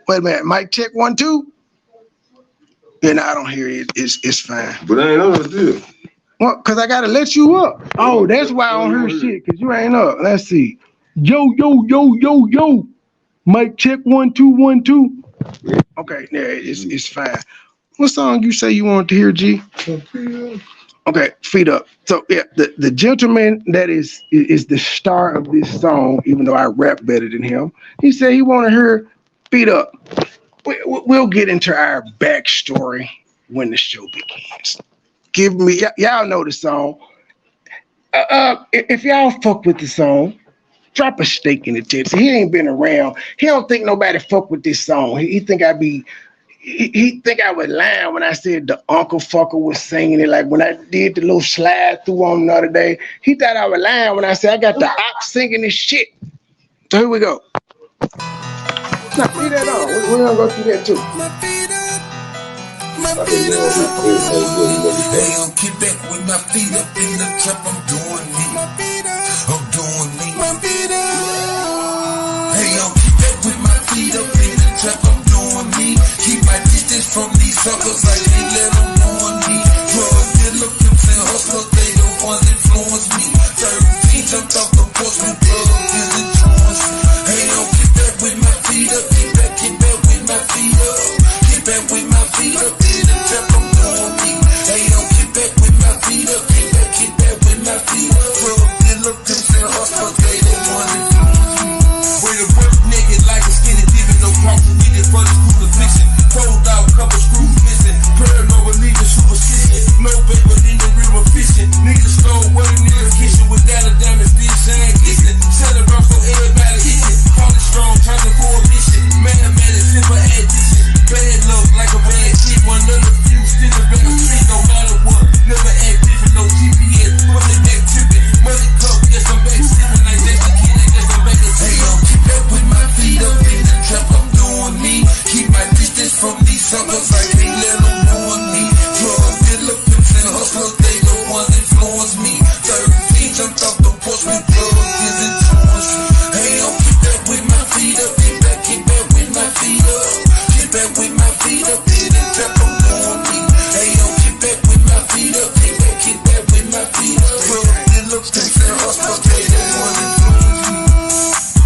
Wait a minute, mic check 1 2. Yeah, no, I don't hear it. It's fine. But I ain't know what to do. Well, cause I gotta let you up. Oh, that's why I don't hear shit. Cause you ain't up. Let's see. Yo, yo, yo, yo, yo. Mic check 1 2 1 2. Okay, yeah, it's fine. What song you say you want to hear, G? Okay, feet up. So yeah, the gentleman that is the star of this song, even though I rap better than him, he said he want to hear feet up. We'll get into our backstory when the show begins. Give me y'all know the song. If y'all fuck with the song, drop a stake in the tips. He ain't been around. He don't think nobody fuck with this song. He think I be. He think I was lying when I said the Uncle Fucker was singing it. Like when I did the little slide through on the other day, he thought I was lying when I said I got the ox singing this shit. So here we go. Now, see that on. We're gonna go through that too. Hey, I'm keep back with my feet up in the trap. I'm doing me. I'm doing me. Hey, I'm keep back with my feet up in the trap. I'm doing me. Keep my distance from these suckers. I can't let them on me. Drug dealer, pimps and hustlers, they the ones influence me. 13 jumped off the porch with drugs is influence. Hey, I'm keep back with my feet up. Keep back with my feet up. Keep back with my feet up in the trap. I'm doing me. Hey, I'm keep back with my feet up. Keep back with my feet up. Drug dealer, pimps and hustlers, they the ones influence me. Way to work naked like a skinny dipping, no crossing me for this crucifixion. Fold out, couple screws missing. Paranoid, leaving superstition. No paper in the river fishing. Niggas stole word in the kitchen without a damage dish. I ain't kissing. Set it up so everybody itching. Call it strong, time to coalition. Man, it's simple addition. Bad luck like a bad chick. One of the few still a better street, no matter what. Never act different, no GPS. Money back tripping. Money cup, yes, I'm back sipping. Like that's the kid, I guess I'm back a hey, I'm keep back with my feet up in the trap. I'm doing me. Keep my distance from these suckers. I can't let them ruin me. Drug dealer, pimps and hustlers, they the ones influence me. 13 jumped off the porch with drugs is influence. Hey, I'm keep back with my feet up. Keep back with my feet up. Keep back with my feet up in the trap. I'm doing me. Hey, I'm keep back with my feet up. Keep back with my feet up. Drug dealer, pimps and hustlers, they the ones influence me.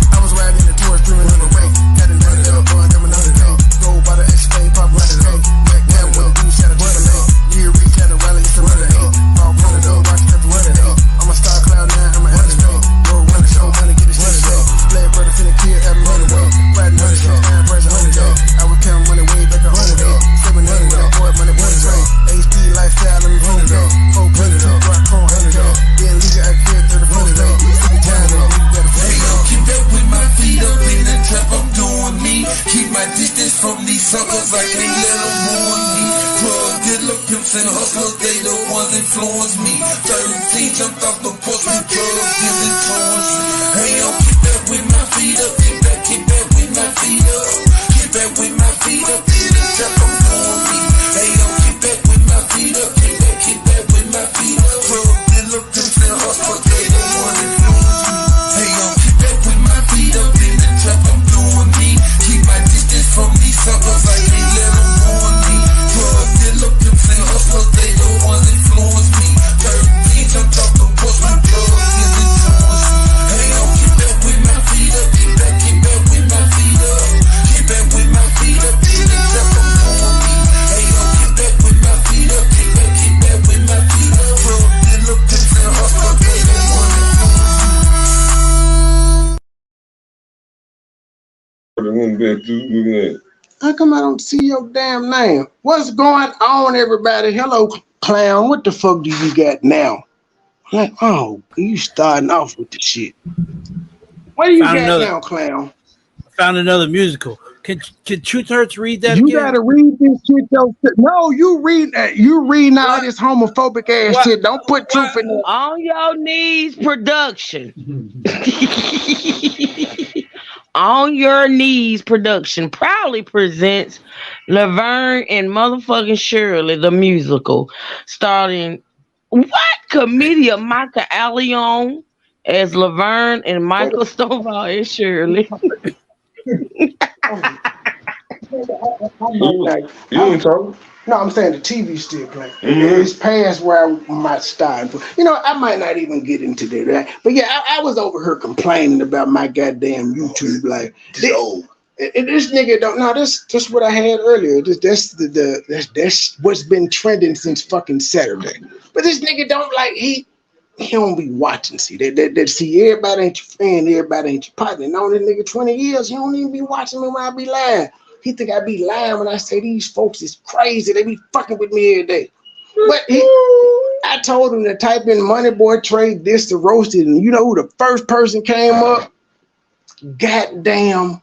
I was riding in the tourist doing on the way. Got another dog, going down another day. Go by the X-Fame, pop right away. Back down with the dude, shot a butter day. Near reach, had a rally, it's a runner day. Fall from the door, watch the runner day. I'm a star cloud now, I'm a underdog. Roll run the show, money get his runner day. Black brother finna kill, have him run away. Riding on the show, time price 100 day. I was counting money way back 100 day. 700 day, boy, money 100 day. HD lifestyle, I'm 100 day. 400 day, rock chrome 100 day. Being legal, I carry 30 day. Every time, nigga got a hey, yo, keep back with my feet up in the trap. I'm doing me. Keep my distance from these suckers. I can't let them ruin me. Drug dealer, pimps and hustlers, they the ones influence me. 13 jumped off the porch with drugs is influence. Hey, yo, keep back with my feet up. Keep back with my feet up. Keep back with my feet up in the trap. I'm doing me. Hey, yo, keep back with my feet up. Keep back with my feet up. Drug dealer, pimps and hustlers, they the ones influence me. Hey, yo, keep back with my feet up in the trap. I'm doing me. Keep my distance from these suckers. I can't let them ruin me. Drug dealer, pimps and hustlers, they the ones influence me. 13 jumped off the porch with drugs is influence. Hey, yo, keep back with my feet up. Keep back with my feet up. Keep back with my feet up in the trap. I'm doing me. Hey, yo, keep back with my feet up. Keep back with my feet up. Drug dealer, pimps and hustlers, they the ones influence me. How come I don't see your damn name? What's going on, everybody? Hello, clown. What the fuck do you got now? Like, oh, you starting off with the shit. What do you got now, clown? Found another musical. Can Truth Hurts read that you again? Gotta read this shit yourself. No, you read all this homophobic ass shit. Don't put truth in there. On Your Knees production. On Your Knees production proudly presents Laverne and motherfucking Shirley, the musical, starring comedian Michael Allion as Laverne and Michael Stovall as Shirley. You ain't talking. No, I'm saying the TV's still playing. Mhm. It's past where I might start. You know, I might not even get into that. Right? But yeah, I was over here complaining about my goddamn YouTube. Like, this nigga don't. No, that's what I had earlier. That's what's been trending since fucking Saturday. But this nigga don't like he don't be watching. See that see everybody ain't your friend, everybody ain't your partner. Known this nigga 20 years, he don't even be watching me when I be lying. He think I be lying when I say these folks is crazy. They be fucking with me every day. But I told him to type in MoneyBoy trade this to roasted, and you know who the first person came up? Goddamn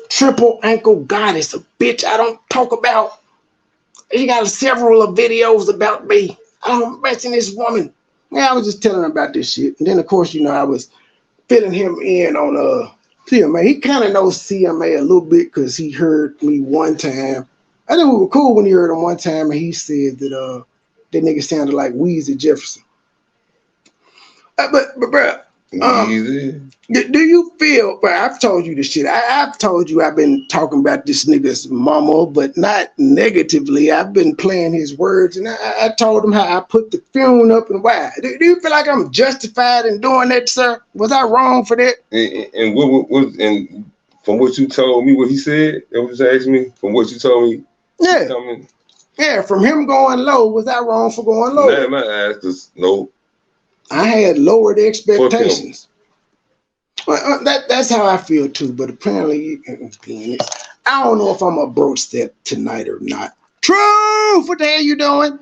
triple ankle goddess, a bitch I don't talk about. He got several of videos about me. I don't mention this woman. Yeah, I was just telling him about this shit. And then of course, you know, I was filling him in on CMA. He kind of knows CMA a little bit because he heard me one time. I think we were cool when he heard him one time, and he said that that nigga sounded like Weezy Jefferson. But bro, do you feel? But I've told you this shit. I've told you I've been talking about this nigga's mama, but not negatively. I've been playing his words, and I told him how I put the fume up and why. Do you feel like I'm justified in doing that, sir? Was I wrong for that? And what and from what you told me, what he said, that was asking me. From what you told me, yeah, yeah. From him going low, was I wrong for going low? Not in my eyes, cause no. I had lowered expectations. Well, that's how I feel too. But apparently, I don't know if I'm gonna broach that tonight or not. Truth, what the hell you doing?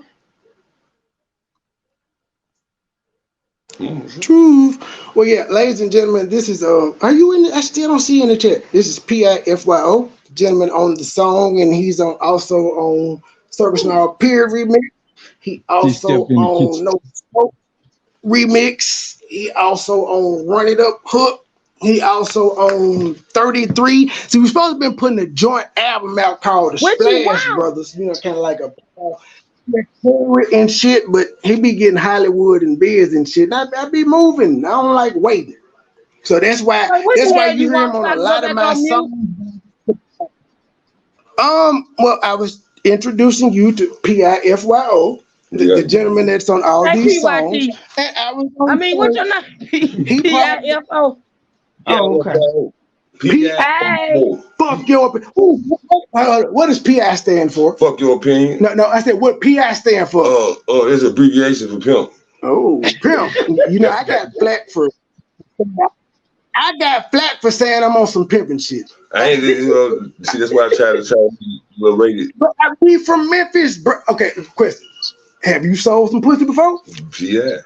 Truth. Well, yeah, ladies and gentlemen, this is are you in? I still don't see you in the chat. This is PIFYO, gentleman on the song, and he's also on Service Now Peer Remix. He also on No Smoke Remix. He also on Run It Up Hook. He also on 33. See, we're supposed to have been putting a joint album out called The Splash Brothers. You know, kind of like a and shit. But he be getting Hollywood and biz and shit. I be moving. I don't like waiting. So that's why you hear him on a lot of my songs. Well, I was introducing you to PIFYO. The gentleman that's on all these songs. What's your name? PIFO. Oh, okay. P.I. Fuck your opinion. What does P.I. stand for? Fuck your opinion. No, I said what P.I. stand for. It's an abbreviation for pimp. Oh, pimp. You know, I got flat for saying I'm on some pimping shit. I ain't, see, that's why I try to be rated. But I be from Memphis, bro. Okay, question. Have you sold some pussy before? Yeah.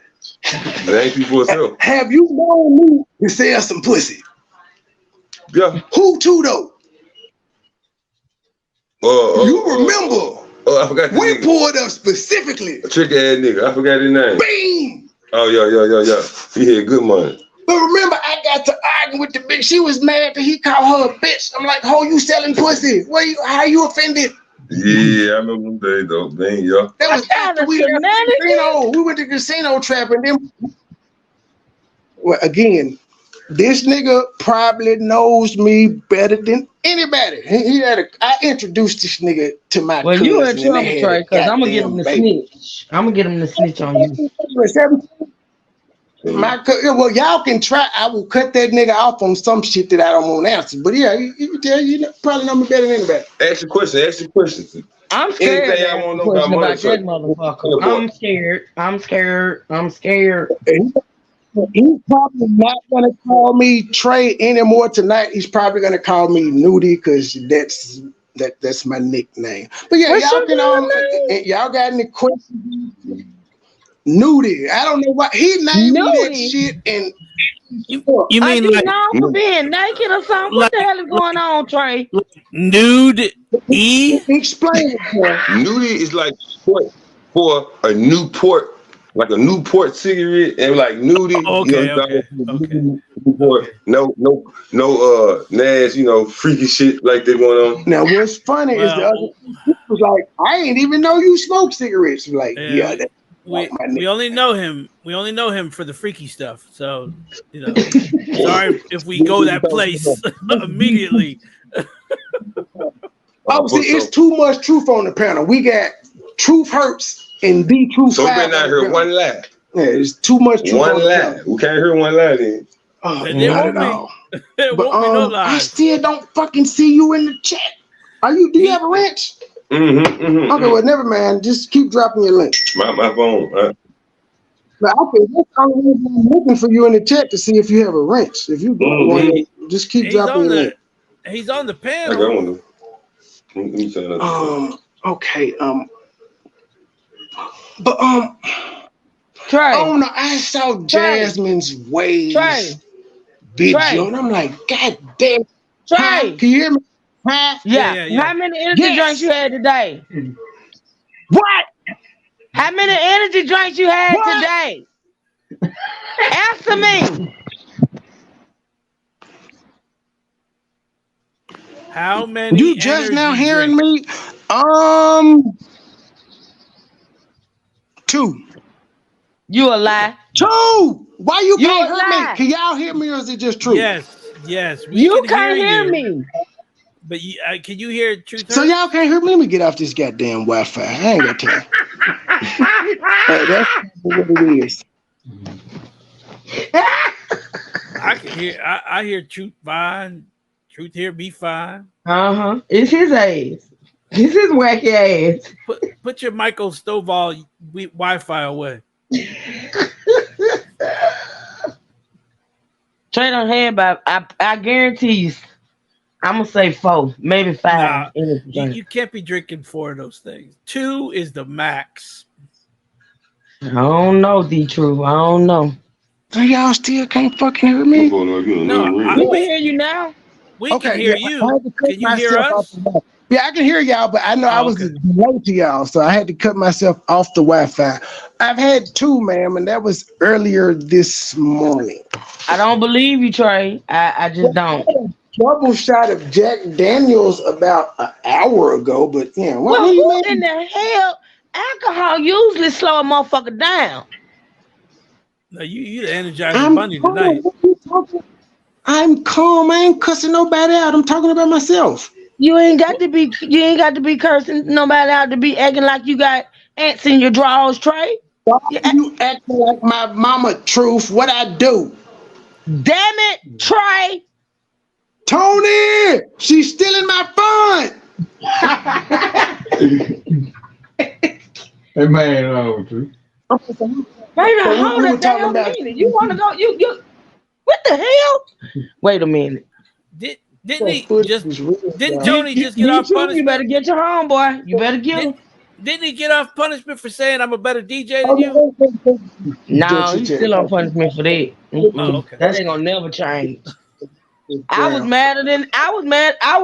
Thank you for yourself. Have you known me to sell some pussy? Yeah. Who to though? You remember? I forgot. We pulled up specifically. A trick ass nigga. I forgot his name. Bing! Oh yeah. He had good money. But remember, I got to argue with the bitch. She was mad that he called her a bitch. I'm like, "Ho, you selling pussy? How you offended?" Yeah, I remember them days though. Dang, y'all. That was after we left the casino. We went to casino trap, and then, well, again, this nigga probably knows me better than anybody. I introduced this nigga to my cousin. You in trouble, Trey, because I'm gonna get him to snitch. I'm gonna get him to snitch on you. Well, y'all can try. I will cut that nigga off on some shit that I don't want to answer. But yeah, you probably know me better than anybody. Ask your question. I'm scared. Anything I want to know about that motherfucker. I'm scared. He's probably not gonna call me Trey anymore tonight. He's probably gonna call me Nudie because that's my nickname. But yeah, y'all got any questions? Nudie. I don't know why he named me that shit. And you mean like known for being naked or something? What the hell is going on, Trey? Nude E? Explain it, boy. Nudie is like for a Newport, like a Newport cigarette, and like nudie. No, Nas, freaky shit like that going on. Now, what's funny is the other was like, I ain't even know you smoke cigarettes. Like, we only know him. We only know him for the freaky stuff. So, sorry if we go that place immediately. Oh, see, it's too much truth on the panel. We got Truth Hurts and The Truth. So we better not hear one lie. Yeah, it's too much truth one on lie. the panel. We can't hear one lie then. Not at all. There But won't be no I lies. still don't fucking see you in the chat. Do you have a wrench? Okay, well, never mind. Just keep dropping your link. My phone. Now, okay, that's the only reason I'm looking for you in the chat to see if you have a wrench. If you don't want to, just keep dropping your link. He's on the I panel. got one. Let me say that. Okay. But Trey. oh no, I saw Jasmine's Waves video, and I'm like, God damn. Trey. Can you hear me? Huh? Yeah. How many energy drinks you had today? What? How many energy drinks you had today? Answer me. How many? You just now hearing me? 2. You a lie. 2. Why you can't a hear lie. me? Can y'all hear me, or is it just true? Yes. You can't hear me. But can you hear Truth? So y'all can't hear me? Let me get off this goddamn Wi-Fi. I ain't got time. That's what it is. I can hear. I hear Truth fine. Truth hear me fine. It's his ass. It's his wacky ass. Put your Michael Stovall Wi-Fi away. Trade on head, but I guarantee you, I'm gonna say 4, maybe 5. Nah, you can't be drinking 4 of those things. 2 is the max. I don't know, D-True. I don't know. So y'all still can't fucking hear me? No, we can hear you now. We can hear you. Can you hear us? Yeah, I can hear y'all, but I know I was late to y'all, so I had to cut myself off the Wi-Fi. I've had 2, ma'am, and that was earlier this morning. I don't believe you, Trey. I just don't. Double shot of Jack Daniels about an hour ago, but yeah. Well, who in the hell? Alcohol usually slow a motherfucker down. No, you the Energizing Bunny tonight. I'm calm. I ain't cussing nobody out. I'm talking about myself. You ain't got to be cursing nobody out to be acting like you got ants in your drawers, Trey. You acting like my mama, Truth. What I do? Damn it, Trey. Tony, she's stealing my fun. Hey man, Truth. Wait a hold a damn minute. You want to go? You? What the hell? Wait a minute. Didn't Tony just get off punishment? You better get your homeboy. You better get him. Didn't he get off punishment for saying I'm a better DJ than you? No, he's still on punishment for that. Oh, okay. That ain't gonna never change. I was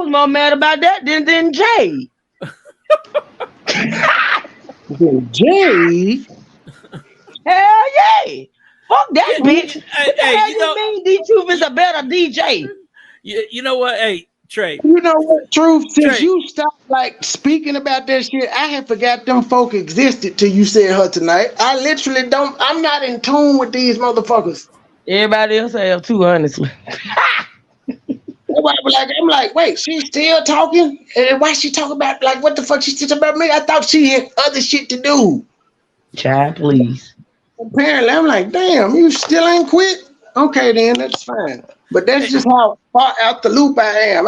more mad about that than Jay. Jay? Hell yeah. Fuck that bitch. What the hell you mean D-Truth is a better DJ? You know what? Hey, Trey. You know what, Truth? Since Trey. you stopped speaking about that shit, I had forgot them folk existed till you said her tonight. I literally I'm not in tune with these motherfuckers. Everybody else have too, honestly. I'm like, wait, she's still talking? And why she talking about what the fuck she talking about me? I thought she had other shit to do. Child, please. Apparently, I'm like, damn, you still ain't quit? Okay, then that's fine. But that's just how far out the loop I am.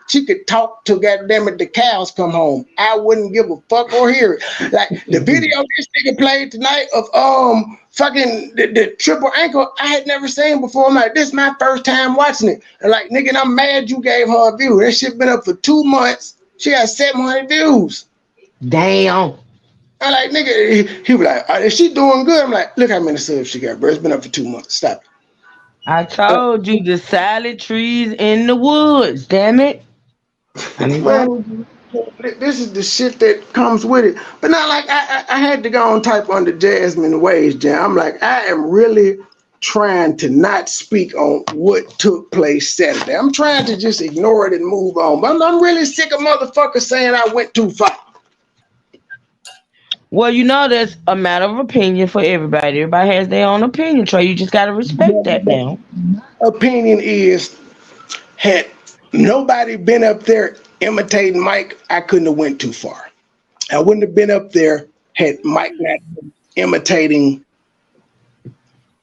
She could talk till goddamn it the cows come home. I wouldn't give a fuck or hear it. Like the video this nigga played tonight of fucking the triple ankle, I had never seen before. I'm like, this is my first time watching it. And like, nigga, I'm mad you gave her a view. That shit been up for 2 months. She got 700 views. Damn. I like, nigga, he was like, is she doing good? I'm like, look how many subs she got, bro. It's been up for 2 months. Stop it. I told you the silent trees in the woods, damn it. Well, this is the shit that comes with it. But not like I had to go and type under Jasmine Waves Jam. I'm like, I am really trying to not speak on what took place Saturday. I'm trying to just ignore it and move on. But I'm really sick of motherfuckers saying I went too far. Well, you know, that's a matter of opinion for everybody. Everybody has their own opinion, Trey. You just got to respect that now. Opinion is, had nobody been up there imitating Mike, I couldn't have went too far. I wouldn't have been up there had Mike not been imitating.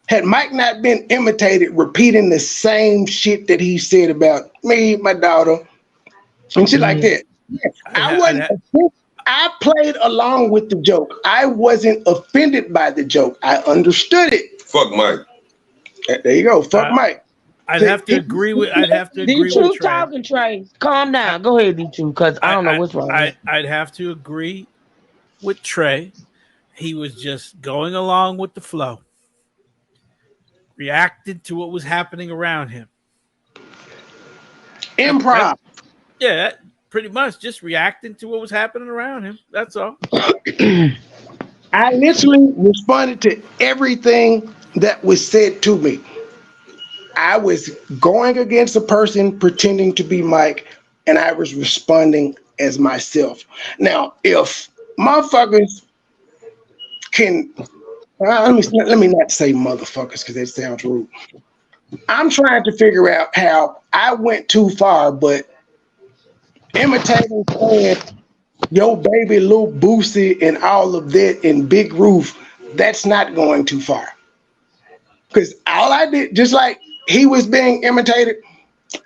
Had Mike not been imitated, repeating the same shit that he said about me, my daughter, and shit like that. Yeah, I played along with the joke. I wasn't offended by the joke. I understood it. Fuck Mike. There you go. Fuck Mike. I'd have to agree with D-Truth Trey. talking, Trey. Calm down. Go ahead, D-Truth, because I don't know what's wrong. I'd have to agree with Trey. He was just going along with the flow, reacted to what was happening around him. Improv. Yeah, pretty much just reacting to what was happening around him. That's all. I literally responded to everything that was said to me. I was going against a person pretending to be Mike, and I was responding as myself. Now, if motherfuckers can, let me not say motherfuckers because that sounds rude. I'm trying to figure out how I went too far, but imitating saying yo baby Lil Boosie and all of that and Big Roof, that's not going too far. Because all I did, just like he was being imitated,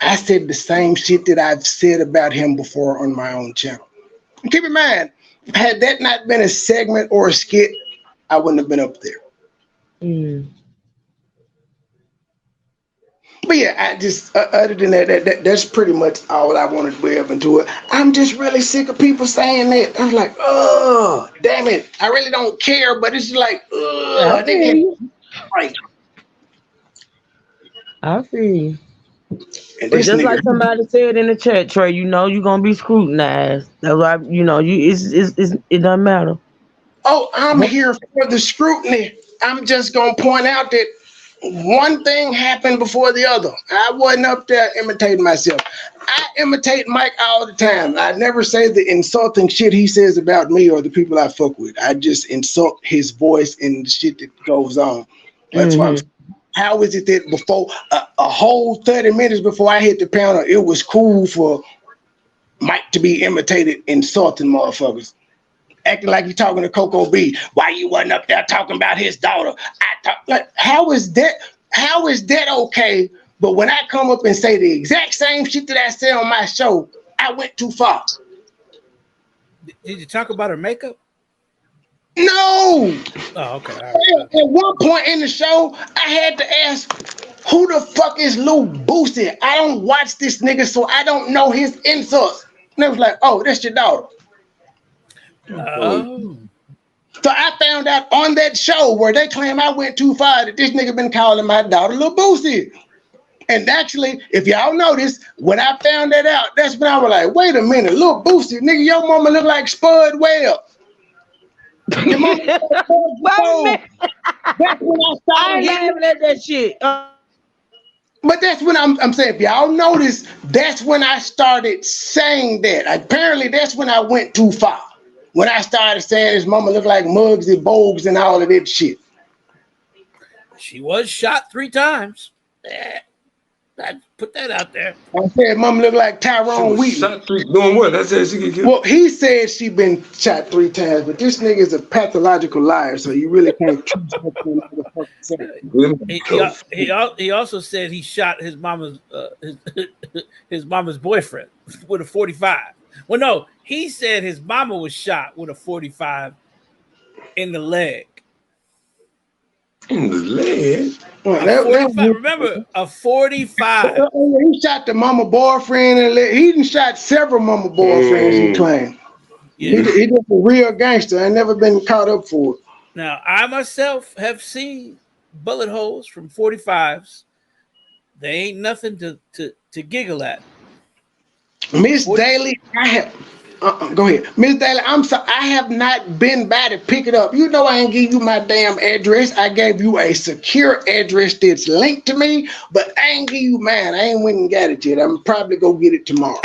I said the same shit that I've said about him before on my own channel. And keep in mind, had that not been a segment or a skit, I wouldn't have been up there. But yeah, I just, other than that's pretty much all I wanted to weave into it. I'm just really sick of people saying that. I'm like, oh, damn it. I really don't care, but it's like, I think right. I feel you. But just like somebody said in the chat, Trey, you know you're gonna be scrutinized. That's why it doesn't matter. Oh, I'm here for the scrutiny. I'm just gonna point out that one thing happened before the other. I wasn't up there imitating myself. I imitate Mike all the time. I never say the insulting shit he says about me or the people I fuck with. I just insult his voice and the shit that goes on. That's why I'm saying. How is it that before a whole 30 minutes before I hit the counter, it was cool for Mike to be imitated insulting motherfuckers, acting like he's talking to Coco B? Why you wasn't up there talking about his daughter? How is that okay? But when I come up and say the exact same shit that I said on my show, I went too far. Did you talk about her makeup? No. Oh, okay. All right. At one point in the show, I had to ask, who the fuck is Lil Boosie? I don't watch this nigga, so I don't know his insults. And they was like, oh, that's your daughter. Oh. So I found out on that show where they claim I went too far that this nigga been calling my daughter Lil Boosie. And actually, if y'all notice, when I found that out, that's when I was like, wait a minute, Lil Boosie, nigga, your mama look like Spud Webb. Your mama that's when I started laughing at that shit. But that's when I'm saying, if y'all notice, that's when I started saying that. Apparently, that's when I went too far. When I started saying his mama looked like Muggsy Bogues and all of that shit. She was shot 3 times. I put that out there. I said mama looked like Tyrone Wheatley. Shot 3 doing what? I said she get killed. Well, he said she been shot 3 times, but this nigga is a pathological liar, so you really can't trust what he also said he shot his mama's his mama's boyfriend with a 45. Well, no, he said his mama was shot with a 45 in the leg. In the leg? Remember, a 45. He shot the mama boyfriend and he done shot several mama boyfriends, he claimed. Yeah. He just a real gangster. I never been caught up for it. Now, I myself have seen bullet holes from 45s. They ain't nothing to giggle at. Miss Daly, I have go ahead. Miss Daly, I'm sorry. I have not been by to pick it up. You know I ain't give you my damn address. I gave you a secure address that's linked to me, but I ain't give you mine. I ain't went and got it yet. I'm probably go get it tomorrow.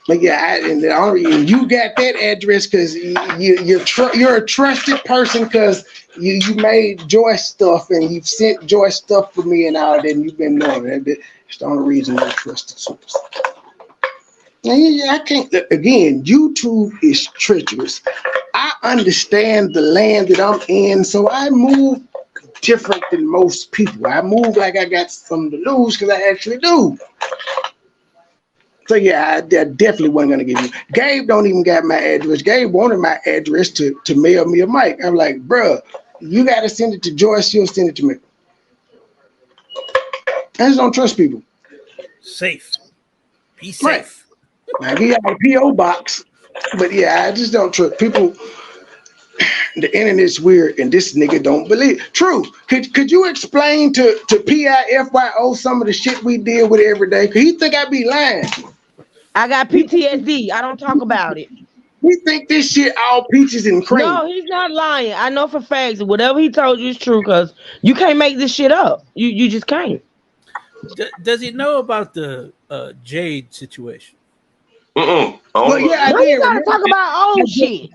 But yeah, and the only reason you got that address because you're a trusted person because you made Joyce stuff and you've sent Joyce stuff for me and all that, and you've been knowing that. It's the only reason you're a trusted source. Yeah, I can't. Again, YouTube is treacherous. I understand the land that I'm in, so I move different than most people. I move like I got something to lose because I actually do. So yeah, I definitely wasn't gonna give you. Gabe don't even got my address. Gabe wanted my address to mail me a mic. I'm like, bruh, you gotta send it to Joyce. She'll send it to me. I just don't trust people. Safe. Be safe. Right. I give y'all a PO box, but yeah, I just don't trust people. The internet's weird, and this nigga don't believe. True. Could you explain to PIFYO some of the shit we deal with every day? Cause he think I be lying. I got PTSD. I don't talk about it. We think this shit all peaches and cream. No, he's not lying. I know for facts whatever he told you is true because you can't make this shit up. You just can't. Does he know about the Jade situation? Well, yeah, I Why did. you gotta talk about old shit?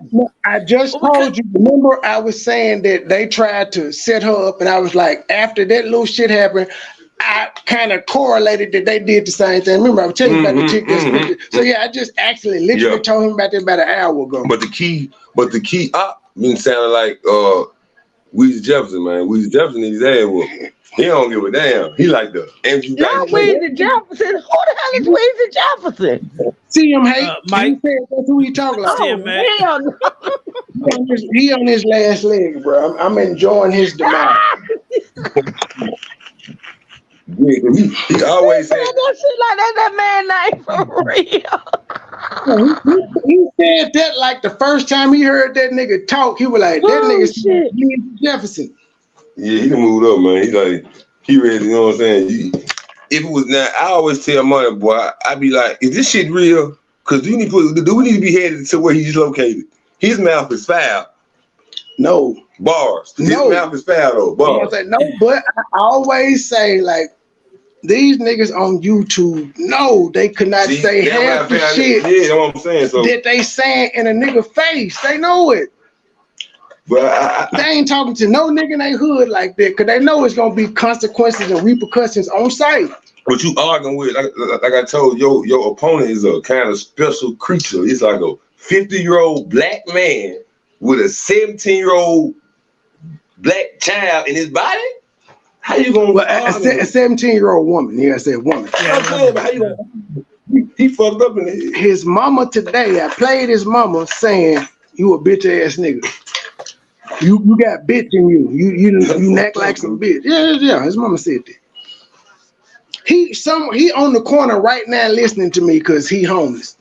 I just told you. Remember, I was saying that they tried to set her up, and I was like, after that little shit happened, I kind of correlated that they did the same thing. Remember, I was telling you about the chick that's so yeah, I just actually literally told him about that about an hour ago. But the key been sounding like Weezy Jefferson, man. Weezy Jefferson needs his ass whooped. He don't give a damn. He like the Andrew. Not Weezy Jefferson. Who the hell is Weezy Jefferson? See him hate. Mike. That's who he talking about. Oh, man. Hell no. He on his last leg, bro. I'm enjoying his demise. He always said that shit like that man name for real. He said that like the first time he heard that nigga talk, he was like, that nigga said Jefferson. Yeah, he done moved up, man. He ready, you know what I'm saying? If it was now, I always tell MoneyBoy, I be like, is this shit real? Because do we need to be headed to where he's located? His mouth is foul. No. Bars. His No. mouth is foul though. Bars. No, but I always say, like, these niggas on YouTube, no, they could not say half the shit yeah, you know what I'm saying? So, that they saying in a nigga face. They know it. But they ain't talking to no nigga in their hood like that because they know it's gonna be consequences and repercussions on site. What you arguing with, like I told you, your opponent is a kind of special creature. It's like a 50-year-old black man with a 17-year-old black child in his body. How you gonna? Well, a 17-year-old woman. Yeah, I said woman. He fucked up in his mama today. I played his mama saying, "You a bitch ass nigga. You got bitch in you. You act like some bitch." Yeah. His mama said that. He on the corner right now listening to me because he homeless.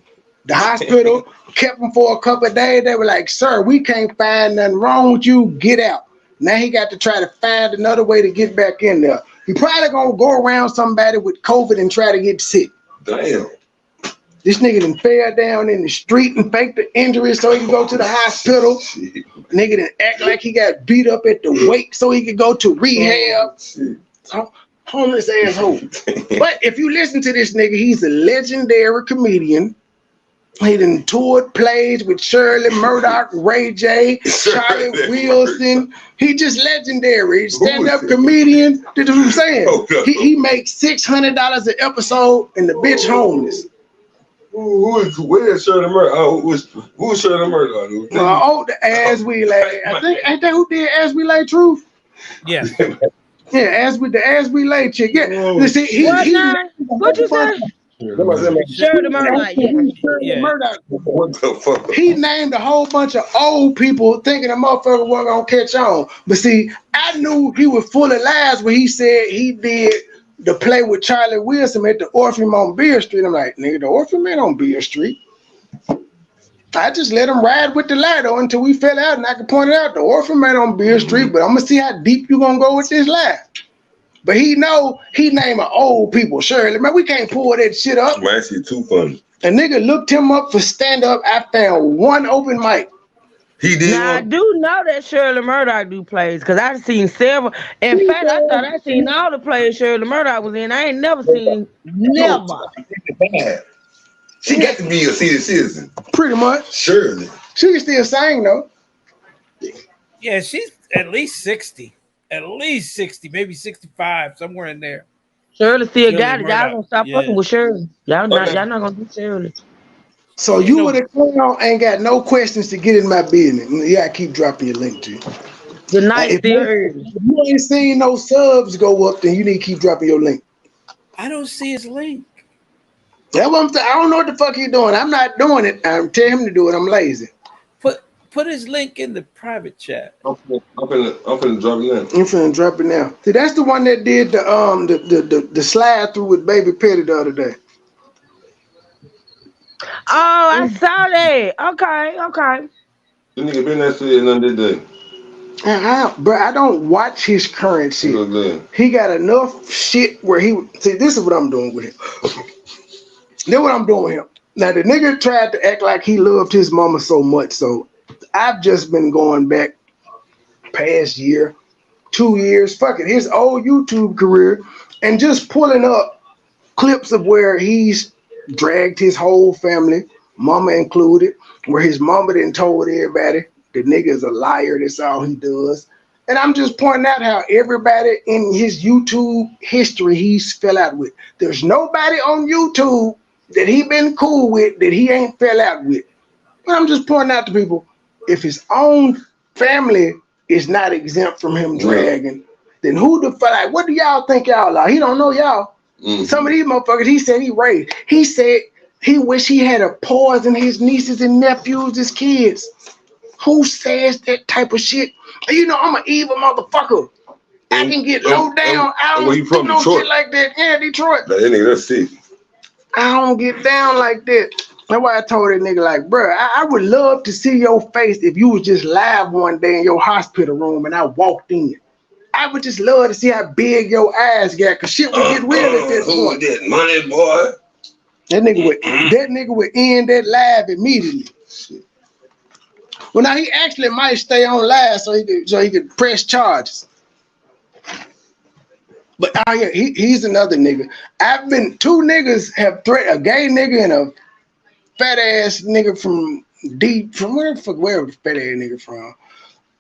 The hospital kept him for a couple of days. They were like, "Sir, we can't find nothing wrong with you. Get out." Now he got to try to find another way to get back in there. He probably gonna go around somebody with COVID and try to get sick. Damn. This nigga done fell down in the street and faked the injury so he could go to the hospital. Nigga done act like he got beat up at the wake so he could go to rehab. Homeless asshole. But if you listen to this nigga, he's a legendary comedian. He done toured plays with Shirley Murdoch, Ray J, Charlie Wilson. He just legendary. Stand-up comedian. That's what I'm saying. He makes $600 an episode and the bitch homeless. Where's Shirley Murdoch? Who's Shirley Murdoch? The As We Lay. I think ain't that who did As We Lay Truth? Yeah. Yeah, As We Lay chick. Yeah. See, what you say? Shirley Murdoch. Yeah. What the fuck? He named a whole bunch of old people thinking the motherfucker wasn't gonna catch on. But see, I knew he was full of lies when he said he did the play with Charlie Wilson at the Orpheum on Beer Street. I'm like, nigga, the Orpheum ain't on Beer Street. I just let him ride with the lie though until we fell out and I could point it out. The Orpheum ain't on Beer Street, but I'm gonna see how deep you gonna go with this lie. But he naming old people. Surely, man, we can't pull that shit up. Man, shit too funny. A nigga looked him up for stand-up. I found one open mic. He did. Now, I do know that Shirley Murdoch do plays because I've seen several. In fact, I thought I seen all the plays Shirley Murdoch was in. I ain't never seen She got to be a senior citizen. Pretty much. Surely. She can still sing though. Yeah, she's at least 60. At least 60, maybe 65, somewhere in there. Shirley still got it. Y'all Murdoch. gonna stop fucking with Shirley. Y'all not gonna do Shirley. So you with a clown ain't got no questions to get in my business. Yeah, I keep dropping your link to you. The night If still early. you ain't seen no subs go up, then you need to keep dropping your link. I don't see his link. That's what I don't know what the fuck he doing. I'm not doing it. I'm telling him to do it. I'm lazy. Put his link in the private chat. I'm finna drop it in. I'm finna drop it now. See, that's the one that did the slide through with Baby Petty the other day. Oh, I saw that. Okay. The nigga been that shit another day. Bro, I don't watch his current shit. He got enough shit where he see. This is what I'm doing with him. Then what I'm doing with him. Now the nigga tried to act like he loved his mama so much, so I've just been going back past year, 2 years, fuck it, his old YouTube career, and just pulling up clips of where he's dragged his whole family, mama included, where his mama done told everybody the nigga is a liar, that's all he does. And I'm just pointing out how everybody in his YouTube history he's fell out with. There's nobody on YouTube that he been cool with that he ain't fell out with. But I'm just pointing out to people, if his own family is not exempt from him dragging, then who the fuck, like, what do y'all think y'all are? He don't know y'all. Some of these motherfuckers, he said he raised. He said he wish he had a poison his nieces and nephews, his kids. Who says that type of shit? You know, I'm an evil motherfucker. I can get low down. I don't do no shit like that. Yeah, Detroit. That nigga, that's sick. I don't get down like that. That's why I told that nigga, like, bro, I would love to see your face if you was just live one day in your hospital room and I walked in. I would just love to see how big your eyes got, because shit would get real at this point. That MoneyBoy. That nigga would end that live immediately. Well, now he actually might stay on live so he could press charges. But yeah, he's another nigga. Two niggas have threatened, a gay nigga and a fat ass nigga from where the fat ass nigga from.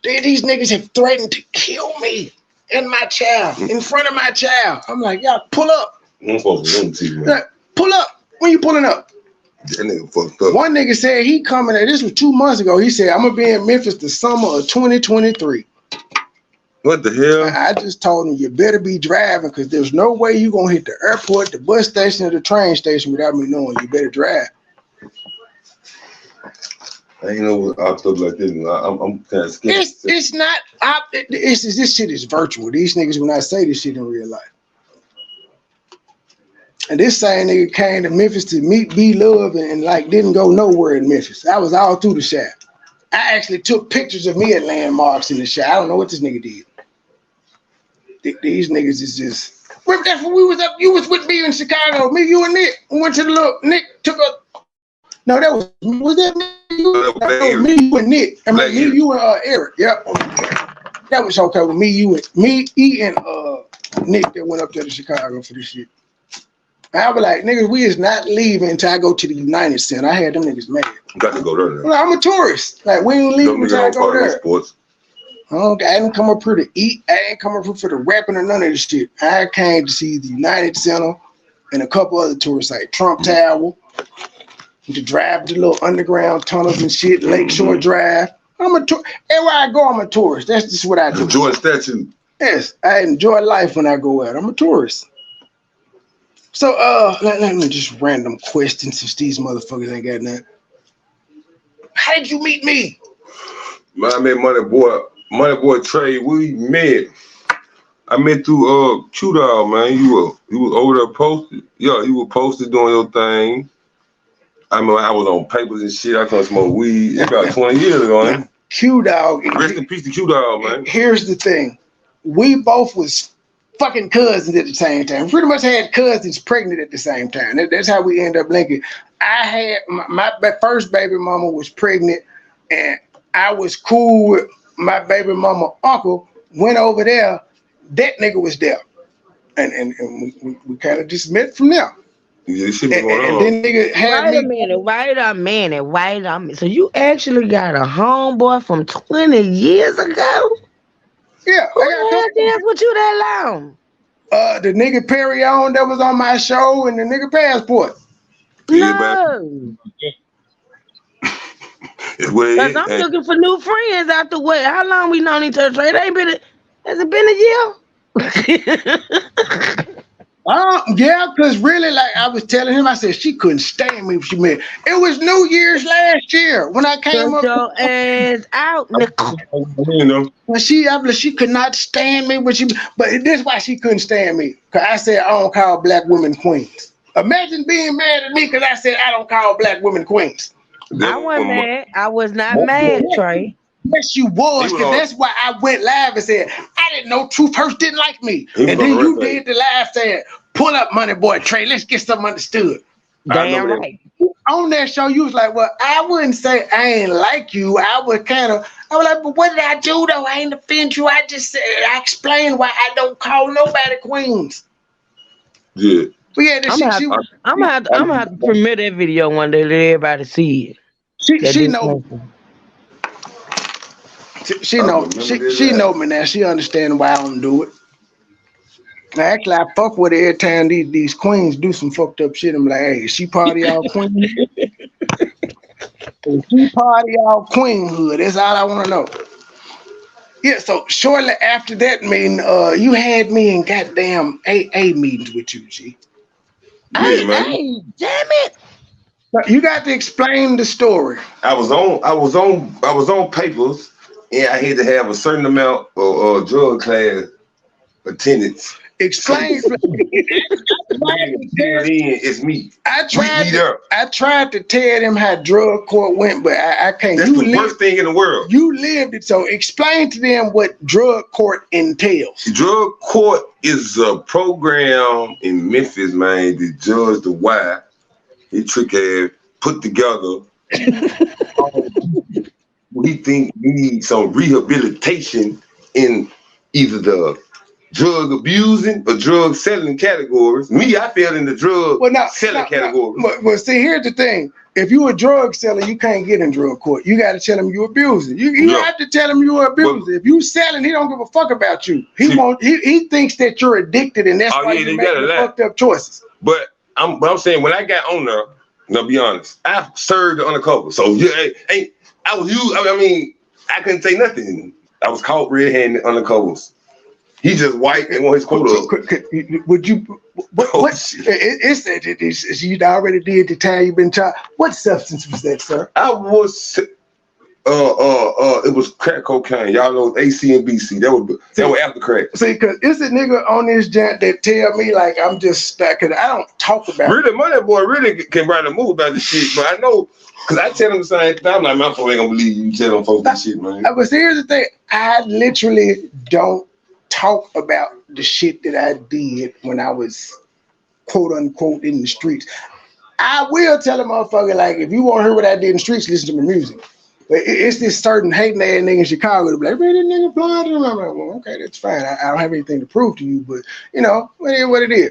These niggas have threatened to kill me and my child, in front of my child. I'm like, y'all pull up. Pull up. When you pulling up? That nigga fucked up. One nigga said he coming, this was 2 months ago. He said, I'm gonna be in Memphis the summer of 2023. What the hell? I just told him, you better be driving, because there's no way you gonna hit the airport, the bus station, or the train station without me knowing. You better drive. I ain't know what I stuff like this. I'm kind of scared. It's not. This shit is virtual. These niggas will not say this shit in real life. And this same nigga came to Memphis to meet B-Love and like didn't go nowhere in Memphis. I was all through the shop. I actually took pictures of me at landmarks in the shop. I don't know what this nigga did. These niggas is just. That's when we was up. You was with me in Chicago. Me, you, and Nick. We went to the little. Nick took a. No, that was that me? Me, you, and Nick. I mean, me, you, and Eric. Yep. That was okay with me, you, and me, E, and Nick that went up there to Chicago for this shit. I was like, niggas, we is not leaving until I go to the United Center. I had them niggas mad. You got to go there. Well, I'm a tourist. Like, we ain't leaving until I go there. Sports. I didn't come up here to eat. I ain't come up here for the rapping or none of this shit. I came to see the United Center and a couple other tourist sites. Trump Tower, to drive to little underground tunnels and shit, Lakeshore Drive. I'm a tourist. Everywhere I go, I'm a tourist. That's just what I do. Enjoy statue. Yes, I enjoy life when I go out. I'm a tourist. So, let me just random questions since these motherfuckers ain't got nothing. How did you meet me? Man, I met MoneyBoy Trey. We met. I met through Q-Dog, man. You was over there posted. Yeah, you were posted doing your thing. I mean, I was on papers and shit. I couldn't smoke weed. It's about 20 years ago, man. Q-Dog. Rest in peace to Q-Dog, man. Here's the thing. We both was fucking cousins at the same time. Pretty much had cousins pregnant at the same time. That's how we end up linking. I had my first baby mama was pregnant, and I was cool with my baby mama uncle. Went over there, that nigga was there, and we kind of just met from there. Yeah, shit going on. And then nigga had Wait a minute. So you actually got a homeboy from 20 years ago? Yeah. Who the hell danced with you that long? The nigga Perry on that was on my show and the nigga Passport. No. It's what it Cause is. I'm And looking for new friends after what? How long we known each other? Trey? Has it been a year? Yeah, because really, like I was telling him, I said she couldn't stand me if she met. It was New Year's last year when I came Cut up. your ass out, Nicole. you know, She could not stand me, but this is why she couldn't stand me. Cause I said I don't call black women queens. Imagine being mad at me because I said I don't call black women queens. I wasn't mad. I was not mad, Trey. Yes, you was, because that's why I went live and said I didn't know Truth Hurst didn't like me. And then you did the live saying, pull up MoneyBoy Trey, let's get something understood. Damn right. On that show, you was like, well, I wouldn't say I ain't like you. I was like, but what did I do though? I ain't offend you. I just said, I explained why I don't call nobody queens. Yeah. But yeah, I'm gonna have to premiere that video one day, let everybody see it. She know. She know me now. She understand why I don't do it. Actually, I fuck with her every time these queens do some fucked up shit. I'm like, hey, is she part of y'all queen? Is she part of y'all queenhood? That's all I want to know. Yeah, so shortly after that meeting, you had me in goddamn AA meetings with you, G. Hey, damn it. You got to explain the story. I was on papers, and I had to have a certain amount of drug class attendance. Explain. It's me. I tried to tell them how drug court went, but I can't. That's the worst thing in the world. You lived it, so explain to them what drug court entails. Drug court is a program in Memphis, man. The Judge the Y, he trick ass put together. We think we need some rehabilitation in either the drug abusing or drug selling categories. Me, I fell in the drug selling category. But see, here's the thing. If you a drug seller, you can't get in drug court. You got to tell him you abusing. You have to tell him you abusing. If you selling, he don't give a fuck about you. He thinks that you're addicted, and that's why you make the fucked up choices. But I'm saying, when I got on there, now be honest, I served undercover. So I couldn't say nothing. I was caught red-handed undercovers. He just white and want his quota up. Would you? It's you already did the time you've been charged. What substance was that, sir? It was crack cocaine. Y'all know AC and BC. That was after crack. See, cause it's a nigga on this junk that tell me like I'm just stuck. Cause I don't talk about. Really, MoneyBoy really can write a movie about this shit. But I know, cause I tell them the same thing. I'm like, my folks ain't gonna believe you tell them folks this shit, man. But here's the thing. I literally don't talk about the shit that I did when I was quote unquote in the streets. I will tell a motherfucker, like, if you want to hear what I did in the streets, listen to my music. But it's this certain hating ass nigga in Chicago to be like, man, this nigga blind. I'm like, well, okay, that's fine. I don't have anything to prove to you, but you know, it is what it is.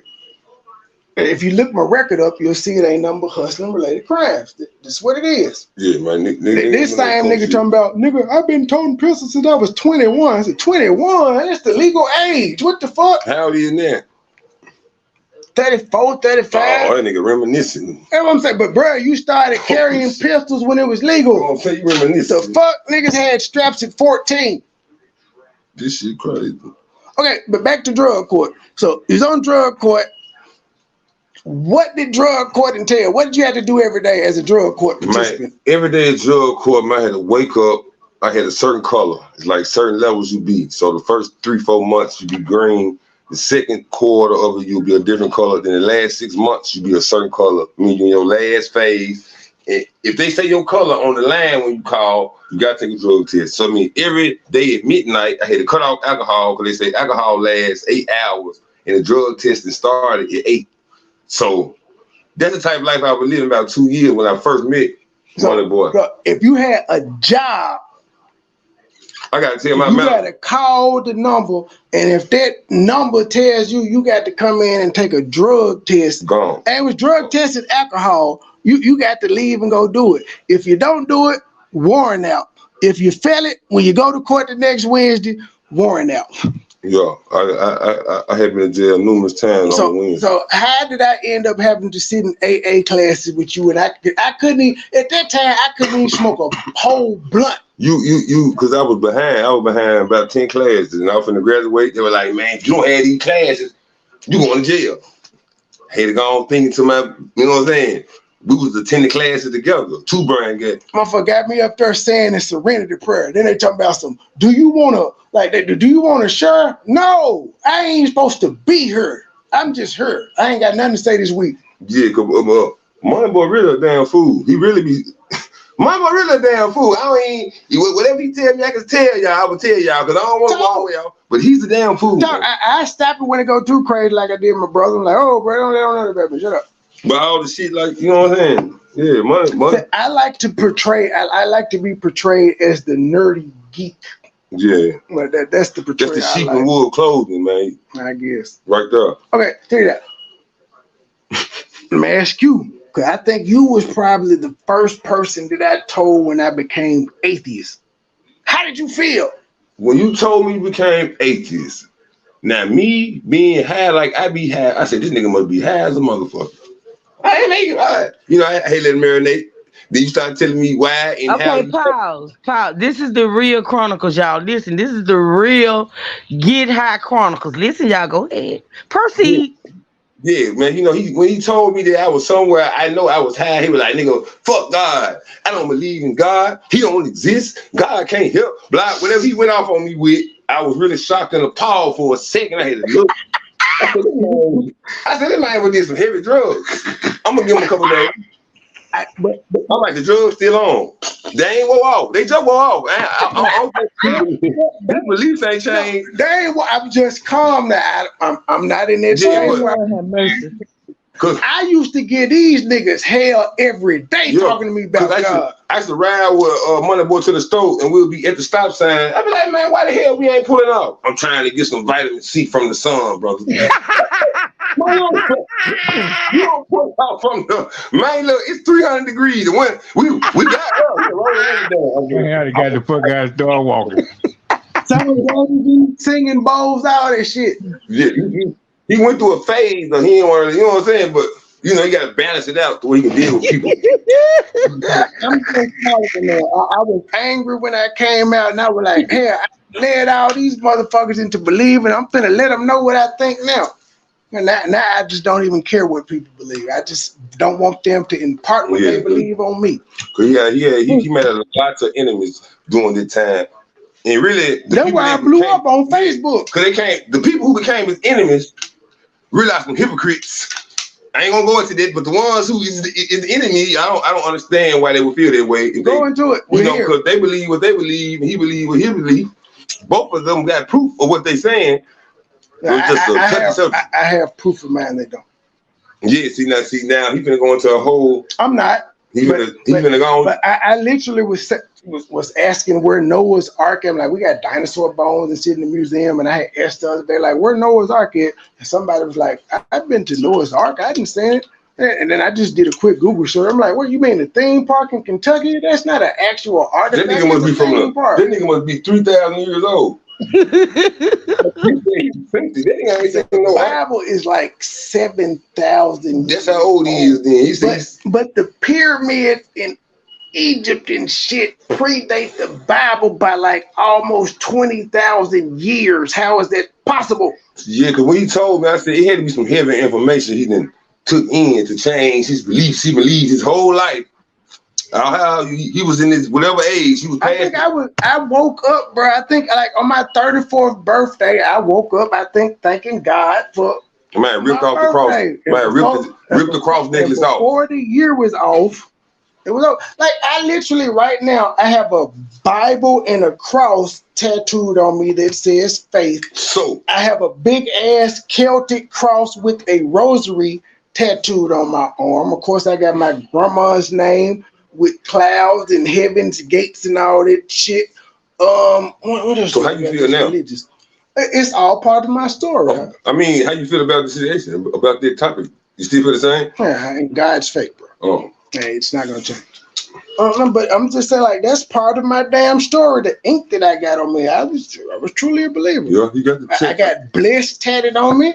If you look my record up, you'll see it ain't nothing but hustling related crimes. That's what it is. Yeah, man. This same nigga talking about, nigga, I've been toting pistols since I was 21. I said, 21? That's the legal age. What the fuck? How old are you now? 34, 35. Oh, that nigga reminiscing. That's what I'm saying. But bro, you started carrying pistols when it was legal. Oh, so you reminiscing. The fuck niggas had straps at 14. This shit crazy. Okay, but back to drug court. So he's on drug court. What did drug court entail? What did you have to do every day as a drug court participant? Man, every day at drug court, man, I had to wake up. I had a certain color. It's like certain levels you be. So the first 3-4 months you be green. The second quarter of it you'll be a different color. Then the last 6 months you be a certain color. Meaning your last phase. And if they say your color on the line when you call, you gotta take a drug test. So I mean, every day at midnight I had to cut off alcohol because they say alcohol lasts 8 hours and the drug testing started at 8. So that's the type of life I was living about 2 years when I first met MoneyBoy. If you had a job, I gotta tell my you gotta call the number, and if that number tells you you got to come in and take a drug test, gone. And with drug test and alcohol, you got to leave and go do it. If you don't do it, warrant out. If you fail it, when you go to court the next Wednesday, warrant out. Yeah, I have been in jail numerous times on the wing. So how did I end up having to sit in AA classes with you? And I couldn't even, at that time, I couldn't even smoke a whole blunt. You, because I was behind about 10 classes, and I was finna graduate. They were like, man, if you don't have these classes, you going to jail. I had to go on thinking to my, you know what I'm saying? We was attending classes together. 2 brain gas. Motherfucker got me up there saying the serenity prayer. Then they talking about some, do you want to share? No, I ain't supposed to be here. I'm just here. I ain't got nothing to say this week. Yeah, because MoneyBoy really a damn fool. He really be, MoneyBoy really a damn fool. Whatever he tell me, I can tell y'all, I will tell y'all, because I don't want to walk with y'all. But he's a damn fool. Dog, I stop it when it go too crazy like I did my brother. I'm like, oh, bro, don't know about me. Shut up. But all the shit, like, you know what I'm saying? Yeah, money. I like to portray, I like to be portrayed as the nerdy geek. Yeah. But that's the portrayal. That's the sheep and wool clothing, man. I guess. Right there. Okay, tell you that. Let me ask you, because I think you was probably the first person that I told when I became atheist. How did you feel? When you told me you became atheist, now me being high like I be high, I said, this nigga must be high as a motherfucker. I ain't making it. You know, I hate letting marinate. Then you start telling me why and how. Okay, pause. This is the real chronicles, y'all. Listen, this is the real Get High Chronicles. Listen, y'all, go ahead. Proceed. Yeah, man, you know, when he told me that I was somewhere, I know I was high, he was like, nigga, fuck God. I don't believe in God. He don't exist. God can't help. Blah, whatever he went off on me with, I was really shocked and appalled for a second. I had to look. I said, this man did some heavy drugs. I'm going to give him a couple days. But I'm like, the drugs still on. They ain't wore off. They just wore off. Their beliefs ain't changed. They ain't. I'm just calm now. I'm not in that situation. I used to give these niggas hell every day talking to me about God. I used to ride with MoneyBoy to the store, and we'll be at the stop sign. I'd be like, man, why the hell we ain't pulling off? I'm trying to get some vitamin C from the sun, brother. You don't pull out from the man. Look, it's 300 degrees. And when we got I got the fuck out dog walking. Some of them singing bowls, all that shit. Yeah, he went through a phase, but he didn't want to. You know what I'm saying? But you know, you got to balance it out so he can deal with people. I'm just talking, I was angry when I came out, and I was like, "Hey, I led all these motherfuckers into believing. I'm finna let them know what I think now." And now I just don't even care what people believe. I just don't want them to impart what they believe on me. Cause he made lots of enemies during that time, and really that's why I blew up on Facebook. Cause the people who became his enemies realized some hypocrites. I ain't gonna go into that, but the ones who is the enemy, I don't understand why they would feel that way. Go into it. You know, because they believe what they believe, and he believe what he believe. Both of them got proof of what they saying. I have proof of mine. They don't. Yeah, see now he finna go into a whole. I'm not. He finna go on. But I literally was asking where Noah's Ark. I'm like, we got dinosaur bones and shit in the museum, and I had asked the other day, like, where Noah's Ark at? And somebody was like, I've been to Noah's Ark. I didn't see it. And then I just did a quick Google search. I'm like, what, you mean the theme park in Kentucky? That's not an actual artifact. That nigga must be that nigga must be 3,000 years old. The Bible is like 7,000. That's how old he is then. But the pyramid in Egypt and shit predate the Bible by like almost 20,000 years. How is that possible? Yeah, because when he told me, I said it had to be some heavy information he done took in to change his beliefs. He believed his whole life. How he was in his whatever age he was past. I woke up, bro. I think like on my 34th birthday, I woke up. I think thanking God for. Man, ripped off the cross. Man, ripped the cross necklace off. Before the year was off, it was over. Like I literally right now, I have a Bible and a cross tattooed on me that says faith. So I have a big ass Celtic cross with a rosary tattooed on my arm. Of course, I got my grandma's name with clouds and heavens, gates, and all that shit. What else? So how you feel now? It's all part of my story. I mean, how you feel about the situation, about that topic? You still feel the same? Yeah, God's fake, bro. Oh. Hey, it's not gonna change. But I'm just saying, like, that's part of my damn story. The ink that I got on me, I was truly a believer. Yeah, you got the I got blessed tatted on me.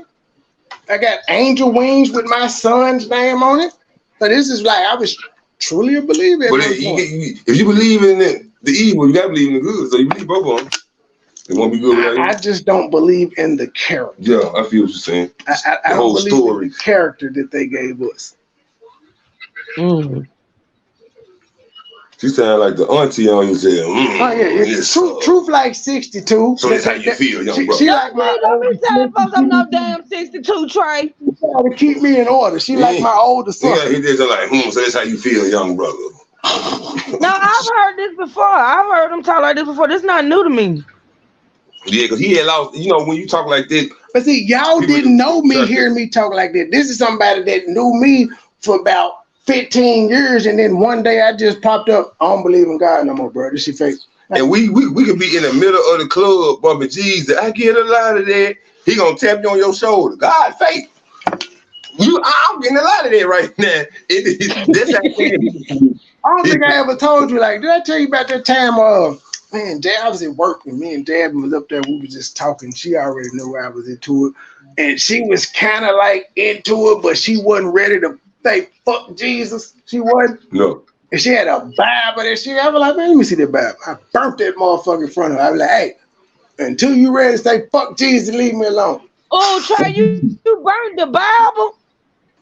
I got angel wings with my son's name on it. So this is like I was truly a believer. But if you believe in the evil, you gotta believe in the good. So you believe both of them. It won't be good. I just don't believe in the character. Yeah, I feel what you're saying. I don't believe in the character that they gave us. She sound like the auntie on you. Say, truth like 62. So that's how you feel, young brother. She like my don't be telling folks I'm no damn 62, Trey. She trying to keep me in order. She like my older son. Yeah, he did like, so that's how you feel, young brother. No, I've heard this before. I've heard him talk like this before. This is not new to me. Yeah, because he had lost, when you talk like this. But see, y'all didn't know me hearing me talk like that. This is somebody that knew me for about 15 years, and then one day I just popped up. I don't believe in God no more, bro. This shit fake. And we could be in the middle of the club bumping Jesus. I get a lot of that. He gonna tap you on your shoulder. God, fake. I'm getting a lot of that right now. I don't think I ever told you. Like, did I tell you about that time? Man, Dad, I was at work and me and Dad was up there. We were just talking. She already knew I was into it, and she was kind of like into it, but she wasn't ready to say fuck Jesus. She wasn't. No. And she had a Bible and shit. I was like, man, let me see that Bible. I burnt that motherfucker in front of her. I was like, hey, until you ready to say fuck Jesus, leave me alone. Oh, Trey, you burned the Bible?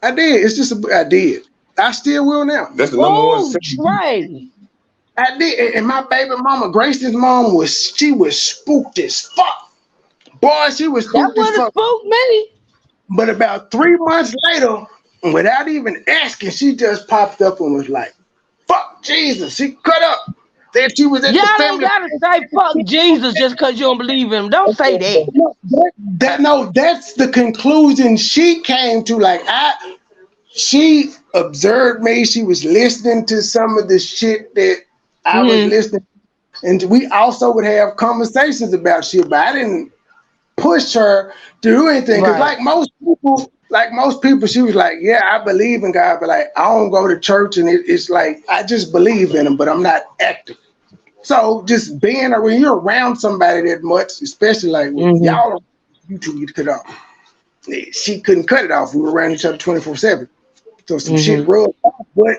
I did. It's just I did. I still will now. That's the number one. Trey. I did. And my baby mama, Grace's mom, was spooked as fuck. Boy, she was spooked as fuck. That would have spooked me. But about 3 months later, without even asking, she just popped up and was like, fuck Jesus. She cut up. Then she was at the family. Y'all don't gotta say fuck Jesus just because you don't believe him. Don't say that. No, that's the conclusion she came to. Like, she observed me. She was listening to some of the shit that I was listening. And we also would have conversations about shit, but I didn't push her to do anything. Because like most people, she was like, yeah, I believe in God, but like I don't go to church, and it's like I just believe in him, but I'm not active. So just being when you're around somebody that much, especially like y'all, YouTube, you cut off. She couldn't cut it off. We were around each other 24/7. So some shit rubbed off, but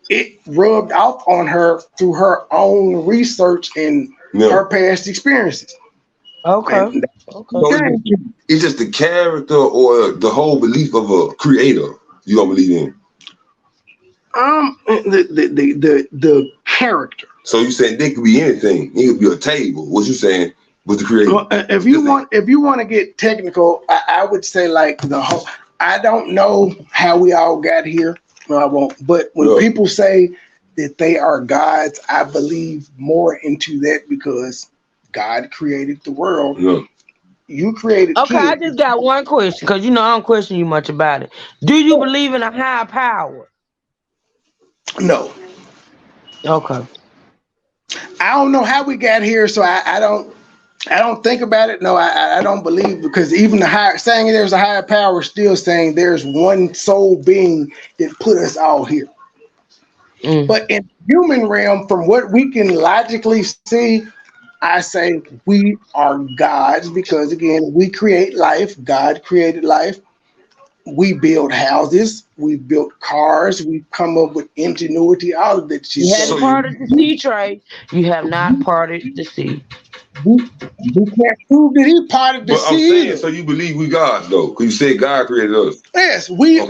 it rubbed off on her through her own research and her past experiences. Okay. So it's just the character or the whole belief of a creator you don't believe in. The character. So you saying they could be anything? It could be a table. What you saying was the creator? Well, if you want to get technical, I would say like the whole. I don't know how we all got here. No, I won't. But when people say that they are gods, I believe more into that because God created the world. Yeah. You created. Okay, kids. I just got one question because I don't question you much about it. Do you believe in a higher power? No. Okay. I don't know how we got here, so I don't think about it. No, I don't believe, because even saying there's a higher power, still saying there's one soul being that put us all here. But in human realm, from what we can logically see, I say we are gods because, again, we create life. God created life. We build houses. We built cars. We come up with ingenuity, all of that shit. You hadn't parted the sea, Trey. You have not parted the sea. We can't prove that he parted the sea. I'm saying, so you believe we gods, though, because you said God created us. Yes, we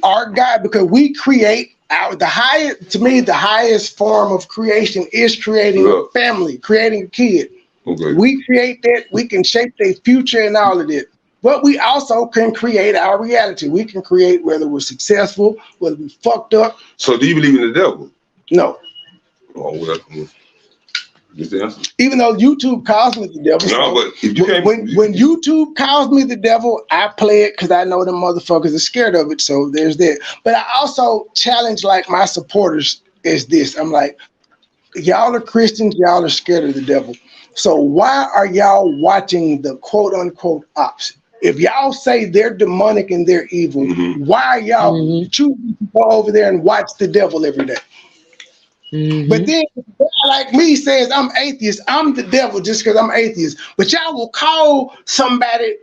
are God because we create. The highest form of creation is creating a family, creating a kid. Okay. We create that. We can shape their future and all of that. But we also can create our reality. We can create whether we're successful, whether we fucked up. So do you believe in the devil? No. Oh, well, just the answer. Even though YouTube calls me the devil. No, but if you can't, when YouTube calls me the devil, I play it because I know the motherfuckers are scared of it. So there's that. But I also challenge like my supporters is this. I'm like, y'all are Christians, y'all are scared of the devil. So why are y'all watching the quote unquote ops? If y'all say they're demonic and they're evil, why are y'all choosing to go over there and watch the devil every day? But then, like me says I'm atheist, I'm the devil just because I'm atheist. But y'all will call somebody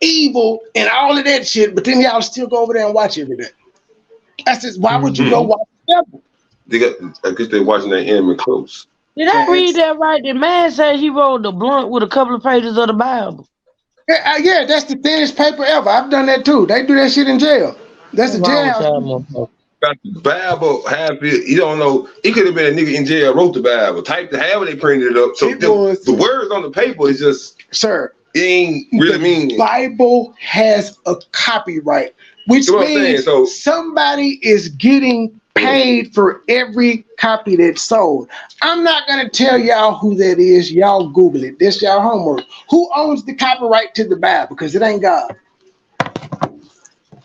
evil and all of that shit, but then y'all still go over there and watch every day. I says, why would you go watch the devil? I guess they're watching that anime close. Did I read that right? The man said he rolled a blunt with a couple of pages of the Bible. Yeah, that's the thinnest paper ever. I've done that too. They do that shit in jail. That's a jailhouse. Got the Bible, half it. You don't know. It could have been a nigga in jail wrote the Bible, typed the however they printed it up. So the words on the paper is just, sir, it ain't really meaning. Bible has a copyright, which means somebody is getting paid for every copy that's sold. I'm not gonna tell y'all who that is. Y'all Google it. That's y'all homework. Who owns the copyright to the Bible? Because it ain't God.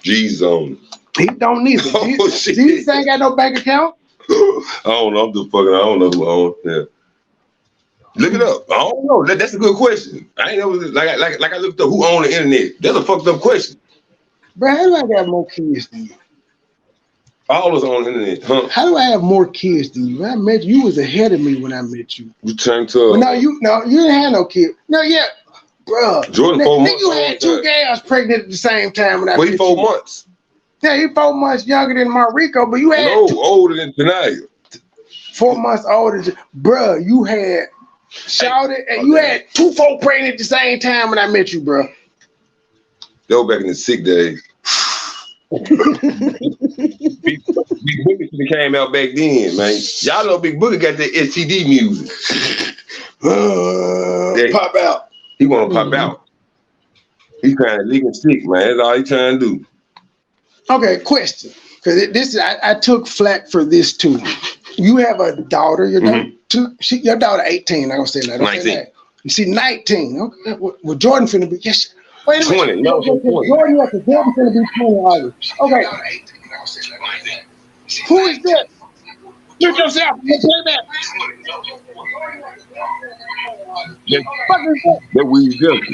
Jesus owns. He don't need it. Jesus ain't got no bank account. I don't know. I'm just fucking. I don't know who owns. Yeah. Look it up. I don't know. That's a good question. I ain't know. Like I looked up who owned the internet. That's a fucked up question. Bro, how do I got more kids than you? All of us on the internet, huh? How do I have more kids than you? When I met you, was ahead of me when I met you. You turned to. Well, you didn't have no kid. No, yeah, bro. Jordan 4 months. You had 2 gals pregnant at the same time when I met you. 4 months. Yeah, he 4 months younger than Mariko, but you had older than Tanaya. 4 months older, bro. You had shouted, and you had 2 folk pregnant at the same time when I met you, bro. That was back in the sick days. Big Boogie should have came out back then, man. Y'all know Big Boogie got that STD music. Pop out. He want to pop out. He's trying to lick and stick, man. That's all he trying to do. Okay, question. Because I took flack for this too. You have a daughter. Your daughter 18. I don't say that. 19. You see, 19. Okay. Well, Jordan finna be. Yes. Wait a minute. 20. No, 20. Jordan finna be 20 August. Okay. Who is that? Mute yourself. Play back. That Weed Delta.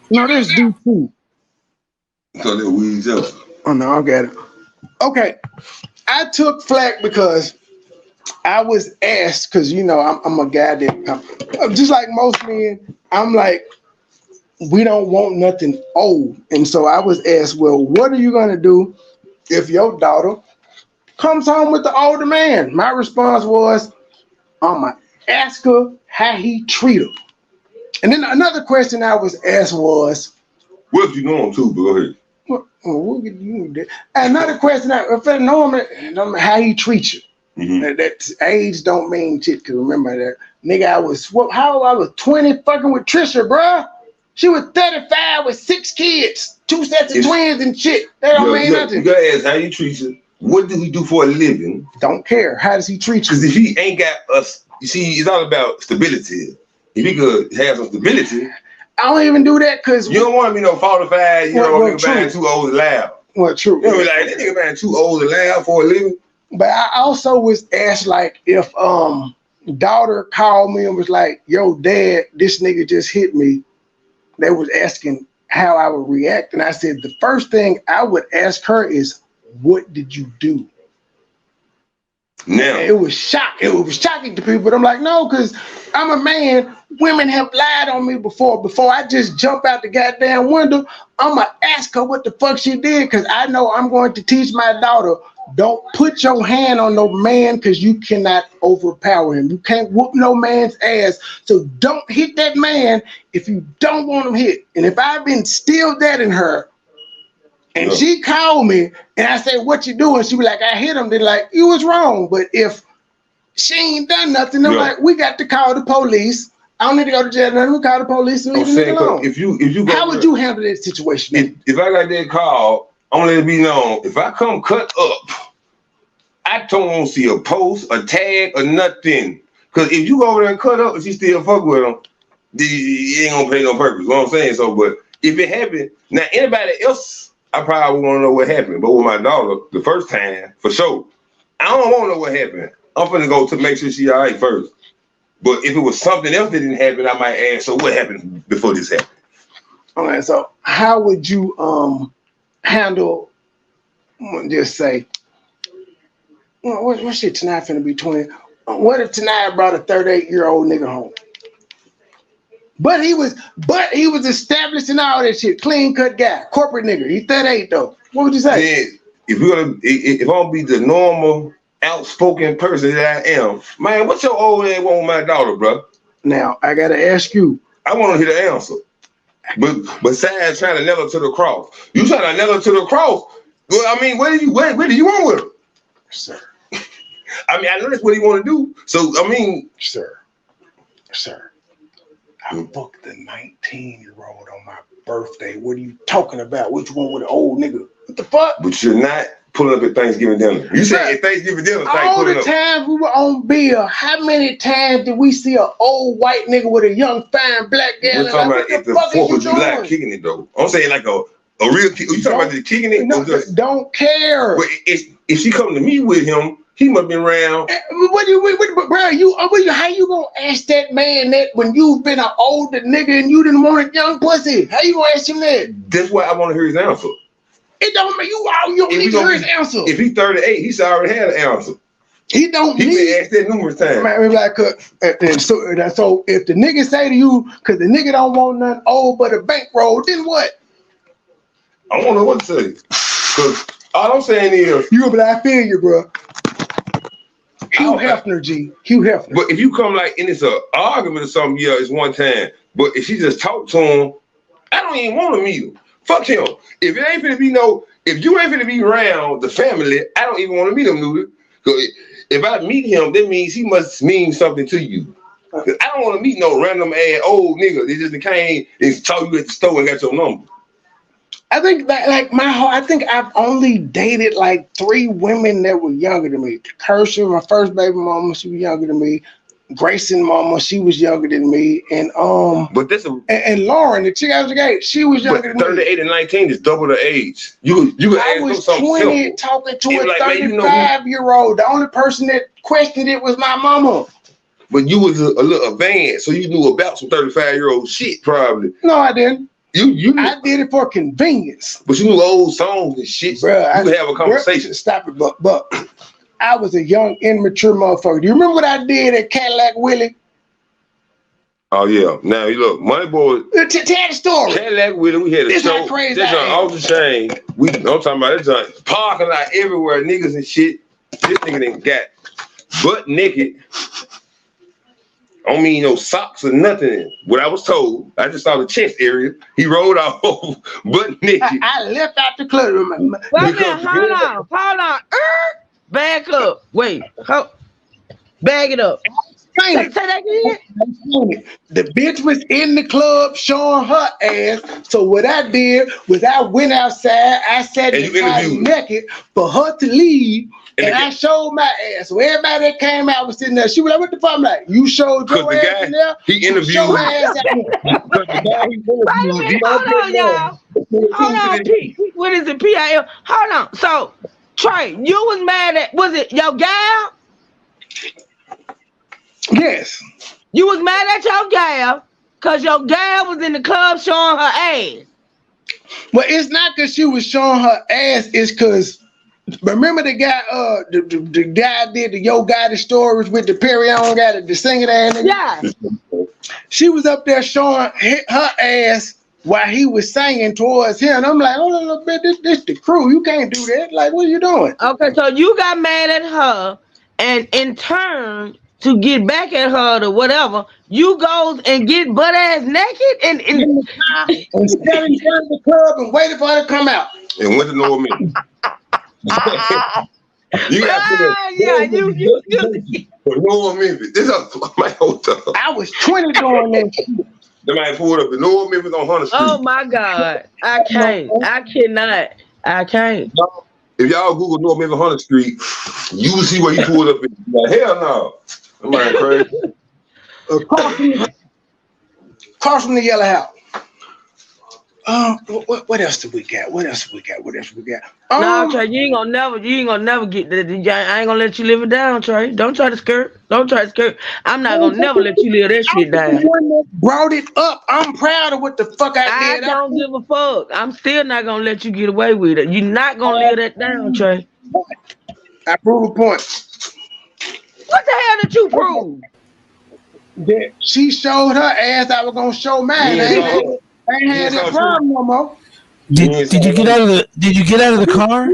No, there's D2. So that Weed Delta. Oh no, I got it. Okay, I took flack because I was asked, because I'm a guy that I'm just like most men. I'm like, we don't want nothing old, and so I was asked, well, what are you gonna do if your daughter comes home with the older man? My response was, I'm gonna ask her how he treat her. And then another question I was asked was, what if you know him too? But go ahead. Another question, if I know him, how he treats you. That age don't mean shit. Cause remember that nigga, I was 20 fucking with Trisha, bruh. She was 35 with 6 kids, 2 sets of twins and shit. That don't mean nothing. You gotta ask how he treats you. What do he do for a living? Don't care. How does he treat you? Because if he ain't got us, you see, it's all about stability. If he could have some stability. I don't even do that because you don't want to be no 45 year old nigga buying too old to laugh. Well, true. You know, like that nigga buying too old to laugh for a living. But I also was asked, like, if daughter called me and was like, yo, dad, this nigga just hit me. They was asking how I would react. And I said, the first thing I would ask her is, what did you do? Now, it was shocking. It was shocking to people. But I'm like, no, because I'm a man. Women have lied on me before. Before I just jump out the goddamn window, I'm going to ask her what the fuck she did, because I know I'm going to teach my daughter, don't put your hand on no man because you cannot overpower him. You can't whoop no man's ass. So don't hit that man if you don't want him hit. And if I've instilled that in her, and she called me and I said, what you doing? She be like, I hit him. They're like, you was wrong. But if she ain't done nothing, I'm like, we got to call the police. I don't need to go to jail. Nothing. We call the police and leave it alone. If you go, how would you handle that situation? If I got that call, I'm gonna let it be known. If I come cut up, I don't want to see a post, a tag, or nothing. Because if you go over there and cut up and she still fuck with him, it ain't gonna pay no purpose. You know what I'm saying? So, but if it happened, now anybody else, I probably want to know what happened. But with my daughter, the first time, for sure, I don't want to know what happened. I'm finna go to make sure she all right first. But if it was something else that didn't happen, I might ask, so what happened before this happened? All right, so how would you handle, just say, what shit tonight finna be 20? What if tonight brought a 38-year-old nigga home? But he was established in all that shit. Clean cut guy, corporate nigga. He's 38 though. What would you say? Then, if I'm gonna be the normal, outspoken person that I am, man, what's your old ass want with my daughter, bro? Now I gotta ask you. I want to hear the answer. But besides trying to nail her to the cross, you trying to nail her to the cross. Well, I mean, where do you want with her? Sir. I mean, I know that's what he want to do. So, I mean, sir, I booked the 19-year-old on my birthday. What are you talking about? Which one with an old nigga? What the fuck? But you're not pulling up at Thanksgiving dinner. You said at Thanksgiving dinner, all the times we were on Bill, how many times did we see an old white nigga with a young, fine black girl? We're talking about if the 4th of July kicking it, though. I'm saying like a real kick. You talking about the kicking it? No, don't care. But if she come to me with him, he must be around. Bro, how you gonna ask that man that when you've been an older nigga and you didn't want a young pussy? How you gonna ask him that? That's why I want to hear his answer. It don't make you don't need to hear his answer. If he's 38, he's already had an answer. He don't need. He been asked that numerous times. Man, like, so if the nigga say to you, cause the nigga don't want nothing old but a bankroll, then what? I don't know what to say. Cause all I'm saying is, you be like, I feel you, bro. Hugh Hefner, G. Hugh Hefner. But if you come like and it's an argument or something, yeah, it's one time. But if she just talk to him, I don't even want to meet him. Fuck him. If it ain't finna be if you ain't finna be around the family, I don't even want to meet him, dude. Because if I meet him, that means he must mean something to you. I don't want to meet no random ass old nigga. They just came and saw you at the store and got your number. I think that I think I've only dated like 3 women that were younger than me. Kershaw, my first baby mama, she was younger than me. Grayson mama, she was younger than me. And but this and Lauren, the chick I was engaged, she was younger than me. 38 and 19 is double the age. You I was 20 talking to a 35-year-old. The only person that questioned it was my mama. But you was a little advanced, so you knew about some 35-year-old shit probably. No, I didn't. I did it for convenience. But you knew old songs and shit. Bro, you could have a conversation. Stop it, but I was a young, immature motherfucker. Do you remember what I did at Cadillac Willie? Oh yeah. Now you look, MoneyBoy. Tell the story. Cadillac Willie, we had a show. Crazy. That's off the chain. I'm talking about that joint. Parking lot everywhere, niggas and shit. This nigga done got butt naked. I don't mean no socks or nothing. What I was told, I just saw the chest area. He rolled off butt naked. I left out the club. Hold on. Back up. Wait. Bag it up. Say that again. The bitch was in the club showing her ass. So what I did was I went outside. I sat naked for her to leave. And I showed my ass. So everybody that came out was sitting there. She was like, what the fuck? I'm like, you showed your ass in there? He interviewed Show my ass Hold on, y'all. Hold on, P. What is it, PIL? Hold on. So, Trey, you was mad at, was it your gal? Yes. You was mad at your gal because your gal was in the club showing her ass. Well, it's not because she was showing her ass. It's because, remember the guy, the guy did the Yo Gotti stories with the Perry on guy, the singer ass? Yeah. She was up there showing her ass while he was singing towards him. I'm like, hold on a little bit, this the crew. You can't do that. Like, what are you doing? Okay, so you got mad at her, and in turn, to get back at her or whatever, you goes and get butt ass naked and standing in front of the club and waited for her to come out. And went to know me. You got no Memphis. This is my hotel. I was 20 doing that shit. They might pull up the North Memphis on Hunter Street. Oh my God. I can't. I cannot. I can't. If y'all Google North Memphis Hunter Street, you will see where he pulled up in. Like, hell no. I'm like crazy. Across from the Yellow House. What else do we got? No, Trey, you ain't gonna never get that. I ain't gonna let you live it down, Trey. Don't try to skirt. I'm not gonna never let you live that shit down. Brought it up. I'm proud of what the fuck I did. I don't give a fuck. I'm still not gonna let you get away with it. You're not gonna live that down, Trey. I prove a point. What the hell did you prove? That she showed her ass. I was gonna show mine. I ain't had that problem no more. Did you get out of the? Did you get out of the car?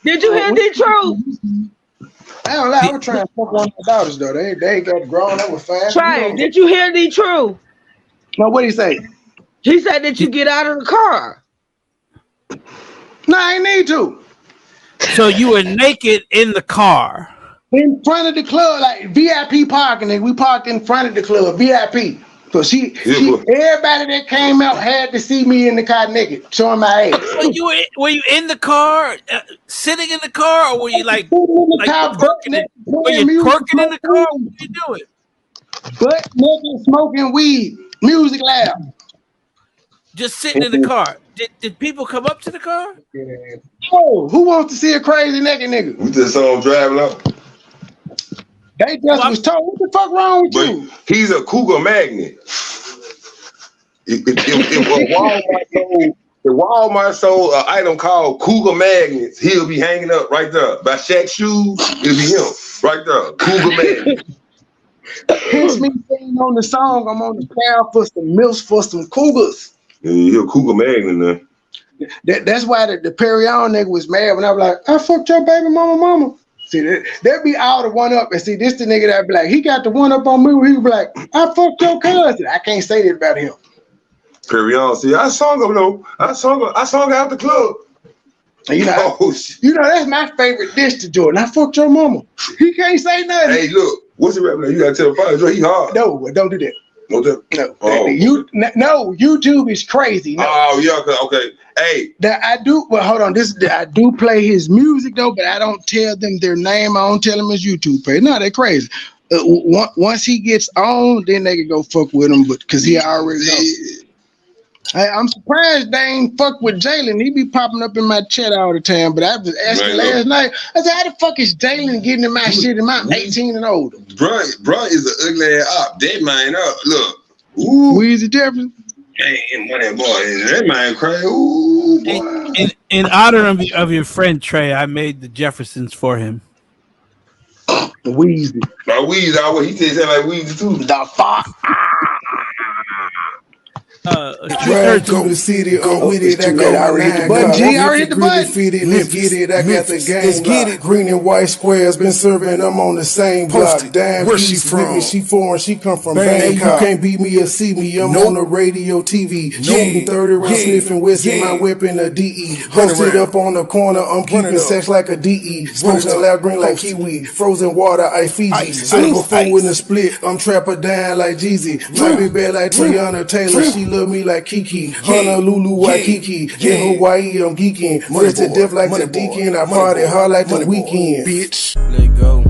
Did you hear the truth? I don't lie. I was trying to fuck one of the daughters though. They got grown up with fast. Trey, did you hear the truth? No, what did he say? He said that you get out of the car. No, I ain't need to. So you were naked in the car. In front of the club, like VIP parking, and we parked in front of the club, VIP. So everybody that came out had to see me in the car naked, showing my ass. So were you in the car, sitting in the car, or were you like twerking? Were you twerking in the car? What were you doing? Butt naked, smoking weed, music loud. Just sitting in the car. Did people come up to the car? Oh, who wants to see a crazy naked nigga? We just saw him driving up. They just was told, what the fuck wrong with you? He's a cougar magnet. If Walmart sold an item called cougar magnets, he'll be hanging up right there. By Shaq's shoes, it'll be him right there. Cougar magnet. Hence me saying on the song, I'm on the prowl for some milfs for some cougars. Yeah, you're a cougar magnet now. That's why the Perry on nigga was mad when I was like, I fucked your baby mama. See, they'd be all the one up, and see, this the nigga that be like, he got the one up on me where he be like, I fucked your cousin. I can't say that about him. Perry on, see, I sung him though. I sung out the club. And you know, that's my favorite dish to Jordan. I fucked your mama. He can't say nothing. Hey, look, what's the rap? You gotta tell the father, he hard. No, don't do that. No, no, YouTube is crazy. No. Oh yeah, okay. Hey, that I do. Well, hold on. I do play his music though, but I don't tell them their name. I don't tell them his YouTube page. No, they're crazy. Once he gets on, then they can go fuck with him. But because he already knows. I'm surprised they ain't fuck with Jalen. He be popping up in my chat all the time. But I was asking last night, I said, how the fuck is Jalen getting in my shit? And I'm 18 and older. Bruh is an ugly ass op. That man up. Look. Ooh. Weezy Jefferson. Hey, that man crazy. Ooh, boy. In honor of your friend Trey, I made the Jeffersons for him. Weezy. Weezy, he said like Weezy too. The fuck. Drive through the city, go with it. I got already hit the button. G already hit the button. Let's get it. I got the game. Let's get it. Green and white squares been serving. I'm on the same block. Damn, where she from? She foreign. She come from Bangkok. You can't beat me or see me. I'm on the radio, TV. Shooting 30 rounds, sniffing Wesson. My whipping a DE. Posted up on the corner. I'm keeping sex like a DE. Smoking loud green like Kiwi. Frozen water, I Fiji. Said before in the split. I'm trapper down like Jeezy. Might be bad like Tiana Taylor. She love me like Kiki, Honolulu, Waikiki, in Hawaii, I'm geeking, fresh to death like the deacon, I party hard like the weekend, bitch. Let go.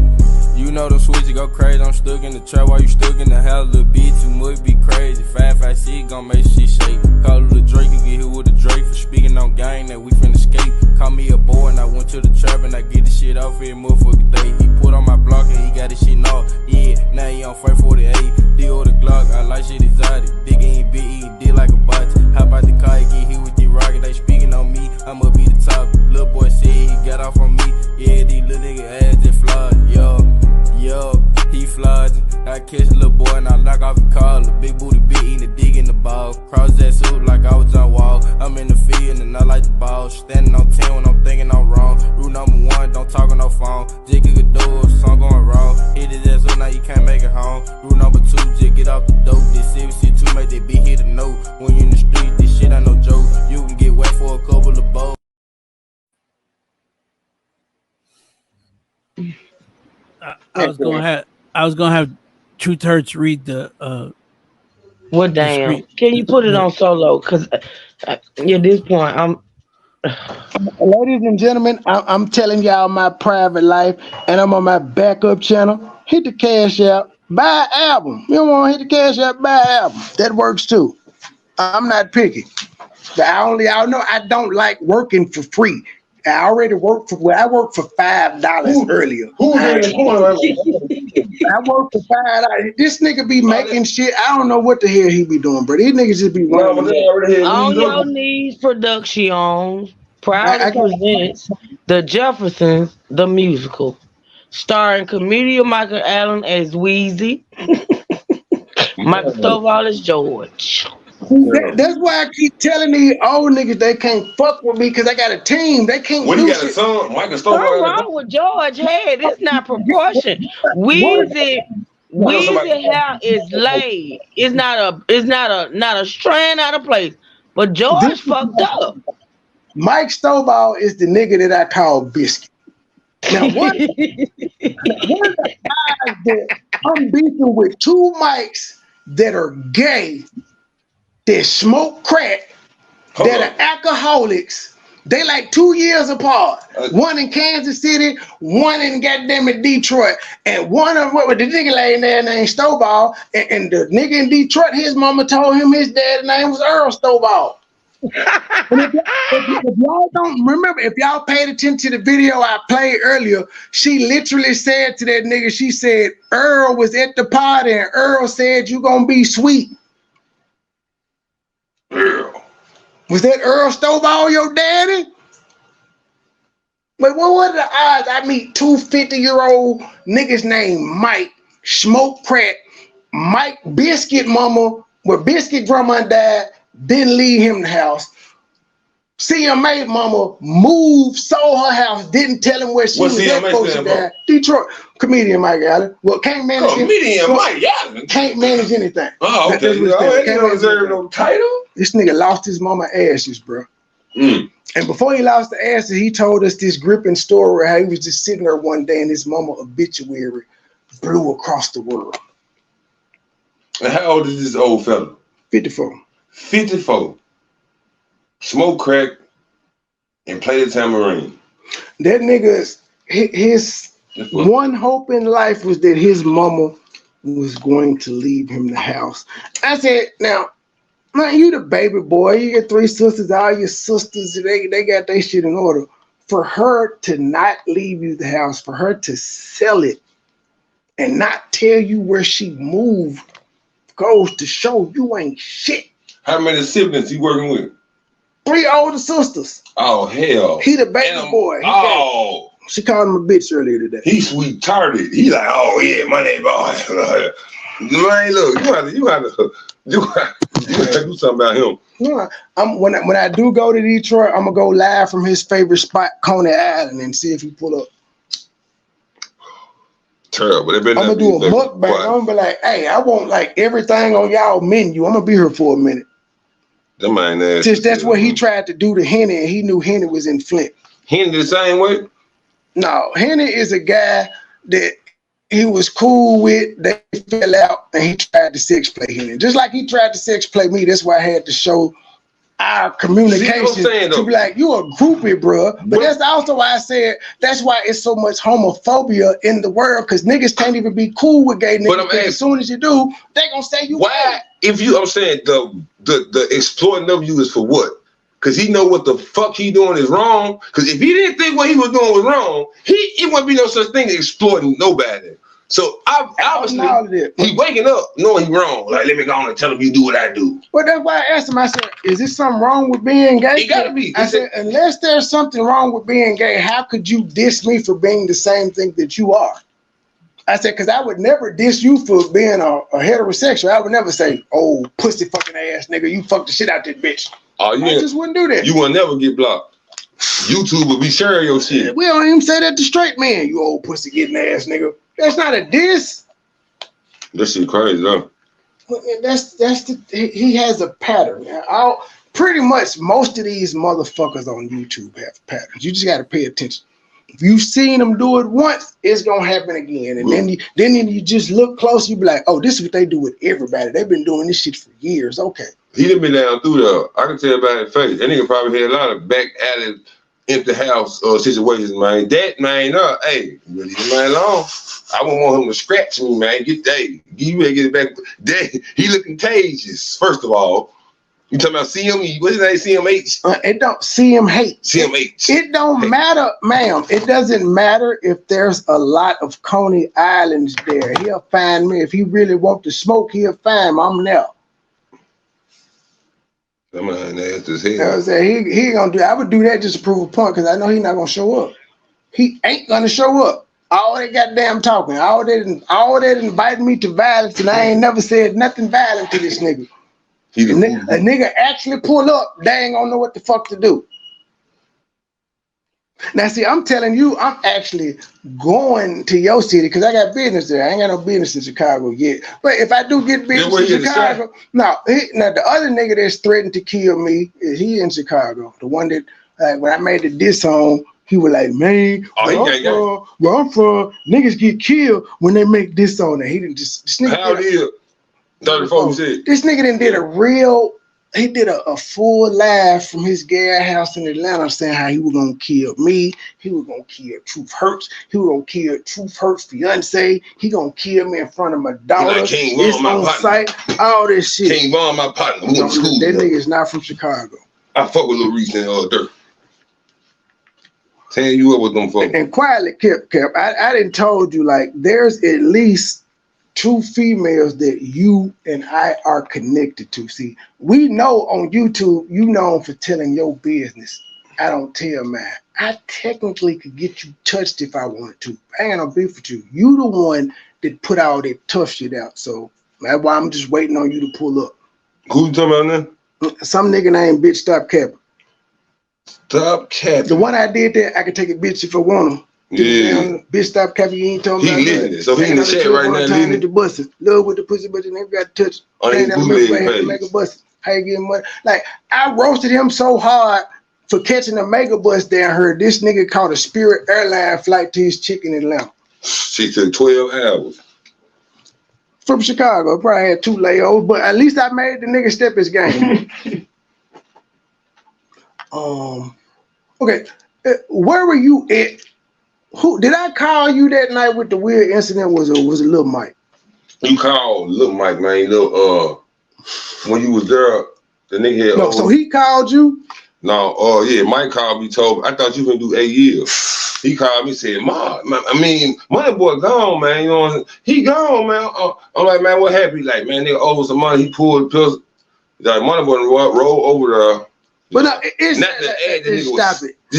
You know the switches go crazy, I'm stuck in the trap while you stuck in the house, little bitch, too much be crazy, 556 gon' make shit shake, call it a Drake, you get hit with a Drake, for speaking on gang that we finna escape, call me a boy and I went to the trap and I get the shit off every motherfucking day, he put on my block and he got his shit knocked, yeah, now he on 548, deal with the Glock, I like shit exotic, dick ain't big, he did like a bot, hop out the car, get hit with the rocket, they speaking on me, I'ma be the top, little boy said he got off on me, yeah, these little nigga ass just flawed, yo, he flooding. I catch a little boy and I knock off the collar. Big booty bitch eating the dig in the ball. Cross that suit like I was on wall. I'm in the field and I like the ball. Standing on 10 when I'm thinking I'm wrong. Rule number 1, don't talk on no phone. Just kick a door, something going wrong. Hit his ass up, now you can't make it home. Rule number 2, just get off the dope. This CBC2 make that bitch hit a note. When you in the street, this shit ain't no joke. You can get wet for a couple of bows. I was gonna have Truth Hurts read the well, damn. Can you put it on solo? Cause at this point, ladies and gentlemen, I'm telling y'all my private life, and I'm on my backup channel. Hit the cash out, buy an album. You don't want to hit the cash out, buy an album. That works too. I'm not picky. Y'all know I don't like working for free. I already worked for $5 earlier. I work for $5. This nigga be making shit. I don't know what the hell he be doing, bro. These niggas just be running. On your knees, production. Proud to present. The Jeffersons, the musical, starring comedian Michael Allen as Wheezy, Michael Stovall as George. That's why I keep telling these old niggas they can't fuck with me because I got a team. They can't When do he got a shit. son, Michael Something Stovall. wrong with George head. It's not proportion. What? Weezy hair is laid. It's not a strand out of place. But This George fucked up. Mike Stovall is the nigga that I call Biscuit. Now, one of the guys that I'm beefing with two mics that are gay, that smoke crack, that are alcoholics. They like 2 years apart. One in Kansas City, one in goddamn it Detroit. And one of what the nigga laying there named Stovall. And the nigga in Detroit, his mama told him his dad's name was Earl Stovall. If y'all don't remember, if y'all paid attention to the video I played earlier, she literally said to that nigga, she said, Earl was at the party and Earl said, you gonna be sweet. Earl. Was that Earl Stovall your daddy? But what are the odds I meet two 50-year-old niggas named Mike, smoke crack, Mike Biscuit mama, where Biscuit grandma died, didn't leave him the house. CMA mama moved, sold her house, didn't tell him where she was at before she died. Detroit, comedian Mike Allen. Well, can't manage comedian Mike Allen. Can't manage anything. Oh, okay. He don't deserve no title. This nigga lost his mama ashes, bro. And before he lost the ashes, he told us this gripping story how he was just sitting there one day and his mama obituary blew across the world. And how old is this old fella? 54. 54. Smoke crack and play the tambourine. That nigga's his one hope in life was that his mama was going to leave him the house. I said, now, man, you the baby boy. You got 3 sisters. All your sisters, they got their shit in order. For her to not leave you the house, for her to sell it and not tell you where she moved, goes to show you ain't shit. How many siblings he working with? 3 older sisters. Oh, hell. He the baby boy. She called him a bitch earlier today. He sweet tarded. He like, oh yeah, MoneyBoy. Man, look, you have to do something about him. No, when I do go to Detroit, I'm gonna go live from his favorite spot, Coney Island, and see if he pull up. Terrible. I'm gonna do a mukbang. I'm gonna be like, hey, I want like everything on y'all menu. I'm gonna be here for a minute. That man ass. Since that's what he tried to do to Henny, and he knew Henny was in Flint. Henny the same way? No, Henny is a guy that he was cool with. They fell out, and he tried to sex play Henny. Just like he tried to sex play me. That's why I had to show our communication to be like, you a groupie, bro. But that's also why I said that's why it's so much homophobia in the world, because niggas can't even be cool with gay niggas. But as soon as you do, they gonna say you why? If you, I'm saying the exploiting of you is for what? Because he know what the fuck he doing is wrong. Because if he didn't think what he was doing was wrong, it wouldn't be no such thing as exploiting nobody. So obviously he waking up knowing he wrong. Like, let me go on and tell him you do what I do. Well, that's why I asked him. I said, is there something wrong with being gay? It gotta be. I said, unless there's something wrong with being gay, how could you diss me for being the same thing that you are? I said, because I would never diss you for being a heterosexual. I would never say, oh, pussy fucking ass nigga, you fucked the shit out that bitch. Oh, I just wouldn't do that. You will never get blocked. YouTube will be sharing your shit. We don't even say that to straight men, you old pussy getting ass nigga. That's not a diss. That shit crazy, though. He has a pattern. Pretty much most of these motherfuckers on YouTube have patterns. You just got to pay attention. If you've seen them do it once, it's gonna happen again. And then you just look close, you be like, oh, this is what they do with everybody. They've been doing this shit for years. Okay. He done been down through there. I can tell by his face. That nigga probably had a lot of back alley, empty house situations, man. That man, hey, you leave the man alone. I wouldn't want him to scratch me, man. You better get it back. He look contagious, first of all. You talking about CM? What's his name? CMH? It don't CMH. CMH. It don't matter, ma'am. It doesn't matter if there's a lot of Coney Islands there. He'll find me. If he really want to smoke, he'll find me. I'm there. That man nasty as hell. You know what I'm saying? He ain't gonna do that. I would do that just to prove a point because I know he's not gonna show up. He ain't gonna show up. All that goddamn talking, all that inviting me to violence, and I ain't never said nothing violent to this nigga. A nigga actually pull up, they ain't gonna know what the fuck to do. Now, see, I'm telling you, I'm actually going to your city because I got business there. I ain't got no business in Chicago yet. But if I do get business in Chicago, now the other nigga that's threatened to kill me, he in Chicago. The one that, when I made the diss song, he was like, man, where I'm from, niggas get killed when they make this song. And he didn't just, this nigga. How old is 34 shit? This nigga done did he did a full live from his gas house in Atlanta saying how he was gonna kill me, he was gonna kill Truth Hurts, he was gonna kill Truth Hurts' fiance, he gonna kill me in front of my daughter. It's on site, all this shit. King Von, my partner, went to school. That nigga is not from Chicago. I fuck with Lil Reese and Dirt. Tell you what with them folks. And quietly kept. I didn't told you, like, there's at least 2 females that you and I are connected to. See, we know on YouTube, you known for telling your business. I don't tell mine. I technically could get you touched if I wanted to. I ain't got no beef with you. You the one that put all that tough shit out. So that's why I'm just waiting on you to pull up. Who you talking about now? Some nigga named Bitch Stop Capping. Stop capping. The one I did that, I could take a bitch if I want him. Yeah. Bitch Stop Capping, you ain't talking about listening. So he in the chat right now listening. The busting. Love with the pussy, but you never got to touch. On his bootleg page. Make a bust. How you getting money? Like, I roasted him so hard for catching a mega bus down here. This nigga caught a Spirit airline flight to his chick in Atlanta. She took 12 hours. From Chicago. Probably had 2 layovers, but at least I made the nigga step his game. Okay. Where were you at? Who did I call you that night with the weird incident? Was it Lil Mike? You called Lil Mike, man. When you was there, the nigga had, no, so he called you? No, yeah, Mike called me, told me, I thought you were gonna do 8 years. He called me, said, MoneyBoy gone, man. You know, he gone, man. I'm like, man, what happened? He like, man, nigga owed some money. He pulled the pills. Like, MoneyBoy rolled over there. But no, it's not the ad. This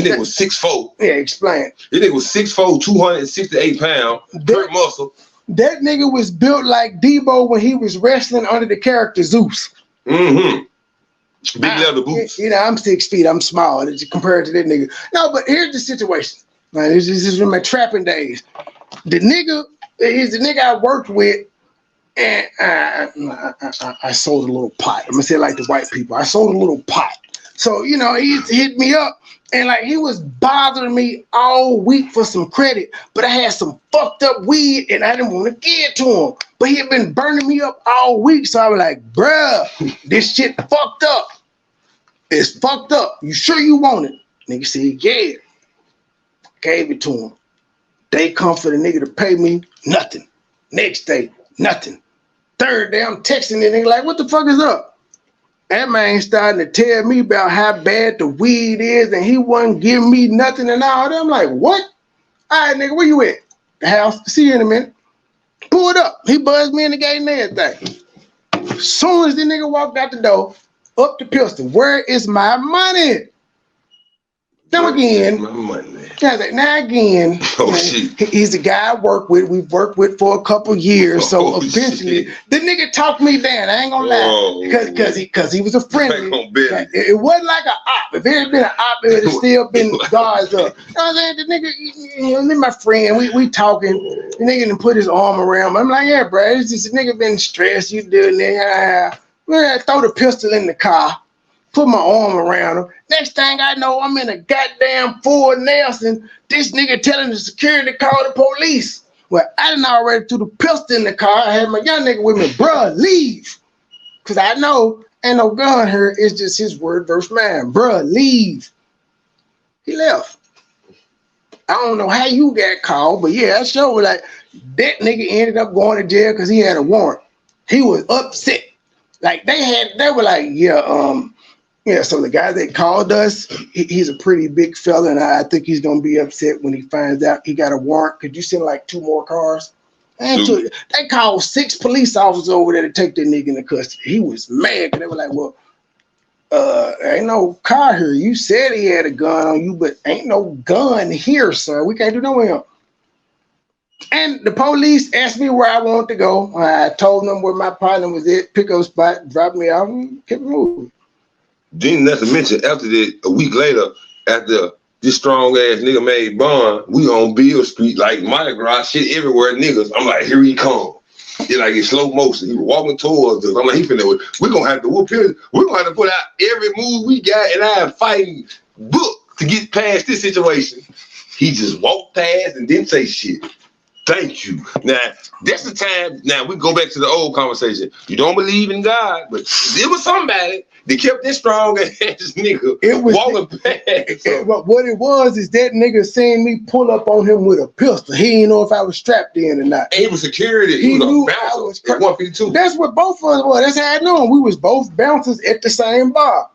nigga was 6'4". Yeah, explain. This nigga was 6'4", 268 pounds, hurt muscle. That nigga was built like Debo when he was wrestling under the character Zeus. Mm-hmm. Big leather boots. You know, I'm 6 feet. I'm small compared to that nigga. No, but here's the situation. Man, this is from my trapping days. The nigga is the nigga I worked with, and I sold a little pot. I'm gonna say it like the white people. I sold a little pot. So, you know, he hit me up and like he was bothering me all week for some credit, but I had some fucked up weed and I didn't want to give it to him. But he had been burning me up all week. So I was like, bruh, this shit fucked up. It's fucked up. You sure you want it? Nigga said, yeah. Gave it to him. They come for the nigga to pay me, nothing. Next day, nothing. Third day, I'm texting the nigga like, what the fuck is up? That man starting to tell me about how bad the weed is and he wasn't giving me nothing and all that. I'm like, what? All right, nigga, where you at? The house. See you in a minute. Pull it up. He buzzed me in the gate and everything. As soon as the nigga walked out the door, up the pistol. Where is my money? Now again. My money. Now again, oh, shit. He's the guy I work with. We've worked with for a couple years. So eventually, the nigga talked me down. I ain't gonna lie, because he was a friendly. It wasn't like an op. If it had been an op, it would have still been guards up. You know what I'm saying? The nigga, my friend, we talking. The nigga done put his arm around me. I'm like, yeah, bro, it's just a nigga been stressed. You doing that? I throw the pistol in the car. Put my arm around him. Next thing I know, I'm in a goddamn Ford Nelson. This nigga telling the security to call the police. Well, I done already threw the pistol in the car. I had my young nigga with me. Bruh, leave. Because I know ain't no gun here. It's just his word versus mine. Bruh, leave. He left. I don't know how you got called, but yeah, I sure was like, that nigga ended up going to jail because he had a warrant. He was upset. Like, they were like, yeah, so the guy that called us, he's a pretty big fella, and I think he's gonna be upset when he finds out he got a warrant. Could you send like 2 more cars? They called 6 police officers over there to take that nigga into custody. He was mad because they were like, well, ain't no car here. You said he had a gun on you, but ain't no gun here, sir. We can't do no him. And the police asked me where I wanted to go. I told them where my partner was at, pick up spot, drop me off, and kept moving. Then not to mention, after that, a week later, after this strong ass nigga made bond, we on Beale Street, like Mardi Gras, shit everywhere, niggas. I'm like, here he come. It like in slow motion. He was walking towards us. I'm like, we're gonna have to whoop him. We're gonna have to put out every move we got, and I'm fighting book to get past this situation. He just walked past and didn't say shit. Thank you. Now, that's the time. Now, we go back to the old conversation. You don't believe in God, but there was somebody that kept this strong ass nigga walking past. What it was is that nigga seen me pull up on him with a pistol. He didn't know if I was strapped in or not. He was security. He was knew a I bouncer was at 152. That's what both of us were. That's how I knew him. We was both bouncers at the same bar.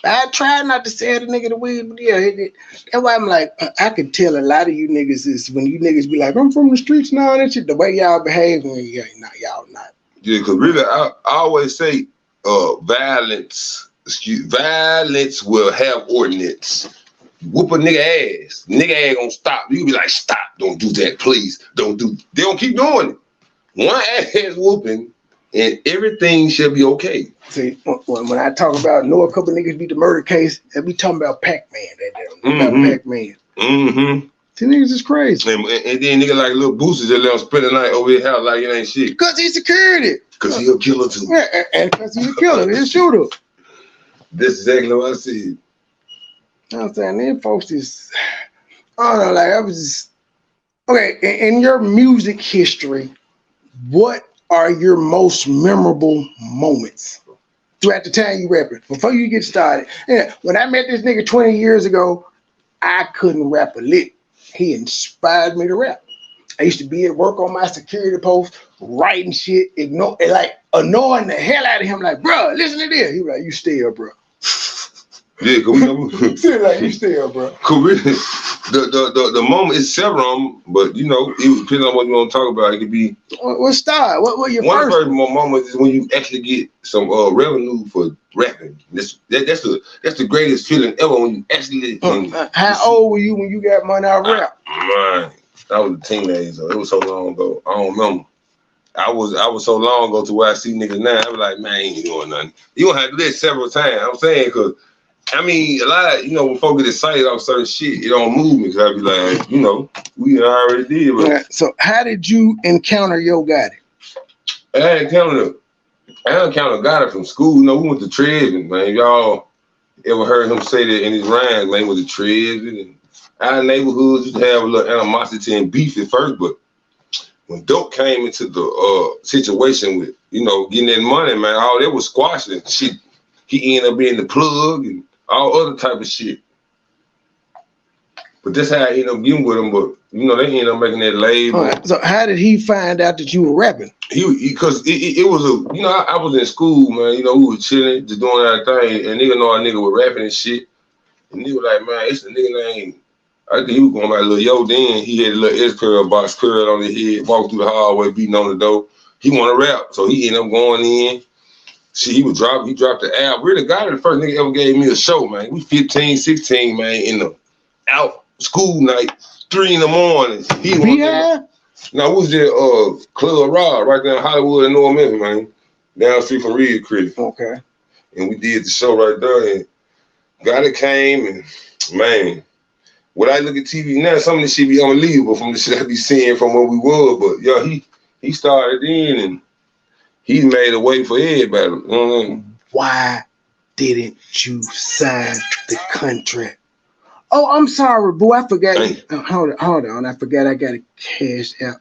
I tried not to sell the nigga the weed, but yeah, that's why I'm like, I could tell a lot of you niggas is when you niggas be like, I'm from the streets now and that shit, the way y'all behave, and y'all not. Yeah, because really, I always say violence will have ordinance. Whoop a nigga ass. Nigga ain't gonna stop. You be like, stop, don't do that, please. Don't do. They don't keep doing it. One ass whooping, and everything should be okay. See, when I talk about know a couple niggas beat the murder case, they be talking about Pac-Man. About Pac-Man. See, niggas is crazy. And then nigga like little boosters that let him spend the night over his house like it ain't shit. Because he's security. Because he a killer too. Yeah, and because he's a killer, he's a shooter. That's exactly what I said. You know what I'm saying? Then folks is, I don't know, like I was just, okay, in your music history, what are your most memorable moments throughout the time you rapping? Before you get started. Yeah, when I met this nigga 20 years ago, I couldn't rap a lick. He inspired me to rap. I used to be at work on my security post, writing shit, annoying the hell out of him, like, bro, listen to this. He was like, you still, bro. Yeah, cause we know. Like, you still, bro. The moment is several of them, but you know, it depends on what you want to talk about. It could be. What style? What your one first moment is when you actually get some revenue for rapping. That's the greatest feeling ever when you actually. How old were you when you got money out of rap? Man, I was a teenager. It was so long ago. I don't remember. I was so long ago to where I see niggas now. I was like, man, I ain't doing nothing. You gonna have to do that several times. I'm saying, cause I mean, a lot, you know, when folks get excited off certain shit, it don't move me. Cause I be like, you know, we already did. But yeah, so how did you encounter Yo Gotti? I encountered Gotti from school. You know, we went to Treasure, man. Y'all ever heard him say that in his rhymes, man, with the Treasure? And our neighborhoods used to have a little animosity and beef at first, but when Dope came into the situation with, you know, getting that money, man, all that was squashing shit. He ended up being the plug and all other type of shit. But that's how I ended up getting with him. But you know, they ended up making that label. Right. So how did he find out that you were rapping? Because it was a, you know, I was in school, man. You know, we were chilling, just doing our thing, and nigga know a nigga was rapping and shit. And he was like, man, it's a nigga named. I think he was going by Lil Yo then. He had a little S-curl, box curl on his head, walking through the hallway, beating on the door. He want to rap, so he ended up going in. See, he dropped the album. Really, God, the first nigga ever gave me a show, man. We 15, 16, man, in the out school night, 3 in the morning. Now, we was at Club Rod, right there in Hollywood and North Memphis, man. Down the street from Reed Creek. Okay. And we did the show right there, and God came, and man, when I look at TV now, some of this shit be unbelievable from the shit I be seeing from where we were. But yo, he started in and he made a way for everybody. You know what I mean? Why didn't you sign the contract? Oh, I'm sorry, boo. I forgot. Hold on. I forgot I got to cash out.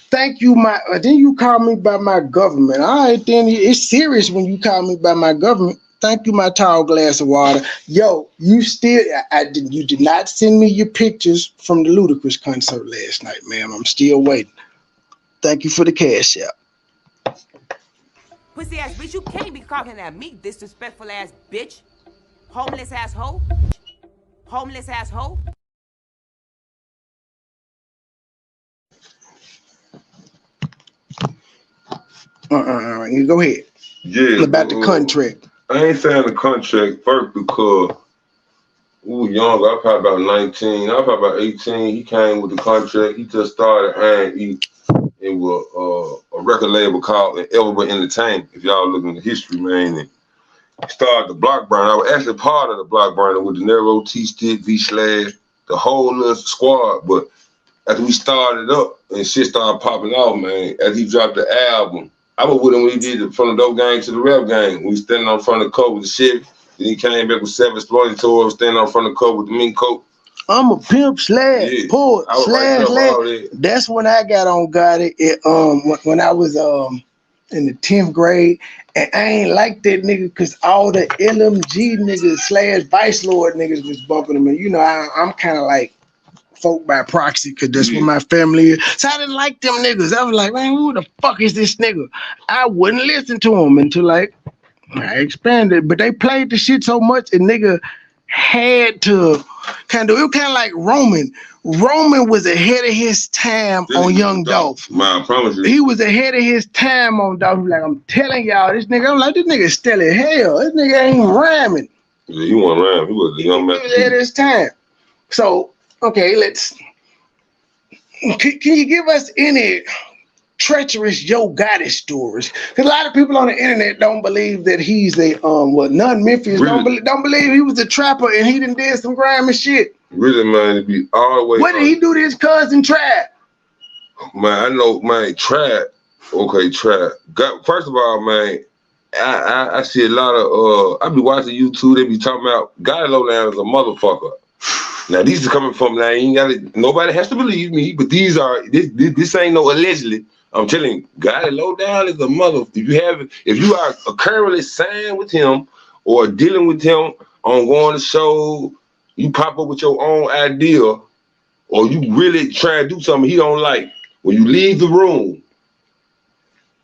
Thank you, then you call me by my government. All right, then it's serious when you call me by my government. Thank you, my tall glass of water. Yo, you did not send me your pictures from the Ludacris concert last night, ma'am. I'm still waiting. Thank you for the cash out. Pussy ass bitch, you can't be talking at me, disrespectful ass bitch. Homeless asshole. Homeless asshole. You go ahead. Yeah. About the contract. I ain't signed the contract first because we were younger. I was probably about 19. I was probably about 18. He came with the contract. He just started hiring. It was a record label called Everybody Entertainment. If y'all look in the history, man, and started the Block Burner. I was actually part of the Block Burner with the Nero, T-Stick, V-Slash, the whole little squad. But after we started up and shit started popping off, man, as he dropped the album, I was with him when he did it from the Dope Gang to the Rap Gang. We standing on front of the cover with the shit. Then he came back with 7 Exploiting Tour, standing on front of the cover with the mink coat. I'm a pimp slash poet slash. That's when I got on when I was in the 10th grade, and I ain't like that nigga because all the LMG niggas slash Vice Lord niggas was bumping him, and you know I'm kind of like folk by proxy because that's what my family is. So I didn't like them niggas. I was like, man, who the fuck is this nigga? I wouldn't listen to him until like I expanded, but they played the shit so much, and nigga had to it was kind of like Roman. Roman was ahead of his time on Young Dolph. Man, I promise you. He was ahead of his time on Dolph. Like, I'm telling y'all, this nigga, I'm like, this nigga still in hell. This nigga ain't rhyming. Yeah, he wasn't rhyming. He was a young man. He was ahead of his time. So, okay, can you give us any treacherous Yo Gotti stories? Because a lot of people on the internet don't believe that he's a none Memphis really? don't believe he was a trapper and he done did some grimy shit. Really, man, to be all the way. What did he do to his cousin Trap? Man, I know, man, Trap. Okay, Trap. First of all, man, I see a lot of I be watching YouTube. They be talking about Gotti Lowdown is a motherfucker. Now these are coming from now. Nobody has to believe me, but these are this ain't no allegedly. I'm telling you, Gotti Lowdown is a mother. If you are currently signed with him or dealing with him on going to show, you pop up with your own idea, or you really try to do something he don't like. When you leave the room,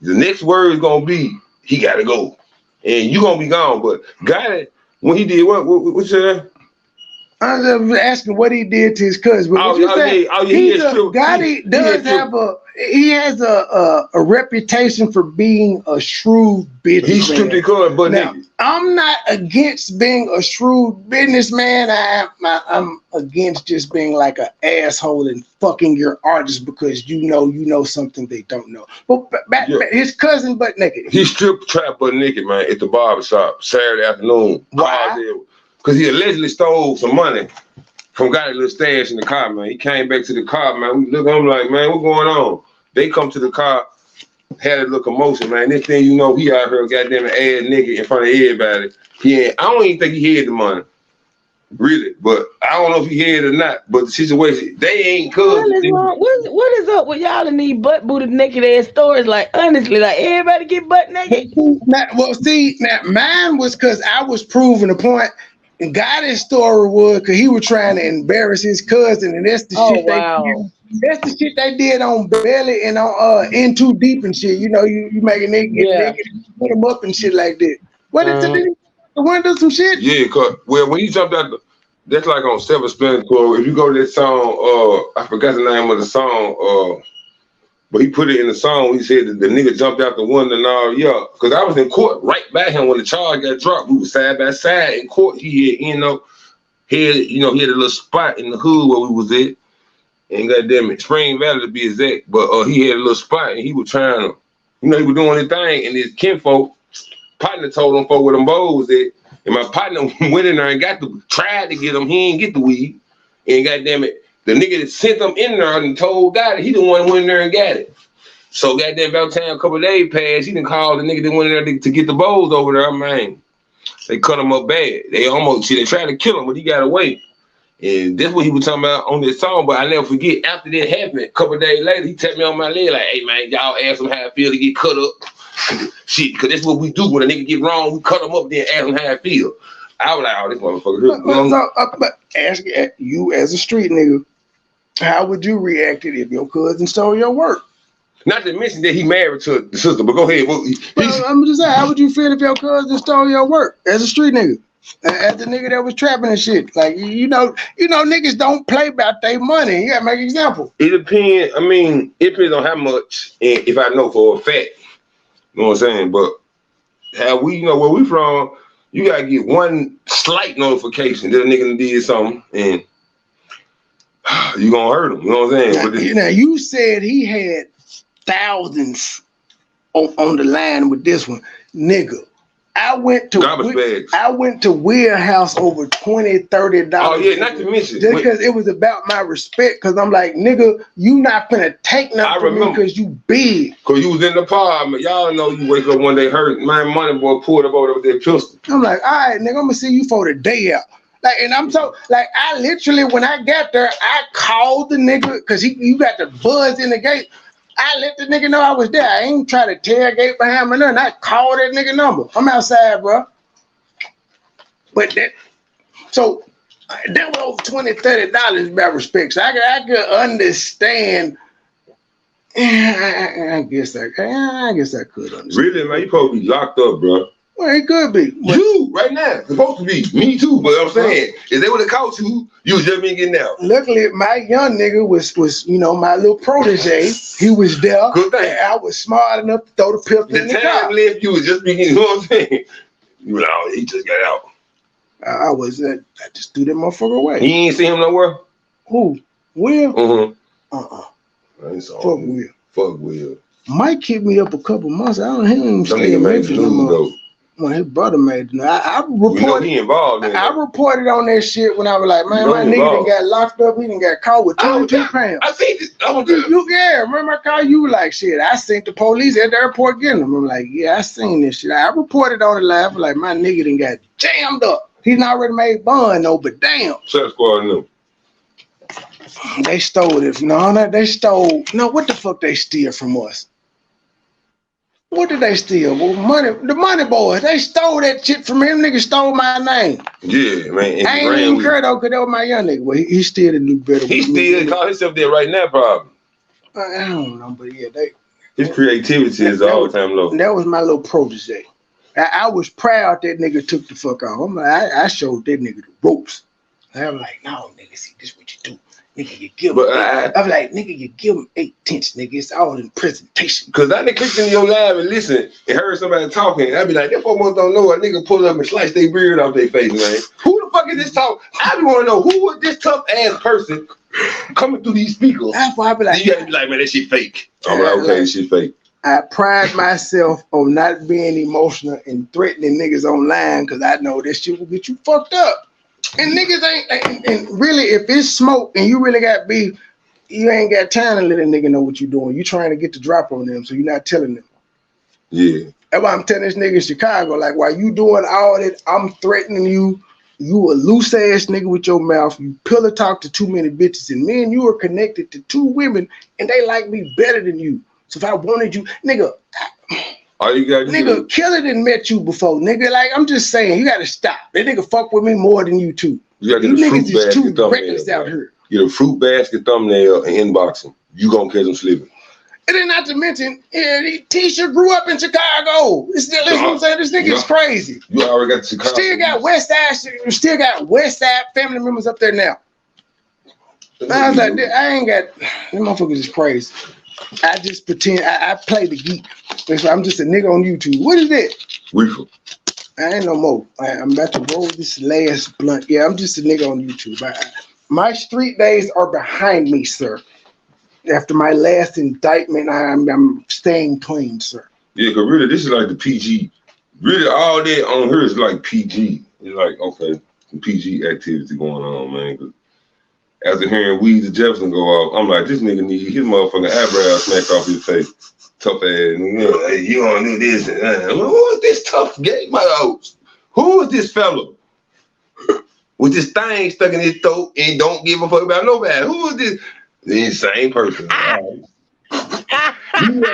the next word is gonna be he gotta go, and you gonna be gone. But Gotti, when he did what you said? I was asking what he did to his cousin. But Gotti has a reputation for being a shrewd businessman. He's strictly good, but now, I'm not against being a shrewd businessman. I'm against just being like an asshole and fucking your artist because you know something they don't know. But his cousin butt naked. He stripped trap butt naked, man, at the barbershop Saturday afternoon. Why? Because he allegedly stole some money from Gotti little stash in the car, man. He came back to the car, man. We look at him like, man, what's going on? They come to the car, had a little commotion, man. Next thing you know, he out here goddamn ass nigga in front of everybody. I don't even think he had the money. Really, but I don't know if he had it or not. But the situation, they ain't cousins. What is up with y'all in these butt booted naked ass stories? Like honestly, like everybody get butt naked. Now mine was because I was proving a point. And Gotti's story was because he was trying to embarrass his cousin, and that's the shit that's the shit they did on Belly and on In Too Deep and shit. You know, you make a nigga get naked, put him up and shit like that. What is it? The one do some shit? Yeah, cause when you jumped out, that's like on 7 Spin Tour. If you go to that song, I forgot the name of the song, but he put it in the song. He said that the nigga jumped out the window and all, because I was in court right by him when the charge got dropped. We were side by side in court. He had, he had a little spot in the hood where we was at, and goddamn it, Spring Valley to be exact. But he had a little spot, and he was trying to, he was doing his thing, and his kinfolk partner told him for where them bows at, and my partner went in there and tried to get him. He didn't get the weed, and goddamn it, the nigga that sent them in there and told Gotti, he the one who went in there and got it. So goddamn, about time a couple of days passed, he didn't call the nigga that went in there to get the bowls over there, man. They cut him up bad. They tried to kill him, but he got away. And that's what he was talking about on this song, but I never forget, after that happened, a couple of days later, he tapped me on my leg like, hey man, y'all ask him how I feel to get cut up. Shit, because that's what we do when a nigga get wrong, we cut him up, then ask him how I feel. I was like, oh, this motherfucker. But ask you as a street nigga, how would you react if your cousin stole your work? Not to mention that he married to the sister, but go ahead. I'm just saying, how would you feel if your cousin stole your work as a street nigga? As the nigga that was trapping and shit. Like, niggas don't play about their money. You gotta make an example. It depends. I mean, it depends on how much, and if I know for a fact. You know what I'm saying? But how we, where we from, You gotta get one slight notification that a nigga did something, and you gonna hurt him. You know what I'm saying? Now you said he had thousands on the line with this one, nigga. I went to Warehouse over $20-$30. Oh yeah, not to mention just because it was about my respect. Because I'm like, nigga, you not finna take nothing from me because you big. Cause you was in the apartment. Y'all know you wake up one day hurt. My money boy pulled up over there pistol. I'm like, all right, nigga, I'm gonna see you for the day out. Like, and I'm so like, I literally when I got there, I called the nigga because you got the buzz in the gate. I let the nigga know I was there. I ain't try to tailgate behind me nothing. I called that nigga number. I'm outside, bro. But that was over $20-$30 about respect. So I could understand. I guess I could understand. Really, man, you supposed to be locked up, bro. Well, it could be. You right now supposed to be. Me too. But I'm saying, if they would have caught you, you was just been getting out. Luckily, my young nigga was my little protege. He was there. Good thing. I was smart enough to throw the pistol in the car. The time left, you was just beginning. You know what I'm saying? You know, he just got out. I just threw that motherfucker away. You ain't see him nowhere? Who? Will? Fuck Will. Fuck Will. Mike kicked me up a couple months. I don't hear him still making no. When his brother made it. I reported. He involved in it. I reported on that shit when I was like, man, my nigga done got locked up. He done got caught with 22 pounds. I think this. Remember I called you like shit. I seen the police at the airport getting him. I'm like, yeah, I seen this shit. I reported on it live. Like my nigga done got jammed up. He's not already made bond though, but damn. Sex squad knew. They stole it. No, they stole. No, what the fuck they steal from us? What did they steal? Well, the money boys. They stole that shit from him. Nigga stole my name. Yeah, man. I ain't even care though, because that was my young nigga. Well, he still didn't do better. He still call himself there right now, probably. I don't know, but yeah, his creativity is all the time low. That was my little protege. I was proud that nigga took the fuck off. I'm like, I showed that nigga the ropes. I was like, no, nigga, see, this what you do. Nigga, you give him. I'm like, nigga, you give him 8 tenths, nigga. It's all in presentation. Cause I done clicked in your live and listen and heard somebody talking. I'd be like, that folks don't know a nigga pull up and slice their beard off their face, man. Who the fuck is this talk? I be want to know who was this tough ass person coming through these speakers. That's why I be like, you gotta be like, man, that shit fake. I'm like, okay, this shit fake. I pride myself on not being emotional and threatening niggas online because I know this shit will get you fucked up. And niggas ain't, and really, if it's smoke and you really got beef, you ain't got time to let a nigga know what you doing. You trying to get the drop on them, so you're not telling them. Yeah. That's why I'm telling this nigga in Chicago, like, while you doing all that, I'm threatening you. You a loose ass nigga with your mouth. You pillow talk to too many bitches, and me and you are connected to 2 women, and they like me better than you. So if I wanted you, nigga. All you got, nigga, Killer didn't met you before, nigga. Like, I'm just saying, you gotta stop. That nigga fuck with me more than you two. You gotta get you niggas is too reckless out here. Get a fruit basket thumbnail and inbox him. You gonna catch him slipping. And then not to mention, Tisha grew up in Chicago. It's still, you know what I'm saying? This nigga is crazy. You already got Chicago. Still got West Side family members up there now. I was like, I ain't got, them motherfuckers is crazy. I just pretend I play the geek. I'm just a nigga on YouTube. What is that? Reefer. I ain't no more. I'm about to roll this last blunt. Yeah, I'm just a nigga on YouTube. My street days are behind me, sir. After my last indictment, I'm staying clean, sir. Yeah, because really, this is like the PG. Really, all that on here is like PG. It's like, okay, some PG activity going on, man. Cause after hearing Weezy Jefferson go off, I'm like, this nigga need his motherfucking eyebrows smacked off his face. Tough ass, hey, you don't do this. Who is this tough gay mother? Who is this fella with this thing stuck in his throat and don't give a fuck about nobody? Who is this? The same person. Who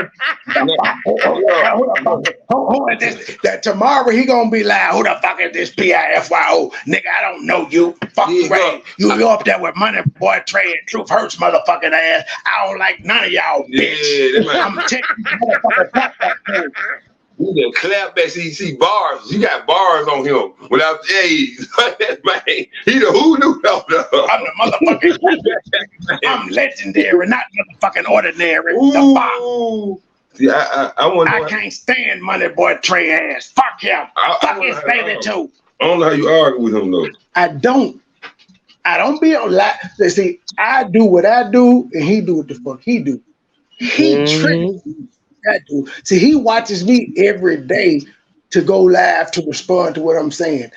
is this? That tomorrow he gonna be like, who the fuck is this PIFYO? Nigga, I don't know you. Fuck you, right? You up there with MoneyBoy, Trey, and Truth Hurts, motherfucking ass. I don't like none of y'all, bitch. Yeah, I'm taking motherfucking you can clap back, see bars. You got bars on him without J's. Man, he the who knew though. I'm the motherfucking I'm legendary, not motherfucking ordinary. Ooh. See, I want. I can't stand MoneyBoy Trey ass. Fuck him. Fuck his baby too. I don't know how you argue with him though. I don't be on live. See, I do what I do, and he do what the fuck he do. He tricks. I do. See, he watches me every day to go live to respond to what I'm saying.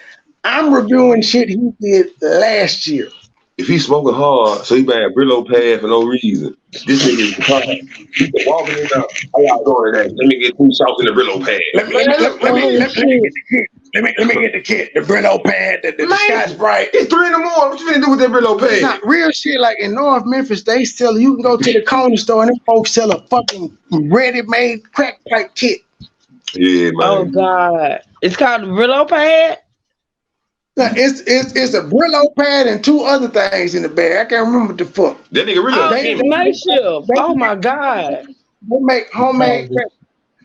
I'm reviewing shit he did last year. If he's smoking hard, so he buying Brillo pad for no reason. This nigga is retarded. He's walking in there. How y'all doing today? Let me get 2 shots in the Brillo pad. Let me get the kit. The Brillo pad, the Scotch Brite. It's 3 in the morning. What you finna do with that Brillo pad? It's not real shit. Like in North Memphis, they sell. You can go to the corner store and them folks sell a fucking ready-made crack pipe kit. Yeah, man. Oh God, it's called the Brillo pad. Now, it's a Brillo pad and 2 other things in the bag. I can't remember what the fuck. That nigga really. Oh my God. They make homemade.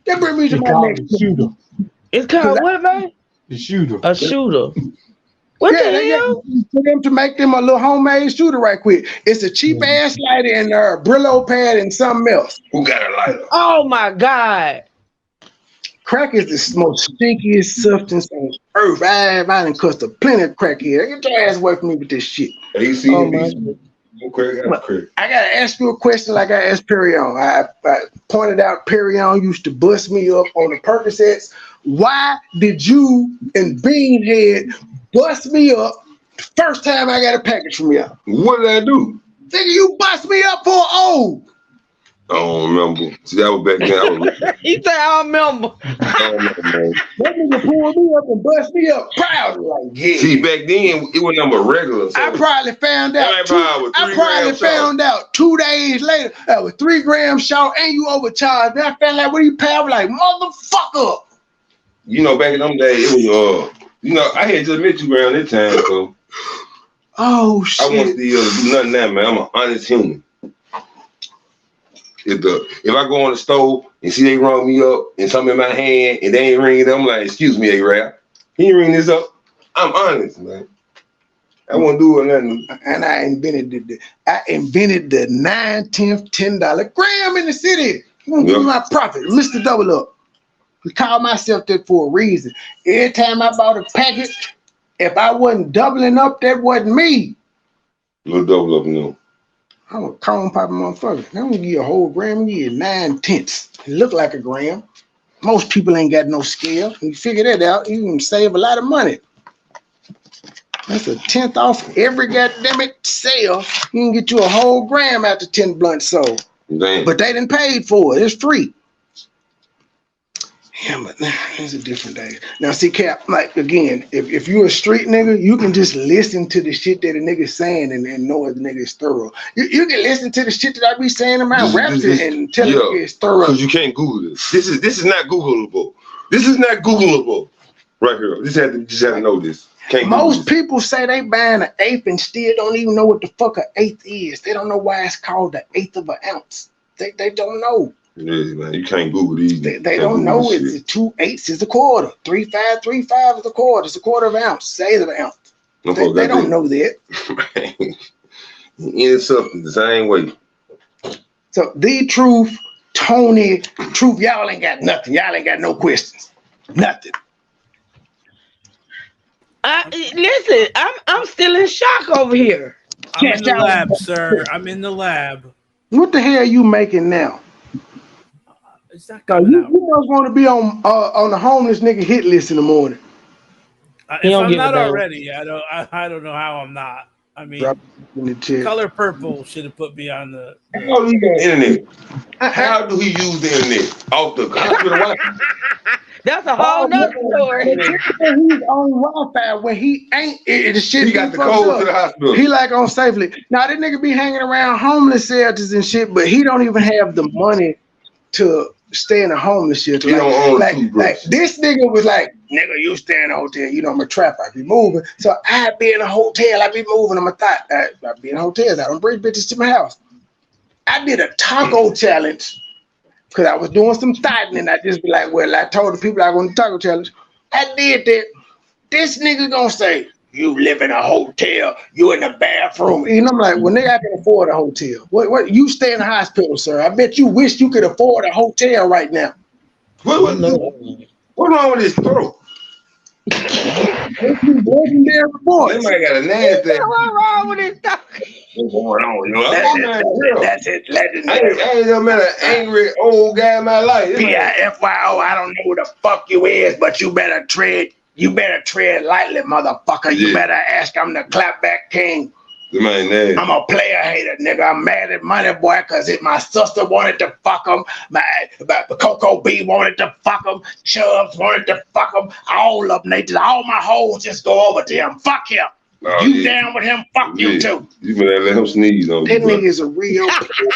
That bring me to my next shooter. It's called what, man? The shooter. A shooter. What the hell? For them to make them a little homemade shooter right quick. It's a cheap ass lighter and a Brillo pad and something else. Who got a lighter? Oh my God. Crack is the most stinkiest substance on earth. I done cussed a plenty of crack here. Get your ass away from me with this shit. Hey, see, I gotta ask you a question like I asked Perion. I pointed out Perion used to bust me up on the Percocets. Why did you and Beanhead bust me up the first time I got a package from y'all? What did I do? Nigga, you bust me up for old. I don't remember. See, that was back then. He said, I don't remember. That nigga pulled me up and bust me up proudly. Like, yeah. See, back then, it was number regular. So I probably found out 2 days later that was 3 grams short and you overcharged. Then I found like, what do you pay? I was like, motherfucker. You know, back in them days, it was, you know, I had just met you around that time, so. Oh, shit. I want to do nothing now, man. I'm an honest human. If I go on the store and see they rung me up and something in my hand and they ain't ringing it, I'm like, excuse me, A-Rap. Can you ring this up? I'm honest, man. I won't do nothing. And I invented the 9/10 $10 gram in the city. I'm gonna give me my profit, Mr. Double Up. I call myself that for a reason. Every time I bought a package, if I wasn't doubling up, that wasn't me. Little double up, no. I'm a cone popping motherfucker. I'm gonna give you a whole gram, I'm gonna give you 9/10. It look like a gram. Most people ain't got no scale. You figure that out, you can save a lot of money. That's a 1/10 off every goddamn sale. You can get you a whole gram after 10 blunts sold. Damn. But they didn't pay for it. It's free. Yeah, but it's a different day. Now, see, Cap, like, again, if you're a street nigga, you can just listen to the shit that a nigga's saying and know if the nigga is thorough. You can listen to the shit that I be saying in my raps and tell the nigga it's thorough. Because you can't Google this. This is not Googleable. This is not Googleable. Right here. You just have to know this. Most people say they buying an eighth and still don't even know what the fuck an eighth is. They don't know why it's called the 1/8 of an ounce. They don't know. Yeah, man, you can't Google these. They don't know it's 2 8 is a quarter. 3 5 3 5 is a quarter. It's a quarter of an ounce. Say of an ounce. They don't know that. Any substance the same way. So the truth, Tony, truth, y'all ain't got nothing. Y'all ain't got no questions. Nothing. Listen, I'm still in shock over here. I'm in the lab, sir. I'm in the lab. What the hell are you making now? It's not coming out. You must want to be on the homeless nigga hit list in the morning. If I'm not already, I don't know how I'm not. I mean, Color Purple should have put me on the. How do you get internet? How do he use the internet? Off the hospital? That's a whole nother story. He's on Wi-Fi when he ain't. The shit he got the code to the hospital. He like on safely. Now this nigga be hanging around homeless shelters and shit, but he don't even have the money to stay in a homeless shelter. Like this nigga was like, nigga, you stay in a hotel. You know I'm a trapper. I be moving, so I be in a hotel. I be moving. I be in hotels. I don't bring bitches to my house. I did a taco challenge. Because I was doing some thotting and I just be like, well, I told the people I was on the taco challenge. I did that. This nigga gonna say, you live in a hotel, you in the bathroom. And I'm like, well, nigga, I can afford a hotel. What you stay in the hospital, sir. I bet you wish you could afford a hotel right now. What's wrong with his throat? Legendary voice. They might got a nasty. What's wrong with his throat? What's going on? You know, That's it. Legendary. I ain't never met an angry old guy in my life. PIFYO, I don't know who the fuck you is, but you better tread lightly, motherfucker. You better ask I'm the clapback king. I'm a player hater, nigga. I'm mad at MoneyBoy because my sister wanted to fuck him. My Coco B wanted to fuck him. Chubbs wanted to fuck him. All of them, all my hoes just go over to him. Fuck him. Down with him? Fuck you too. You better let him sneeze on you. That nigga is a real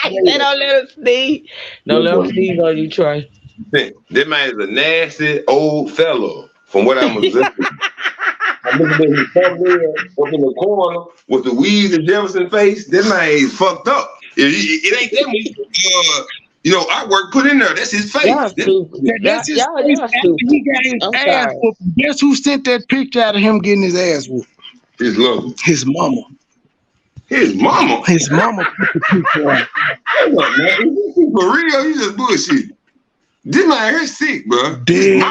They don't let him sneeze. Don't let him sneeze on you, Trey. That man is a nasty old fellow, from what I'm observing. I'm looking at his thumbnail up in the corner with the Weeds and Jefferson face. That man is fucked up. It ain't them. Artwork put in there. That's his face. That's his face. After he got his ass whooped. Guess who sent that picture out of him getting his ass whooped? His love. His mama. His mama? His mama put the picture out. For real, you just bullshit. This man here sick, bro. Dead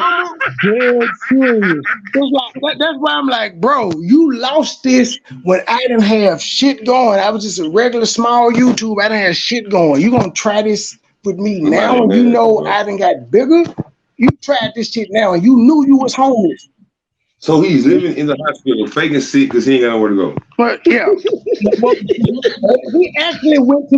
serious. That's why I'm like, bro, you lost this when I didn't have shit going. I was just a regular small YouTube. I didn't have shit going. You gonna try this with me now when you know I done got bigger? You tried this shit now and you knew you was homeless. So he's living in the hospital, faking sick because he ain't got nowhere to go. But yeah, he actually went to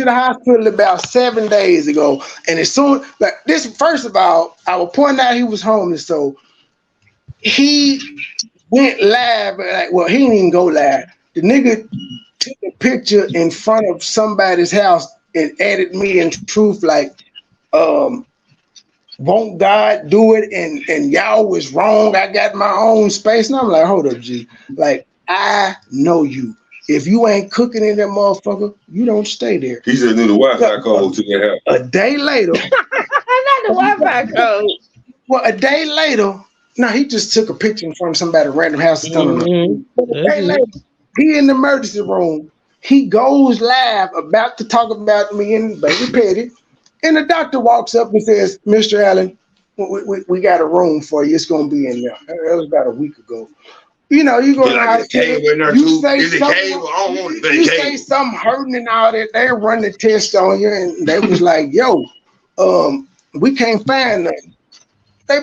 the hospital about 7 days ago, and as soon like this, first of all, I will point out he was homeless, so he went live. He didn't even go live. The nigga took a picture in front of somebody's house and added me in truth won't God do it? And y'all was wrong. I got my own space. And I'm like, hold up, G. Like, I know you. If you ain't cooking in that motherfucker, you don't stay there. He just knew the Wi-Fi code to that house. A day later. Not the Wi-Fi code. Well, a day later, he just took a picture in front of somebody's random house. But a day later, he in the emergency room. He goes live about to talk about me and Baby Petty. And the doctor walks up and says, Mr. Allen, we got a room for you. It's going to be in there. That was about a week ago. You go to the hospital, you say something hurting and all that. They run the test on you and they was like, yo, we can't find nothing. They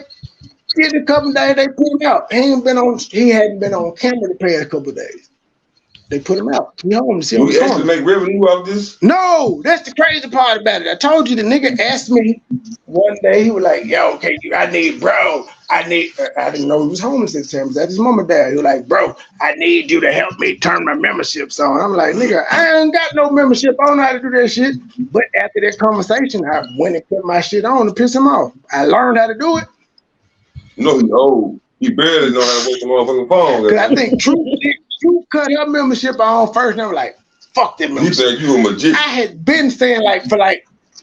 did a couple days, they put him out. He hadn't been on camera the past couple days. They put him out. He homeless. We actually make revenue off this? No, that's the crazy part about it. I told you the nigga asked me one day. He was like, "Yo, I didn't know he was homeless at the time. That's his mama died. He was like, bro, I need you to help me turn my memberships on." I'm like, nigga, I ain't got no membership. I don't know how to do that shit. But after that conversation, I went and put my shit on to piss him off. I learned how to do it. No, he's old. He barely know how to work the motherfucking phone. Because I think True cut her membership on first, and I'm like, fuck that membership. You said you a magician. I had been saying for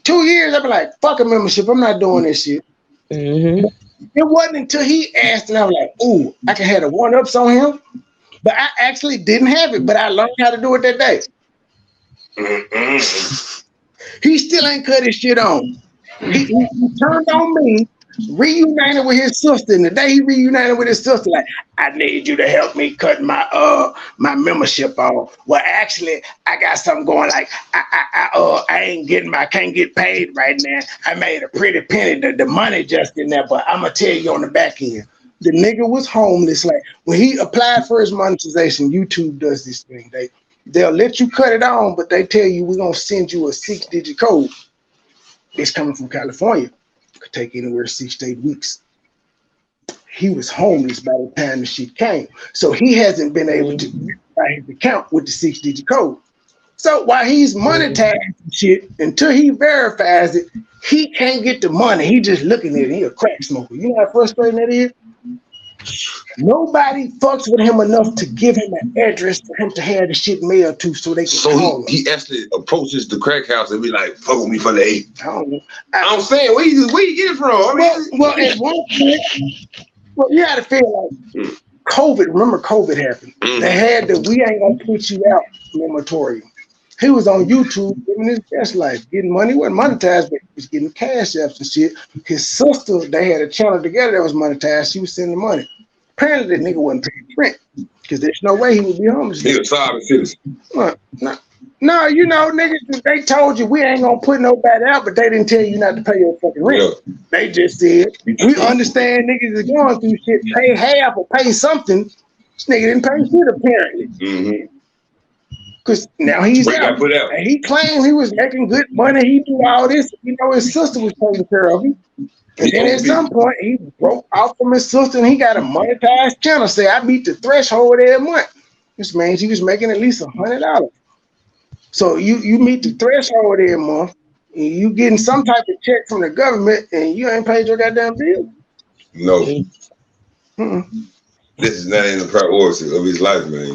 2 years, I've been like, fuck a membership. I'm not doing this shit. Mm-hmm. It wasn't until he asked, and I was like, ooh, I can have the one-ups on him. But I actually didn't have it, but I learned how to do it that day. Mm-hmm. He still ain't cut his shit on. He turned on me, reunited with his sister, and the day he reunited with his sister, like, I need you to help me cut my membership off. Well, actually, I got something going. Like, I can't get paid right now. I made a pretty penny. The money just in there, but I'm gonna tell you on the back end. The nigga was homeless. Like when he applied for his monetization, YouTube does this thing. They'll let you cut it on, but they tell you we're gonna send you a 6-digit code. It's coming from California. Could take anywhere 6 to 8 weeks. He was homeless by the time the shit came. So he hasn't been able to verify his account with the 6-digit code. So while he's monetizing shit, until he verifies it, he can't get the money. He just looking at it. He a crack smoker. You know how frustrating that is? Nobody fucks with him enough to give him an address for him to have the shit mailed to so they can call him. He actually approaches the crack house and be like, fuck with me for the 8. I don't know. I'm saying, where you get it from? I mean, well, at one point, you gotta feel like COVID. Remember, COVID happened. They had the "We ain't gonna put you out" moratorium. He was on YouTube living his best life, getting money. He wasn't monetized, but he was getting cash apps and shit. His sister, they had a channel together that was monetized. She was sending money. Apparently, that nigga wasn't paying rent because there's no way he would be homeless. He was sovereign citizen. No, you know, niggas, they told you we ain't gonna put nobody out, but they didn't tell you not to pay your fucking rent. Yeah. They just said, we understand niggas is going through shit, pay half or pay something. This nigga didn't pay shit apparently. Because now he's out. And he claimed he was making good money. He do all this. You know, his sister was taking care of him. And then at some point, he broke off from his sister and he got a monetized channel. Say, I beat the threshold every month. This means he was making at least $100. So you meet the threshold every month. And you getting some type of check from the government and you ain't paid your goddamn bill? No. This is not in the priority of his life, man.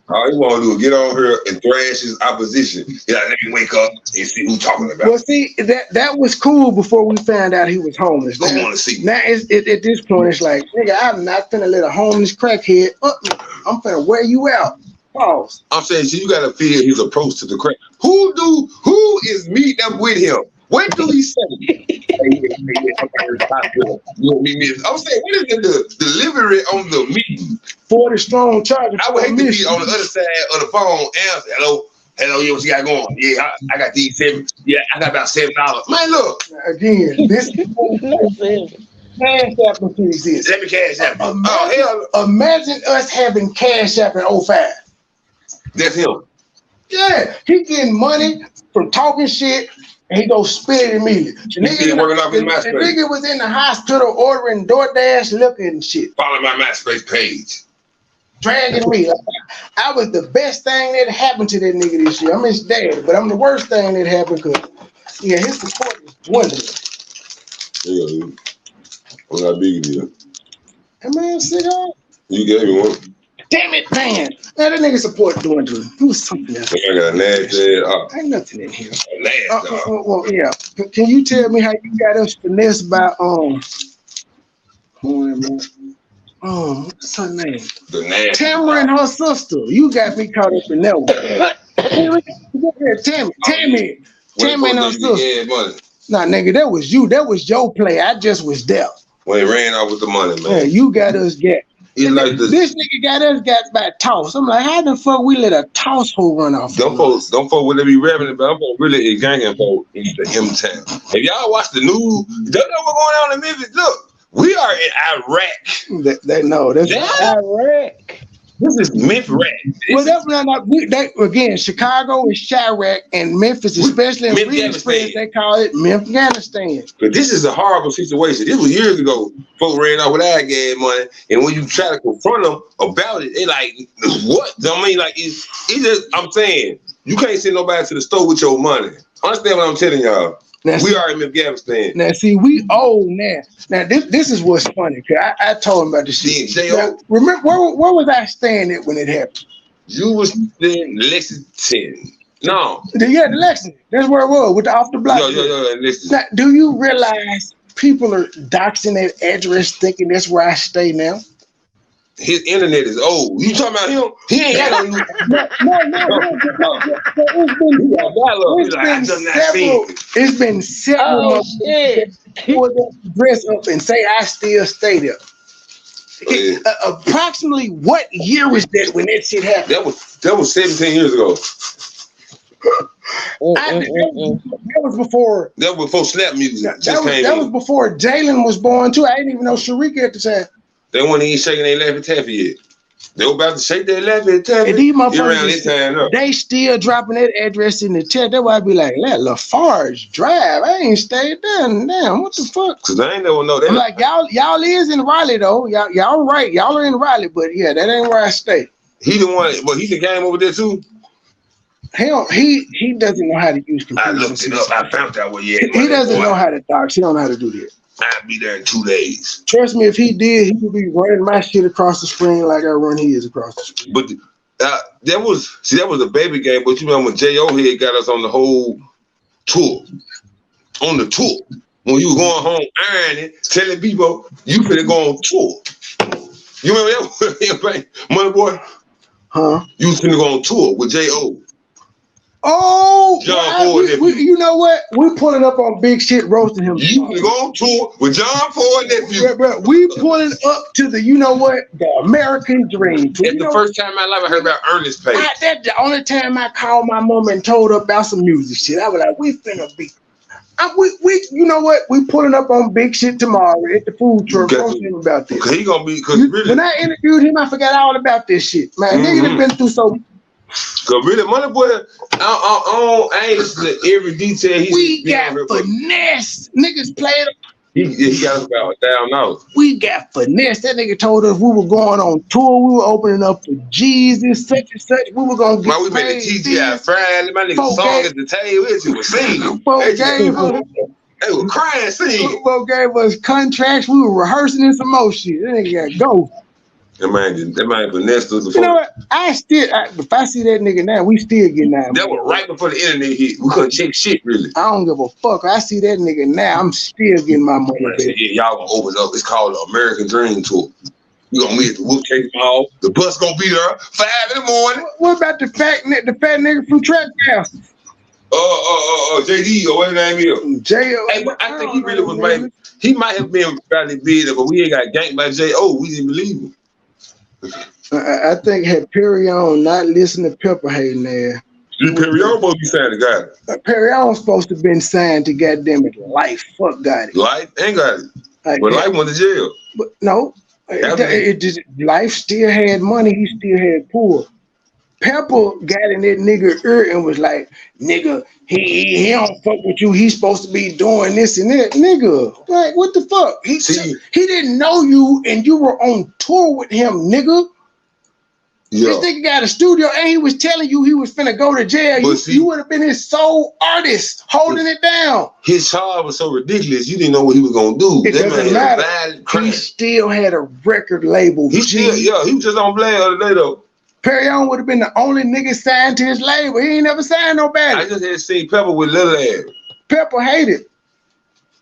All he want to do is get on here and thrash his opposition. Yeah, let me wake up and see who talking about. Well, see, that was cool before we found out he was homeless. Don't want to see. Now, at this point, it's like, nigga, I'm not finna let a homeless crackhead up me. I'm finna wear you out. Pause. I'm saying, so you got to feel his approach to the crack. Who is meeting up with him? What do he say? I'm saying, what is the delivery on the meeting? 40 strong charges. I would hate to be on the other side of the phone. Answer, hello, yeah, what you got going? Yeah, I got these $7. Yeah, I got about $7. Man, look. Again, this cash app exists. Let me cash app. Imagine us having cash app in 05. That's him. Yeah, he getting money from talking shit. And he go spit it immediately. The nigga was in the hospital ordering DoorDash liquor and shit. Follow my MySpace page. Dragging me. I was the best thing that happened to that nigga this year. I'm his dad, but I'm the worst thing that happened because, yeah, his support is dwindling. Yeah, what that big deal? Hey, man, sit down. You gave me one. Damn it, man. Man, that nigga support dwindling. It was something else. I got a nasty ain't nothing in here. Well, yeah. Can you tell me how you got us finessed by what's her name? Tamara and her sister. You got me caught up in that one. Tammy and her sister. Nah, nigga, that was you. That was your play. I just was there. When he ran off with the money, man. Yeah, you got us get. Like this nigga got by toss. I'm like, how the fuck we let a toss hole run off? Don't folks would they be rapping about? I'm really ganging for in the M-Town. If y'all watch the news, don't know what's going on in Memphis. Look, we are in Iraq. That's Iraq. This is Memphis. Well, again, Chicago is Chirac, and Memphis, especially in Free Express, they call it Afghanistan. But this is a horrible situation. This was years ago. Folks ran off with our gas money, and when you try to confront them about it, they like, what? I mean, like, it's just, I'm saying, you can't send nobody to the store with your money. Understand what I'm telling y'all? Now, we are in Afghanistan. Now, see, we old now. Now, this is what's funny, because I told him about this shit. Now, remember, where was I staying at when it happened? You was in Lexington. No. Yeah, the Lexington. That's where it was, with the off the block. Lexington. Now, do you realize people are doxing that address thinking that's where I stay now? His internet is old. You talking about him? He ain't got no. It's been several months. Dress up and say I still stay there. Approximately what year was that when that shit happened? That was 17 years ago. That was before. That was before Snap Music. That was before Jalen was born too. I didn't even know Sharika at the time. They weren't even shaking their Laffy Taffy yet. They were about to shake their Laffy Taffy. And these motherfuckers, they still dropping that address in the chat. That's why I be like, let Lafarge Drive. I ain't stayed there. Damn, what the fuck? Cause I ain't never know that. I'm like, y'all is in Raleigh though. Y'all right. Y'all are in Raleigh, but yeah, that ain't where I stay. He the one, but he the game over there too. He doesn't know how to use computers. I looked it up. I found out where he at. He doesn't know how to dox. He don't know how to do that. I'll be there in 2 days. Trust me, if he did, he would be running my shit across the screen like I run his across the screen. But that was a baby game. But you remember when J.O. here got us on the whole tour. On the tour. when you were going home ironing, telling people you finna go on tour. You remember that? MoneyBoy? Huh? You was finna go on tour with J.O. Oh, John Ford nephew. you know what? We pulling up on big shit, roasting him. You finna go on tour with John Ford nephew. Bro, we pulling up to the, you know what? The American dream. That's the first time in my life I heard about Ernest Page. That's the only time I called my mom and told her about some music shit. I was like, we finna be. We you know what? We pulling up on big shit tomorrow at the food truck. Roasting him about this. He gonna be, cause really, when I interviewed him, I forgot all about this shit. Man, nigga done been through so. Cause really, MoneyBoy, I ain't listen to every detail. We got finesse. Niggas played. He got us about $1,000. We got finesse. That nigga told us we were going on tour. We were opening up for Jesus, such and such. We were gonna get. We made the TGI Friday. My nigga song at the table. It was singing. They were crying, singing. Folk gave us contracts. We were rehearsing in some more shit. That nigga got go. That man finessed us. You know what? If I see that nigga now, we still getting that. That was right before the internet hit. We couldn't check shit really. I don't give a fuck. I see that nigga now, I'm still getting my money. Yeah, y'all gonna open up. It's called the American Dream Tour. You gonna meet at the Woodcase Mall. The bus gonna be there 5 in the morning. What about the fat nigga from Trap House? JD or whatever his name is. J.O. Hey, I think he really was maybe. He might have been probably big, but we ain't got ganked by J.O. We didn't believe him. I think had Perry on not listened to Pepper hating there. Perry on supposed to be signed to God. Perry on supposed to been signed to goddamn it Life. Fuck got it. Life ain't got it. But Life went to jail. But no, it just Life still had money. He still had poor. Pepper got in that nigga ear and was like, nigga, he don't fuck with you. He's supposed to be doing this and that. Nigga, like, what the fuck? He didn't know you and you were on tour with him, nigga. Yeah. This nigga got a studio and he was telling you he was finna go to jail. You would have been his sole artist holding it down. His charge was so ridiculous, you didn't know what he was gonna do. It doesn't matter. He still had a record label. He was just on Blade the other day though. Perry on would have been the only nigga signed to his label. He ain't never signed nobody. I just had seen Pepper with Lil Larry. Pepper hated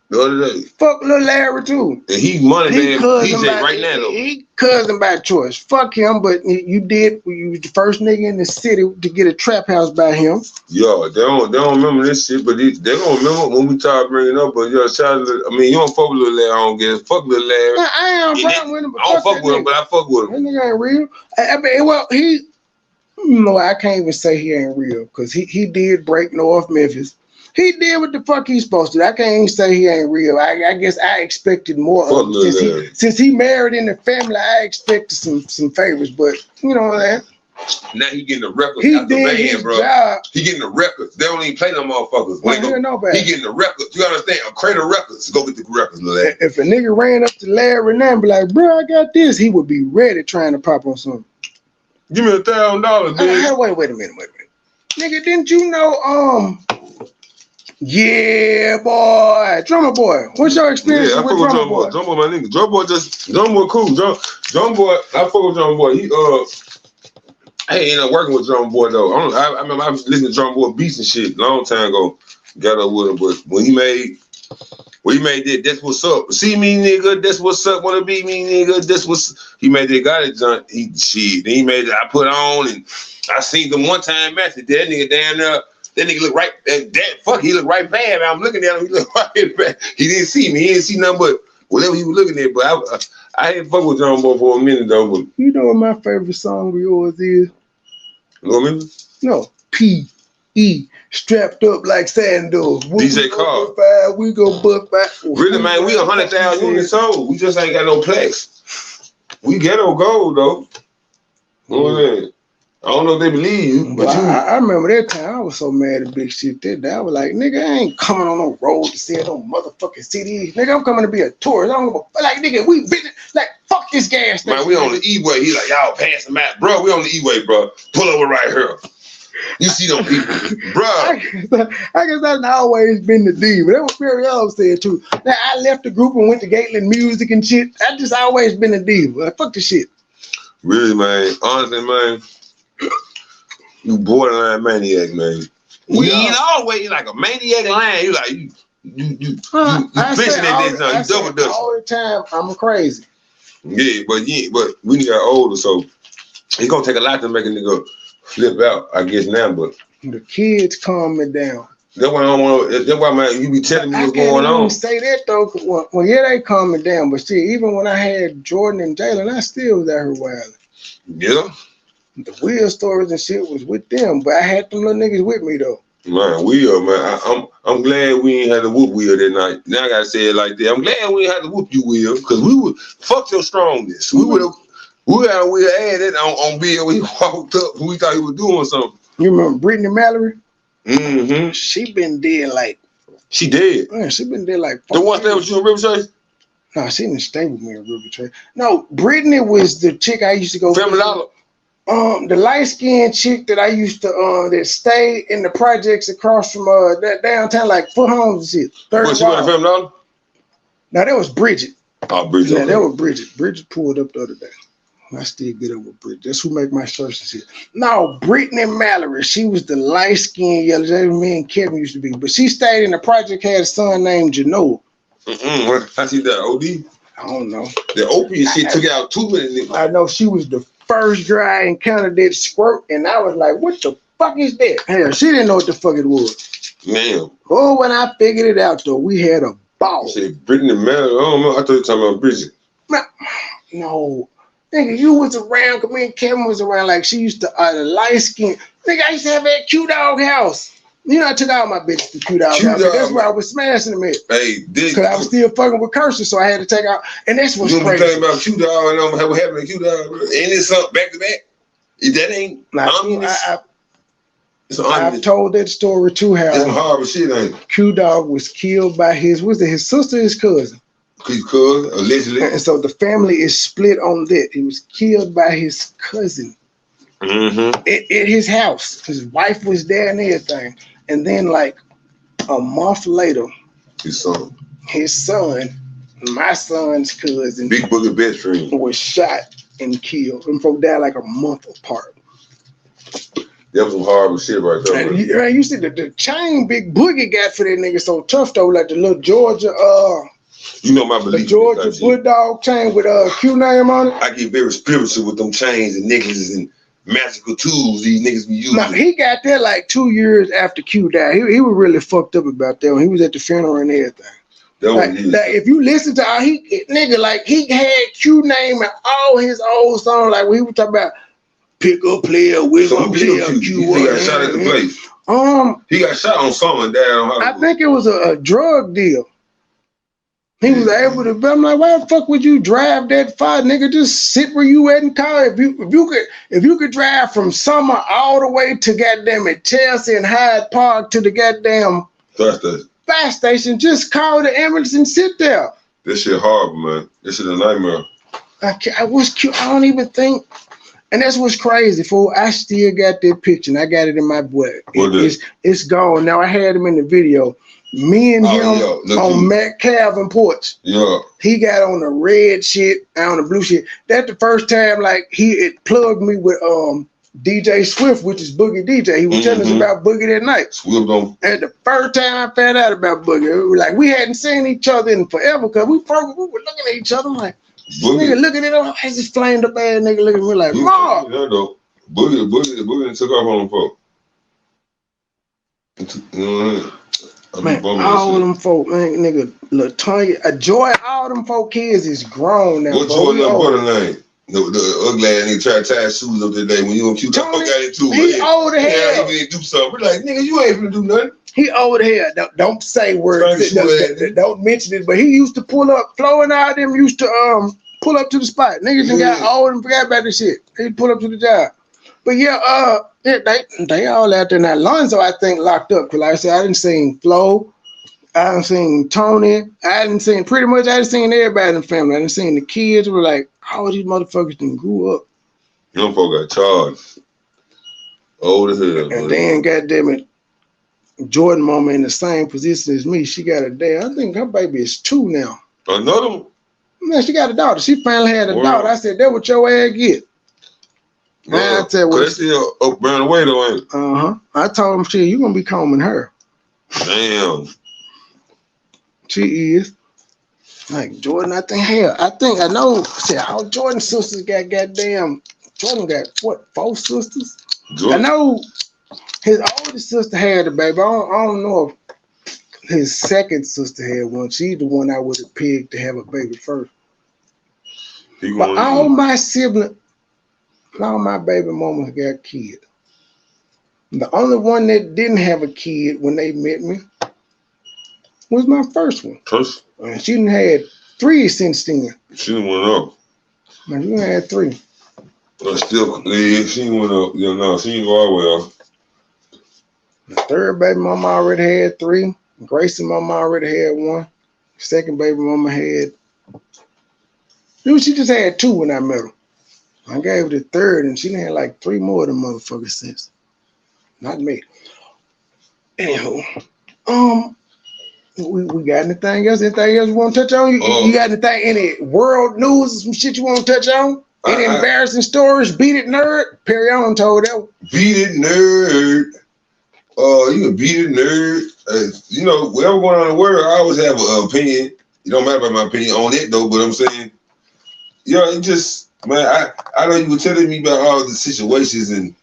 the other day. Fuck Lil Larry too. And he money man DJ right now though. He cousin by choice. Fuck him, but you was the first nigga in the city to get a trap house by him. Yo, they don't remember this shit, but they don't remember when we started bringing up. But yo, you don't fuck with Lil Larry. I don't get it. Fuck Lil Larry. I ain't problem with him. But I don't fuck with him, but I fuck with him. That nigga ain't real. I mean, well, no, I can't even say he ain't real because he did break North Memphis. He did what the fuck he's supposed to. I can't even say he ain't real. I guess I expected more of him. Since he married in the family, I expected some favors, but you know that. Now he getting the records out the band, bro. He getting the records. They don't even play no motherfuckers. He getting the records. You understand? A crate of records. Go get the records, Lil. If a nigga ran up to Larry now and be like, bro, I got this, he would be ready trying to pop on something. Give me $1,000, dude. Wait a minute. Nigga, didn't you know, yeah, boy. Drummer Boy. What's your experience with Drummer Boy? Drummer Boy, my nigga. Drummer Boy cool. Drummer Boy, I fuck with Drummer Boy. I ain't end up working with Drummer Boy though. I remember I was listening to Drummer Boy beats and shit a long time ago. Got up with him, but when he made that, that's what's up. See me, nigga, that's what's up. Wanna be me, nigga, that's what's. He made that got it, John. He made it. I put on and I seen him one time match. That nigga down there. That nigga look right. He look right bad. Man. I'm looking at him. He look right bad. He didn't see me. He didn't see nothing but whatever he was looking at. But I didn't fuck with John Boy for a minute though. But you know what my favorite song of yours is? You know what I mean? No, P.E. Strapped up like sandals. DJ Carr. We go buck back. Really, man, we 100,000 units sold. We just ain't got no plaques. We ghetto gold though. You know what I mean? I don't know if they believe you, but I remember that time I was so mad at big shit that day. I was like, nigga, I ain't coming on no road to sell no motherfucking CDs. Nigga, I'm coming to be a tourist. I don't give a like, nigga, we been like fuck this gas station. Man, we on the E-way. He like, y'all pass the map, bro. We on the E-way, bro. Pull over right here. You see them people, bro. I guess that's always been the deal. But that was Perry Ellis said too. Now I left the group and went to Gatling Music and shit. I just always been the deal. Like, fuck the shit. Really, man. Honestly, man. You borderline maniac, man. You ain't always like a maniac line. You like you you fishing at this now. You double dutch all the time. I'm crazy. Yeah, but we got older, so it's gonna take a lot to make a nigga flip out, I guess now. But the kids calm me down. That's why I don't want. That's why, man, you be telling me what's going on. I can't say that though. Well, yeah, they calm me down, but see, even when I had Jordan and Jalen, I still was out here wilding. Yeah. The wheel stories and shit was with them, but I had them little niggas with me though. Man, Will, man, I'm glad we ain't had to whoop Will that night. Now I gotta say it like that. I'm glad we ain't had to whoop you, Will, because we would fuck your strongness. We would have had that on Bill when he walked up when we thought he was doing something. You remember Brittany Mallory? Mm-hmm. She been dead like. She dead. Man, she been dead like. The one that was you in River Chase? No, she didn't stay with me in River Chase. No, Brittany was the chick I used to go. Family Dollar. The light skinned chick that I used to that stayed in the projects across from that downtown, like Foot Homes and shit. Was she went to Family Dollar? No, that was Bridget. Oh, Bridget. Yeah, that was Bridget. Bridget pulled up the other day. I still get up with Bridget. That's who make my shirts and shit. No, Brittany Mallory. She was the light skinned yellow. That me and Kevin used to be. But she stayed in the project, had a son named Genoa. I see that OD. I don't know. The opiate shit took out too many niggas. I know she was the first girl I encountered that squirt, and I was like, what the fuck is that? Hell, she didn't know what the fuck it was. Man. Oh, when I figured it out, though, we had a ball. Say Brittany Mallory. I don't know. I thought you were talking about Bridget. No. Nigga, you was around, cause me and Kevin was around, like she used to, the light skin. Nigga, I used to have that Q-Dog house. You know, I took all my bitches to Q-Dog house. That's where I was smashing them at. Hey, cause I was still fucking with curses, so I had to take out. And that's what's crazy. You talking about Q-Dog and what happened to Q-Dog? Ain't it something back to back? If that ain't I've told that story too, how it's some horrible shit, ain't it? Q-Dog was killed by his sister, his cousin. His cousin, allegedly. And so the family is split on that. He was killed by his cousin at his house. His wife was there and everything. And then like a month later, his son, my son's cousin, Big Boogie best friend, was shot and killed. And folks died like a month apart. That was some horrible shit right there. And you see the chain Big Boogie got for that nigga so tough though, like the little Georgia you know my belief. The Georgia Bulldog chain with Q name on it. I get very spiritual with them chains and necklaces and magical tools these niggas be using. Now, he got that like 2 years after Q died. He was really fucked up about that when he was at the funeral and everything. Like, if you listen to he had Q name and all his old songs, like when he was talking about pick a player, wiggle player, Q. He got shot at the place. He got shot on something and died on Hollywood. I think it was a drug deal. He was able to. I'm like, why the fuck would you drive that far, nigga? Just sit where you at and call. If you could drive from Summer all the way to goddamn it Chelsea and Hyde Park to the goddamn fire station, just call the ambulance and sit there. This shit horrible, man. This shit a nightmare. I was cute. I don't even think. And that's what's crazy, fool. I still got that picture, and I got it in my book. It's gone now. I had him in the video. Me and him on Matt Calvin porch. Yeah. He got on the red shit, on the blue shit. That's the first time like it plugged me with DJ Swift, which is Boogie DJ. He was telling us about Boogie that night. Swift on. And the first time I found out about Boogie, like we hadn't seen each other in forever because we were looking at each other like, nigga looking at him, I just flamed up ass nigga looking at me like, Mom. Yeah, though. Boogie took off on them folk. You know what I mean? Man, all them folk, man, nigga, Latonya, Joy, all them folk kids is grown now. What Joy little brother name? The ugly ass nigga tried to tie his shoes up today when you gonna cute that fuck out of it too. He old as hell. He do something. We're like, nigga, you ain't finna do nothing. He old as hell. Don't say words. Don't mention it. But he used to pull up. Flo and all them used to pull up to the spot. Niggas done got old and forgot about this shit. He'd pull up to the job. But yeah, they all out there now. Lonzo, I think, locked up. Cause like I said, I didn't see Flo, I didn't see Tony, I didn't see everybody in the family. I didn't see the kids. Were like, all these motherfuckers done grew up. Young folk got charged. Old as hell. And then, goddamn it, Jordan mama in the same position as me. She got a dad. I think her baby is 2 now. Another one? Man, she got a daughter. She finally had a daughter. I said, that what your ass get. I tell you what, still up around the way though, ain't it? I told him, shit, you gonna be combing her. Damn. She is. Like Jordan, I know. Said all Jordan's sisters got goddamn. Jordan got what? 4 sisters. Jordan. I know his oldest sister had a baby. I don't know if his second sister had one. She's the one I would have picked to have a baby first. But all my siblings, all my baby mamas got kids. The only one that didn't have a kid when they met me was my first one. First? She done had 3 since then. She done went up. Man, you had 3. Still, yeah, she went up. Yeah, no, she didn't go all the way up. The third baby mama already had 3. Grayson mama already had 1. Second baby mama had. She just had 2 when I met her. I gave her the third, and she done had like 3 more of them motherfuckers since. Not me. Anywho, we got anything else? Anything else you want to touch on? You got any world news or some shit you want to touch on? Any embarrassing stories? Beat it, nerd. Perry on told that. Beat it, nerd. You can beat it, nerd. You know, whatever going on in the world, I always have an opinion. It don't matter about my opinion on it though, but I'm saying, it just, man, I know you were telling me about all the situations and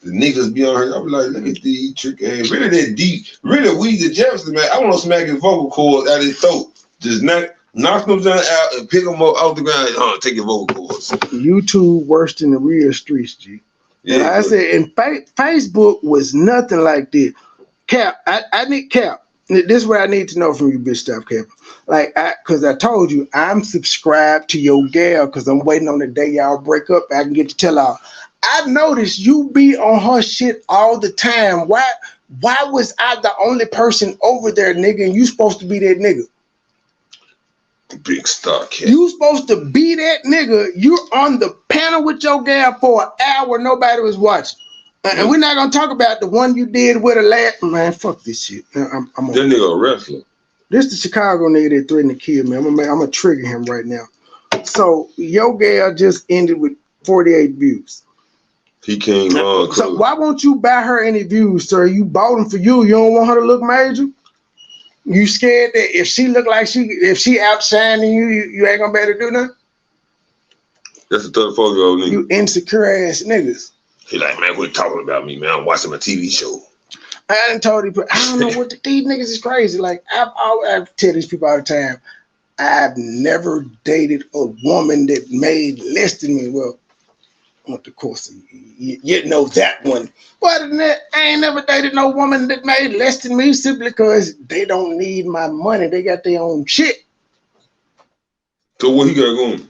the niggas be on her. I was like, look at these trick ass. Really that deep. Really Weezy Jefferson, man. I want to smack his vocal cords out of his throat. Just knock them down out and pick them up off the ground. Take your vocal cords. YouTube worse than the real streets, G. Yeah, like I said, and Facebook was nothing like this. Cap, I need Cap. This is what I need to know from you, bitch. Stop Cap. Like, because I told you I'm subscribed to your gal because I'm waiting on the day y'all break up. I can get to tell y'all. I noticed you be on her shit all the time. Why was I the only person over there, nigga, and you supposed to be that nigga? Big star kid. You supposed to be that nigga. You're on the panel with your gal for an hour. Nobody was watching. And we're not going to talk about the one you did with a last. Man, fuck this shit. I'm that nigga a wrestler. This the Chicago nigga that threatened to kill me. I'm going to trigger him right now. So your gal just ended with 48 views. He came on. So why won't you buy her any views, sir? You bought them for you. You don't want her to look major? You scared that if she look like if she outshining you ain't gonna be able to do nothing? That's a 34-year-old nigga. You insecure ass niggas. He like, man, quit talking about me, man. I'm watching my TV show. I done told you, but I don't know what these niggas is crazy. Like I tell these people all the time, I've never dated a woman that made less than me. Well, of course, you know that one. But other than that, I ain't never dated no woman that made less than me simply because they don't need my money. They got their own shit. So what he got going?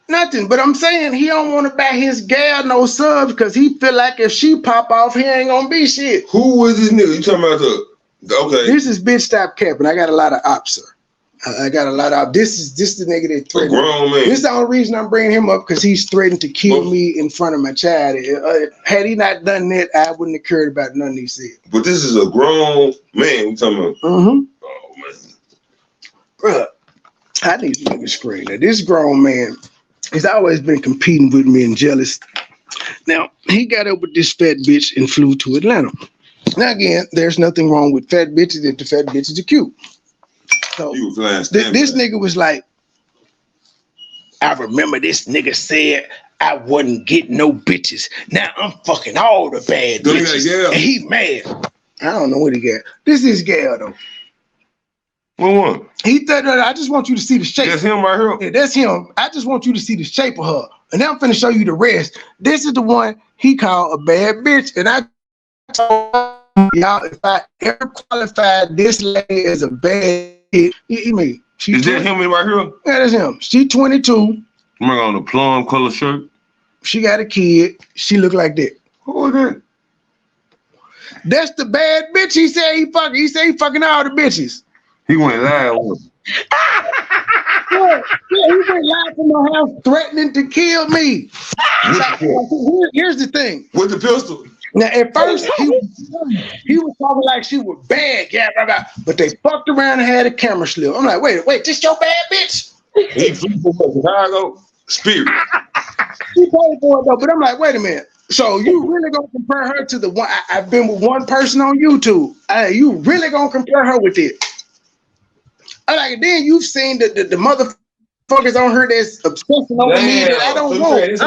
Nothing. But I'm saying he don't want to buy his gal no subs because he feel like if she pop off, he ain't gonna be shit. Who was this nigga? You talking about okay. This is bitch stop capping. I got a lot of ops, sir. I got a lot of. This is the nigga that threatened. A grown man. This is the only reason I'm bringing him up because he's threatened to kill me in front of my child. Had he not done that, I wouldn't have cared about nothing he said. But this is a grown man. We talking about. Mm-hmm. Oh man, bruh, I need to make a screen. Now this grown man, he's always been competing with me and jealous. Now he got up with this fat bitch and flew to Atlanta. Now again, there's nothing wrong with fat bitches if the fat bitches are cute. So this nigga was like, I remember this nigga said I wasn't getting no bitches. Now I'm fucking all the bad bitches. And he mad. I don't know what he got. This is gal though. What one? He thought I just want you to see the shape. That's him right here? Yeah, that's him. I just want you to see the shape of her. And then I'm finna show you the rest. This is the one he called a bad bitch. And I told y'all if I ever qualified this lady as a bad bitch, is that him right here? Yeah, that's him. She 22. I'm on a plum color shirt. She got a kid. She look like that. Who is that? That's the bad bitch. He said he fucking. He said he fucking all the bitches. He went live on him. Yeah, he went live from my house threatening to kill me. Here's the thing. With the pistol. Now, at first, he was talking like she was bad, yeah, blah, blah, but they fucked around and had a camera slip. I'm like, wait, this your bad bitch? He flew from Chicago, Spirit. She paid for it, though, but I'm like, wait a minute. So you really gonna compare her to the one? I've been with one person on YouTube. You really gonna compare her with it? I like. Then you've seen the motherfuckers on her that's obsessing over me that I don't want.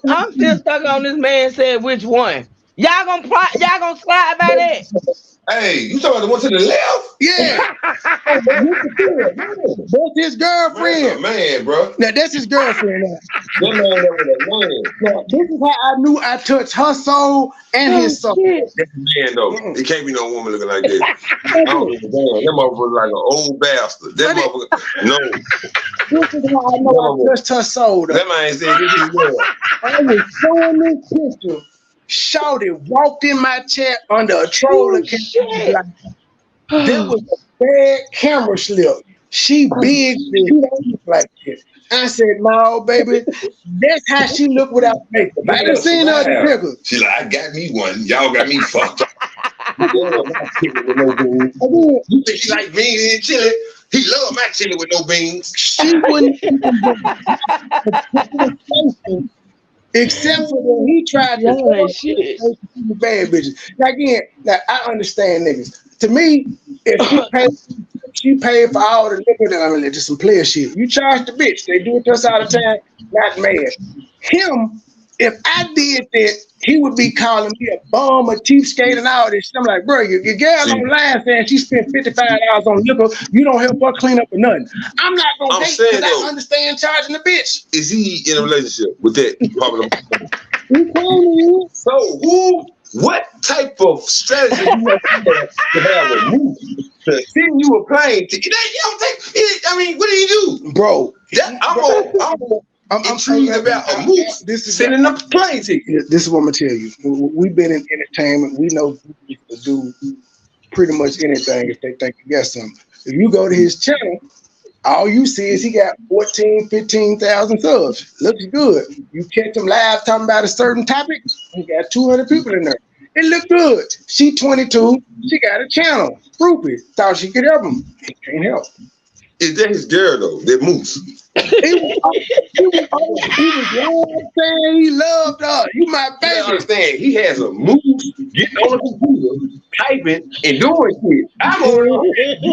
I'm still stuck on this man said which one. Y'all gonna slide by that? Hey, you talking about the one to the left? Yeah. That's his girlfriend. Man, bro. Now that's his girlfriend. That man was a man. Now, this is how I knew I touched her soul and his soul. That's a man though. It can't be no woman looking like that. I don't give a damn. That motherfucker like an old bastard. That motherfucker. No. This is how I know I touched her soul. Though. That man said this is good. I was showing this picture. Shouted, walked in my chat under a troller camera. There was a bad camera slip. She big, she don't look like this. I said, no, baby, that's how she look without makeup. I done seen her in the pictures. She like, I got me one. Y'all got me fucked up. You think she like beans and chili? He love my chili with no beans. She wouldn't even except for when he tried to bad bitches. Like again, now I understand niggas. To me, if she paid for all the liquor, I mean, just some player shit. You charge the bitch. They do it to us all the time. Not mad. Him, if I did that, he would be calling me a bum, a cheapskate, and all this shit. I'm like, bro, your girl online saying she spent $55 on liquor. You don't help her clean up or nothing. I'm not gonna date because I understand charging the bitch. Is he in a relationship with that popular? So what type of strategy you have to have a movie to send you a plane ticket? You don't think? I mean, what do you do, bro? I'm intrigued about a movie. This is sending up a plane ticket. This is what I'm gonna tell you. We've been in entertainment. We know people do pretty much anything if they think you got something. If you go to his channel, all you see is he got 14, 15,000 subs. Looks good. You catch him live talking about a certain topic, he got 200 people in there. It looked good. She 22. She got a channel. Groupie. Thought she could help him. He can't help. Is that his girl though? That Moose. He was saying he loved her. You my baby. You understand? He has a Moose getting on the computer, typing and doing shit. I'm operating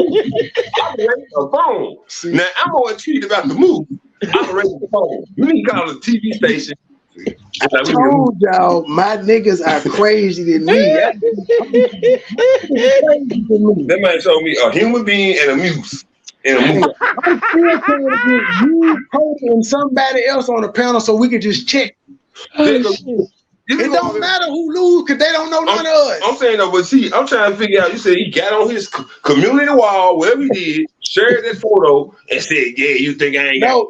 a phone. Now I'm more intrigued about the Moose operating the phone. You need to call the TV station. I told y'all my niggas are crazy than me. That man showed me a human being and a Muse. I'm still trying to get you, Coach, and somebody else on the panel so we can just check. It don't matter who lose because they don't know none of us. I'm saying though, but see, I'm trying to figure out. You said he got on his community wall, whatever he did, shared that photo, and said, "Yeah, you think I ain't?" No.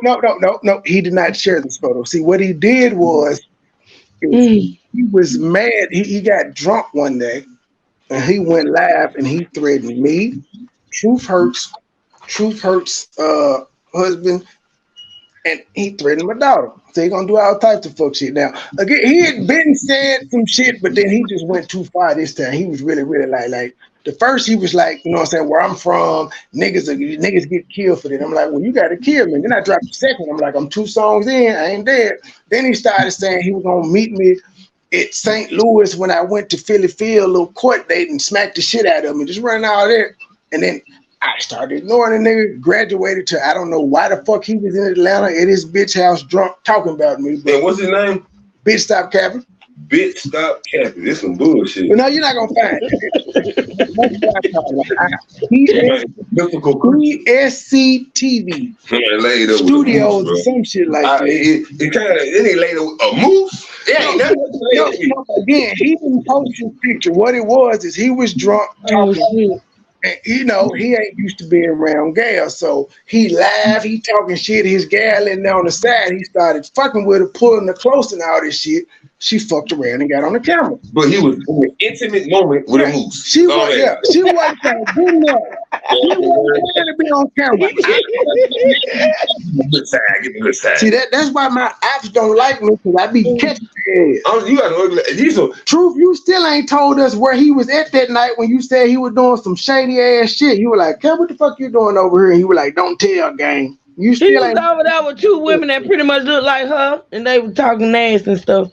He did not share this photo. See, what he did was, he was mad. He got drunk one day, and he went live and he threatened me, Truth Hurts husband, and he threatened my daughter. So he gonna do all types of fuck shit. Now, again, he had been said some shit, but then he just went too far this time. He was really like the first he was like, you know what I'm saying, where I'm from, niggas get killed for that. I'm like, well, you gotta kill me. Then I dropped the second. I'm like, I'm 2 songs in, I ain't dead. Then he started saying he was gonna meet me at St. Louis when I went to Philly Field, a little court date, and smacked the shit out of me, just running all that. And then I started ignoring the nigga, graduated to, I don't know why the fuck he was in Atlanta at his bitch house drunk talking about me. And what's his name? Bitch Stop Capping. Bitch Stop Capping. This some bullshit. But no, you're not going to find it. ESCTV Studios or some shit like that. It ain't laid a moose. It ain't nothing. Again, he didn't post his picture. What it was is he was drunk talking. And, you know, he ain't used to being around gals, so he live, he talking shit. His gal in there on the side, he started fucking with her, pulling her close and all this shit. She fucked around and got on the camera. But he was in an intimate moment with a moose. She wasn't trying to do nothing. She wasn't trying to be on camera. Give me a good side. See, that's why my apps don't like me, because I be catching their ass. You gotta Truth, you still ain't told us where he was at that night when you said he was doing some shady ass shit. You were like, Kev, what the fuck you doing over here? And you were like, don't tell, gang. You still ain't over there with 2 women that pretty much look like her, and they were talking nasty and stuff.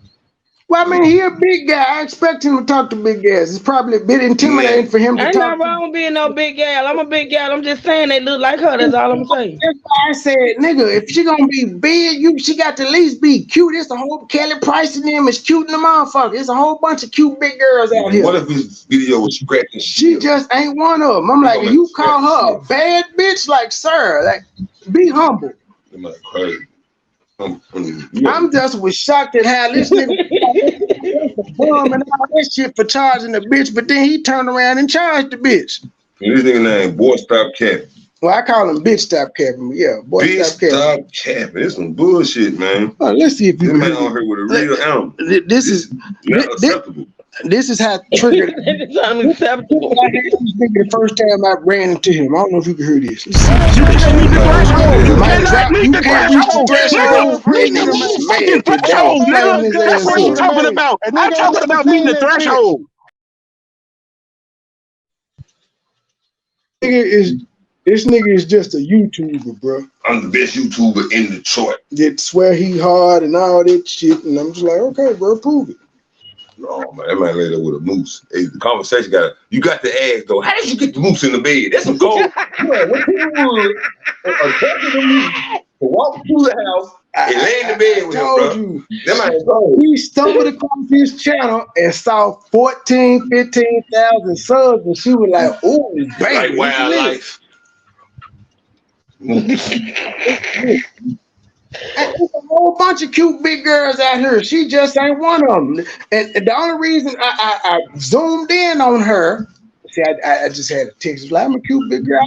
Well, I mean, he a big guy. I expect him to talk to big guys. It's probably a bit intimidating for him to Ain't talk. nothing wrong with being no big gal. I'm a big gal. I'm just saying they look like her. That's all I'm saying. That's why I said, nigga, if she gonna be big, she got to at least be cute. It's a whole Kelly Price in them is cute in the motherfucker. It's a whole bunch of cute big girls out here. What if his video was scratching shit? She just ain't one of them. I'm like, you call her a bad bitch, like, sir, like, be humble. I'm like, crazy. I'm just was shocked at how this nigga bum and all that shit for charging the bitch, but then he turned around and charged the bitch. And this nigga named Boy Stop Capping. Well, I call him Bitch Stop Capping, but yeah, Boy Bitch Stop Capping. Stop Capping. It's some bullshit, man. Oh, let's see if you this man on here with a real animal. This is not acceptable. This is how triggered. It's unacceptable. I had this nigga the first time I ran into him. I don't know if you can hear this. You can't meet the threshold. You cannot meet the threshold. Nigga, that's what you talking about. I'm talking about meeting the threshold. This nigga is just a YouTuber, bro. I'm the best YouTuber in Detroit. That swear he hard and all that shit, and I'm just like, okay, bro, prove it. No, man, that man laid up with a moose. Hey, the conversation you got to ask though, how did you get the moose in the bed? That's some gold. What people would attach the moose to walk through the house and lay in the bed with him, bro. He stumbled across his channel and saw 14, 15,000 subs, and she was like, "Oh, baby, like wildlife." There's a whole bunch of cute big girls out here. She just ain't one of them. And the only reason I zoomed in on her, see, I just had a text. Like, I'm a cute big girl.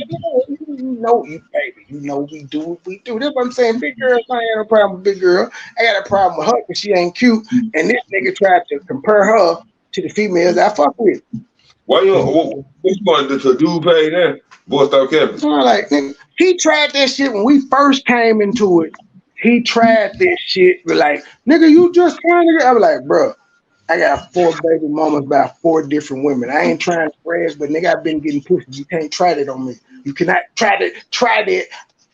You know, you baby. You know we do what we do. That's what I'm saying. Big girls, I ain't got no problem with big girl. I got a problem with her because she ain't cute. And this nigga tried to compare her to the females I fuck with. Why what you going to do to a dude pay then? Boy, stop capping. So like, he tried that shit when we first came into it. He tried this shit, but like, nigga, you just trying to get. I was like, bro, I got 4 baby mamas by 4 different women. I ain't trying to brag, but nigga, I've been getting pussy. You can't try that on me. You cannot try that.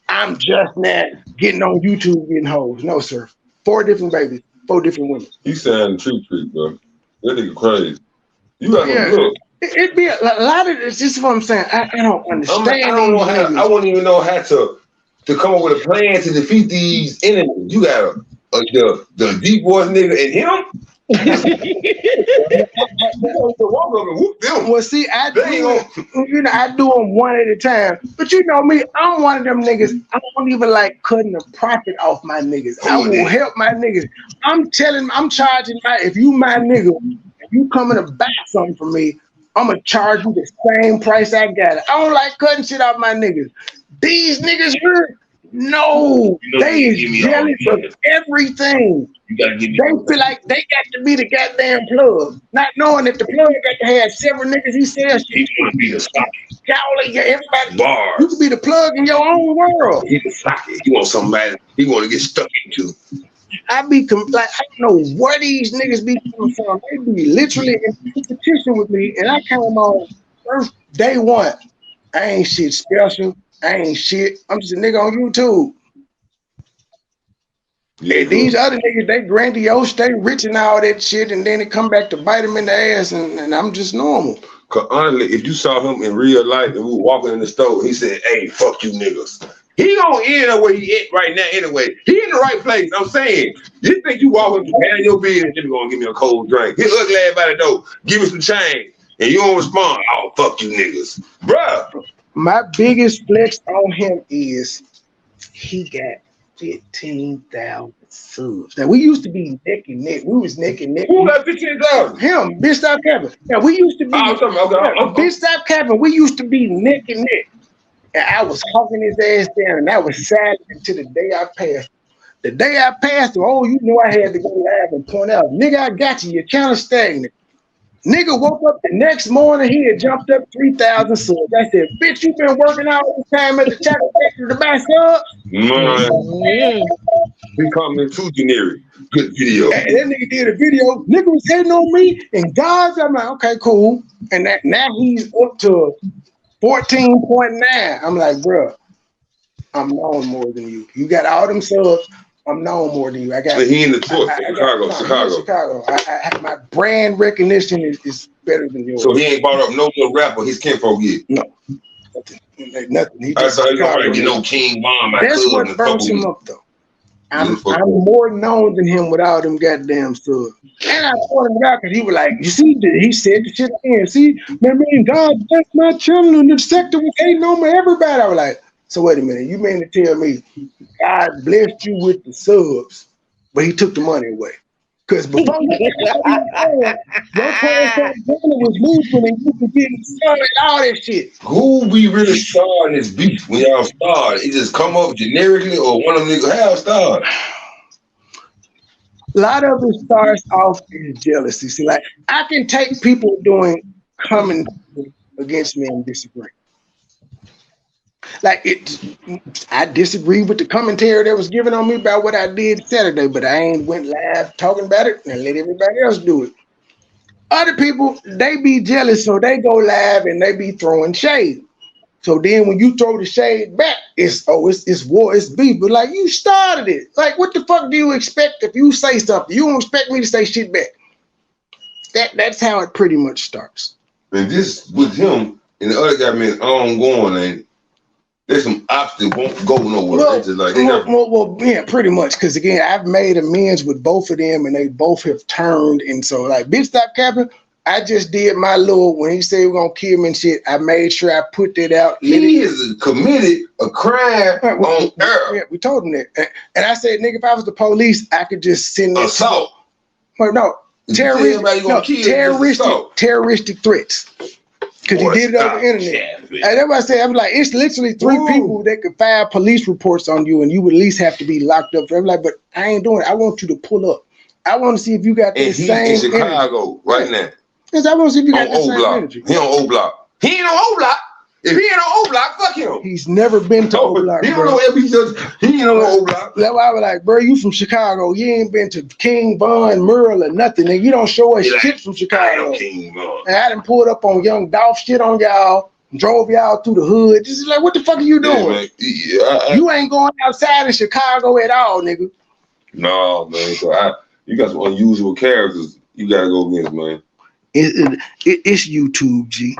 I'm just not getting on YouTube getting hoes. No, sir. 4 different babies, 4 different women. You sound treat, bro. That nigga crazy. You got to look. It'd be a lot of this. This is what I'm saying. I don't understand. I don't know how. I wouldn't even know how to come up with a plan to defeat these enemies. You got the deep voice nigga and him. Well, see, I do them one at a time. But you know me, I'm one of them niggas. I don't even like cutting a profit off my niggas. I will help my niggas. I'm charging if you my nigga, if you coming to buy something from me, I'm gonna charge you the same price I got it. I don't like cutting shit off my niggas. These niggas here, no, they is jealous of everything. You give me they feel like they got to be the goddamn plug, not knowing that the plug got to have several niggas he says shit. He's gonna be the socket. Everybody, bars. You can be the plug in your own world. He's the socket. You want somebody he want to get stuck into. I be like, I don't know where these niggas be coming from. They be literally in competition with me, and I came on first day one. I ain't shit special. I ain't shit. I'm just a nigga on YouTube. Yeah, these other niggas, they grandiose, they rich and all that shit, and then they come back to bite them in the ass, and I'm just normal. Cause honestly, if you saw him in real life and we were walking in the store, he said, "Hey, fuck you niggas." He gonna end up where he at right now anyway. He in the right place. I'm saying, you think you walking to handle your business, you gonna give me a cold drink. Hit ugly ass by the door, give me some change, and you don't respond. Oh, fuck you niggas, bruh. My biggest flex on him is he got 15,000 subs. Now we used to be neck and neck. We was neck and neck. Who got 15,000? Him, Bitch Stop Capping. Now we used to be Bitch Stop Capping. We used to be neck and neck. And I was hawking his ass down, and I was silent until the day I passed. The day I passed, oh, you know I had to go live and point out, nigga, I got you. You're kind of stagnant. Nigga woke up the next morning, he had jumped up 3,000 subs. I said, bitch, you been working all this time at the chocolate factory to buy subs? He coming too generic. Good video. And that nigga did a video. Nigga was hitting on me, and God's, I'm like, okay, cool. And now he's up to 14.9. I'm like, bro, I'm knowing more than you. You got all them subs. I'm known more than you. I got. But he in Detroit, Chicago. My brand recognition is better than yours. So he ain't brought up no little rapper. His kinfolk yet. No, nothing. He just no King Bomb. That's what burns him up though. I'm more known than him with all them goddamn stuff. And I told him out because he was like, you see, he said the shit again. See, man, God bless my children in the sector was hating on everybody. I was like, so wait a minute, you mean to tell me God blessed you with the subs, but he took the money away? Because before your parents was losing and you were getting started, all that shit. Who we really started this beef when y'all started? It just come up generically or one of them niggas have started? A lot of it starts off in jealousy. See, like I can take people coming against me and disagree. Like I disagree with the commentary that was given on me about what I did Saturday, but I ain't went live talking about it and let everybody else do it. Other people, they be jealous, so they go live and they be throwing shade. So then when you throw the shade back, it's war, it's beef. But like you started it. Like what the fuck do you expect if you say something? You don't expect me to say shit back. That's how it pretty much starts. And this with him and the other guy meant ongoing, ain't there's some obstacles won't go nowhere. Yeah, pretty much. Because again, I've made amends with both of them, and they both have turned. And so, like, bitch, stop capping. I just did my little when he said we're gonna kill him and shit. I made sure I put that out. He is committed a crime on earth. Yeah, we told him that, and I said, nigga, if I was the police, I could just send that assault. Well, no, terroristic threats. Because he did it over the internet. And that's why I said, I'm like, it's literally 3 people that could file police reports on you and you would at least have to be locked up. I'm like, but I ain't doing it. I want you to pull up. I want to see if you got the same energy. In Chicago right now. Because I want to see if you got the same energy. He on O Block. He ain't on O Block. If he ain't on O Block, fuck him. He's never been to O Block. He don't know if he ain't on O Block. That's why I was like, bro, you from Chicago. You ain't been to King Von, Merle, or nothing. And you don't show us shit from Chicago. King Von. And I done pulled up on Young Dolph shit on y'all, drove y'all through the hood. Just like, what the fuck are you doing? You ain't going outside of Chicago at all, nigga. No, man. So you got some unusual characters you gotta go against, man. It's YouTube, G.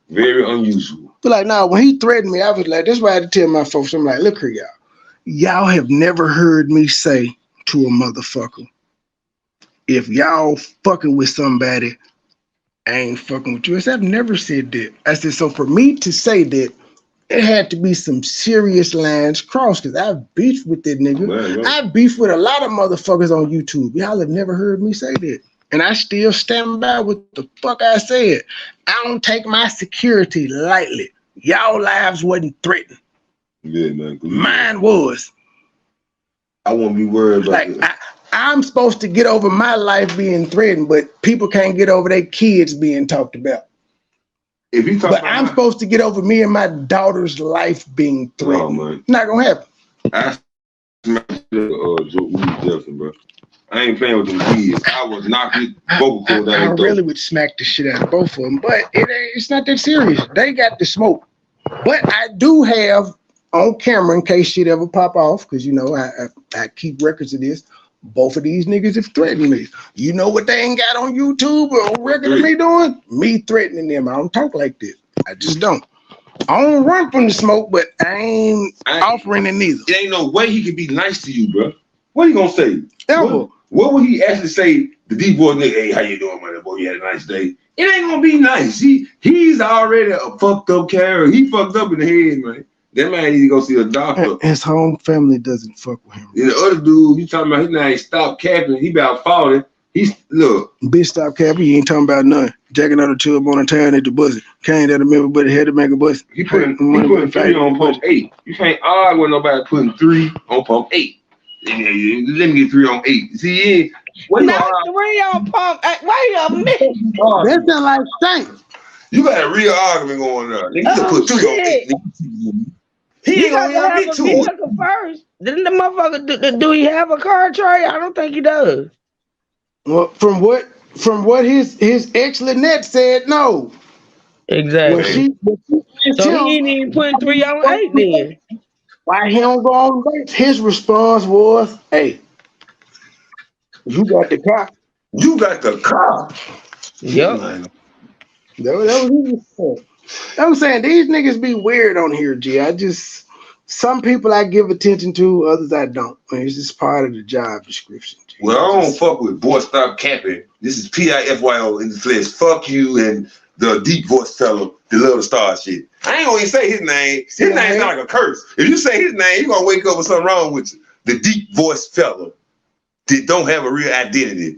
Very unusual. But like, nah, when he threatened me, I was like, that's why I had to tell my folks, I'm like, look here, y'all. Y'all have never heard me say to a motherfucker, if y'all fucking with somebody, I ain't fucking with you. I said, I've never said that. I said, so for me to say that, it had to be some serious lines crossed, because I've beefed with that nigga. Man. I've beefed with a lot of motherfuckers on YouTube. Y'all have never heard me say that. And I still stand by what the fuck I said. I don't take my security lightly. Y'all lives wasn't threatened. Yeah, man. Mine was. I won't be worried about that. I'm supposed to get over my life being threatened, but people can't get over their kids being talked about. If you talk but I'm supposed to get over me and my daughter's life being threatened. No, man. Not gonna happen. I smacked Jefferson, bro. I ain't playing with them kids. I was knocking vocal cords out. I really would smack the shit out of both of them, but it's not that serious. They got the smoke. But I do have on camera, in case shit ever pop off, because you know I keep records of this. Both of these niggas have threatened me. You know what they ain't got on YouTube or on record of me doing? Me threatening them. I don't talk like this. I just don't. I don't run from the smoke, but I ain't offering it neither. There ain't no way he can be nice to you, bro. What you gonna say? Ever. What would he actually say? The deep boy nigga, hey, how you doing, man? Boy, you had a nice day. It ain't gonna be nice. He's already a fucked up character. He fucked up in the head, man. That man need to go see a doctor. His home family doesn't fuck with him. The other dude, you talking about his name stop capping. He about 40. Look. Bitch, stop capping. You ain't talking about nothing. Jacking out a tube on a town at the buzzer. Can't that remember, but it had to make a bus. He putting 3 on pump 8. You can't argue with nobody putting 3 on pump 8. Let me get 3 on 8. See, not 3 on pump 8. Wait a minute. That sound like stank. You got a real argument going on. Nigga, put 3 on 8. He ain't gonna have a vehicle first. Didn't the motherfucker do he have a car, Trey? I don't think he does. Well, from what his ex Lynette said, no. Exactly. So he ain't even putting 3 on 8 then. Why he don't go on dates? His response was, "Hey, you got the car." You got the car. Yep. That was his response. I'm saying these niggas be weird on here, G. Some people I give attention to, others I don't. It's just part of the job description. G. Well, I don't fuck with boy stop capping. This is PIFYO in the flesh. Fuck you and the deep voice fellow, the little star shit. I ain't gonna even say his name. His name's not like a curse. If you say his name, you gonna wake up with something wrong with you. The deep voice fellow that don't have a real identity.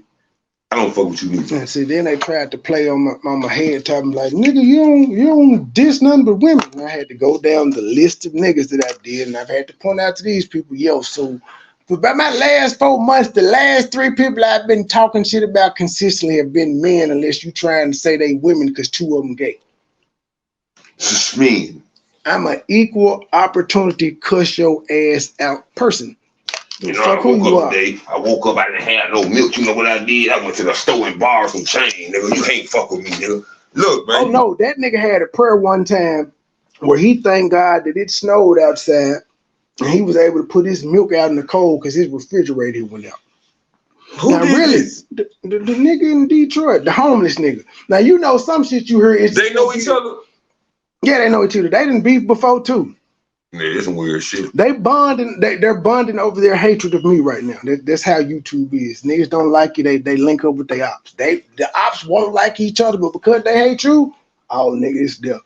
I don't fuck with you neither. And see, then they tried to play on my head, talking like, nigga, you don't diss none but women. And I had to go down the list of niggas that I did, and I've had to point out to these people, so for about my last 4 months, the last 3 people I've been talking shit about consistently have been men, unless you trying to say they women because 2 of them gay. Just mean. I'm an equal opportunity cuss your ass out person. You know, I woke up today. I woke up, I didn't have no milk. You know what I did? I went to the store and borrowed some chain, nigga. You ain't fuck with me, nigga. Look, man. Oh, no, that nigga had a prayer one time where he thanked God that it snowed outside and he was able to put his milk out in the cold because his refrigerator went out. Who now, did really, this? The nigga in Detroit, the homeless nigga. Now, you know some shit you heard. They know each other? Yeah, they know each other. They done beef before, too. Yeah, that's some weird shit. They're bonding over their hatred of me right now. That's how YouTube is. Niggas don't like you, they link up with their ops. The ops won't like each other, but because they hate you, all niggas there.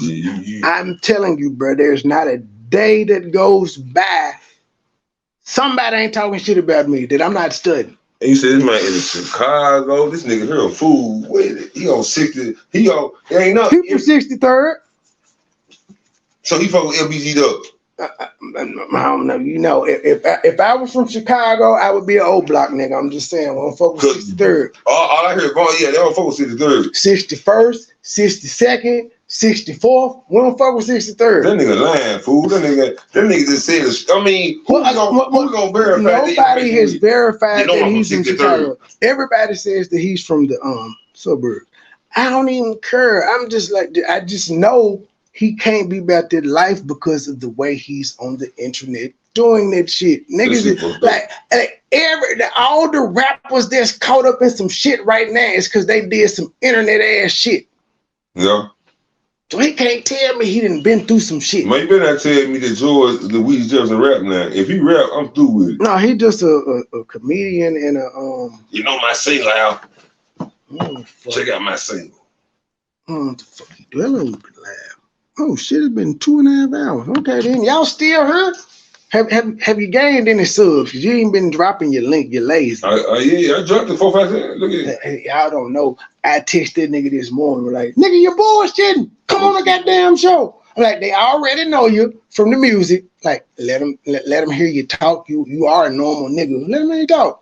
Yeah. I'm telling you, bro, there's not a day that goes by somebody ain't talking shit about me that I'm not studying. And you said this man in Chicago, this nigga here on food. Wait, he on 60, he ain't nothing. He from 63rd. So he fuck with LBG up. I don't know. You know, if I was from Chicago, I would be an old block nigga. I'm just saying, we don't fuck with 63rd. All I hear, they don't fuck with 63rd. 61st, 62nd, 64th. We don't fuck with 63rd. That nigga lying, fool. That nigga just said. I mean, who's gonna verify? Nobody has verified that he's in Chicago. Everybody says that he's from the suburbs. I don't even care. I'm just like, I just know. He can't be about that life because of the way he's on the internet doing that shit. Niggas like all the rappers that's caught up in some shit right now is because they did some internet ass shit. Yeah. So he can't tell me he done been through some shit. Man, you better not tell me that George Louis Jefferson rap now. If he rap, I'm through with it. No, he just a comedian and a You know my single out. Check out my single. What the fuck you doing? That little bit loud. Oh shit, it's been 2.5 hours. Okay, then y'all still here? Have you gained any subs? Cause you ain't been dropping your link, you're lazy. Yeah, I dropped it 4 5 times. Look at it. Y'all don't know. I texted that nigga this morning. We're like, nigga, you're bullshitting. Come on the goddamn show. I'm like, they already know you from the music. Like, let them hear you talk. You are a normal nigga. Let them hear you talk.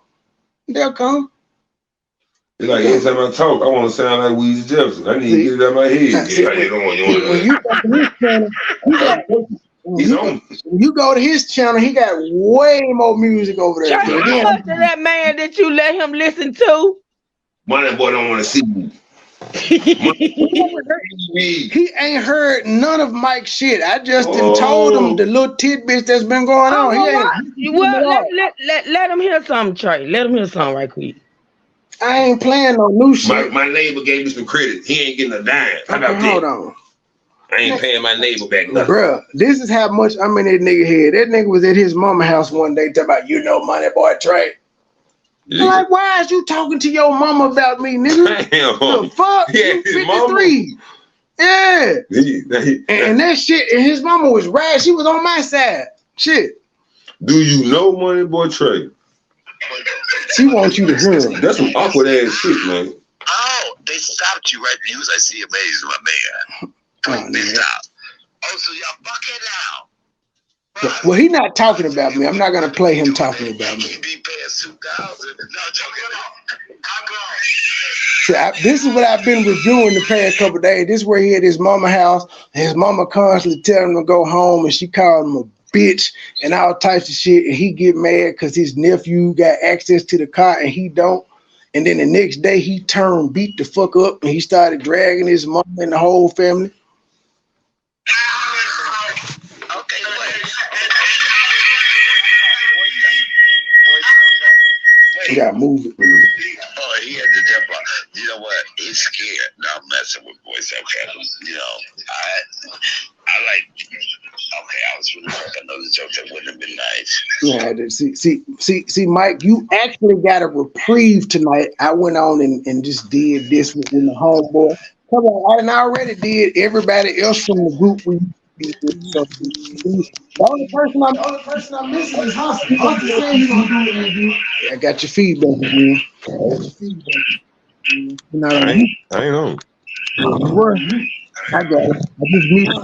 They'll come. It's like every time I talk, I want to sound like Weezy Jefferson. I need to get it out of my head. When you go to his channel, he got way more music over there. How much of that man that you let him listen to? MoneyBoy don't want to see me. He ain't heard none of Mike's shit. I just told him the little tidbits that's been going on. Let him hear something, Trey. Let him hear something right quick. I ain't playing no new shit. My neighbor gave me some credit. He ain't getting a dime. How about that? Hold on. I ain't paying my neighbor back nothing. Bruh, this is how much I'm in that nigga head. That nigga was at his mama house one day talking about, MoneyBoy Trey. Yeah. Like, why is you talking to your mama about me, nigga? Damn. The fuck? Yeah, you 53. Yeah. And that shit, and his mama was right. She was on my side. Shit. Do you know MoneyBoy Trey? She wants you to hear him. That's some awkward ass shit, man. Oh, they stopped you right there. I see amazing, my man. They stopped. Oh, so y'all fucking now. Well, he not talking about me. I'm not gonna play him talking about me. Be paying 2,000. No, joking. See, this is what I've been reviewing the past couple of days. This is where he at his mama house. His mama constantly telling him to go home, and she called him a bitch and all types of shit. And he get mad because his nephew got access to the car and he don't. And then the next day he turned, beat the fuck up, and he started dragging his mom and the whole family. Okay, You gotta move it. Oh, he had to jump on. You know what? He's scared. No, I'm messing with boys. Okay, you know, I like. Okay, I was really making another joke that wouldn't have been nice. See, Mike, you actually got a reprieve tonight. I went on and just did this with the homeboy. Come on, I already did everybody else from the group. So, the only person I'm missing is Husky. I got your feedback again. I ain't on. I got it. I just need it.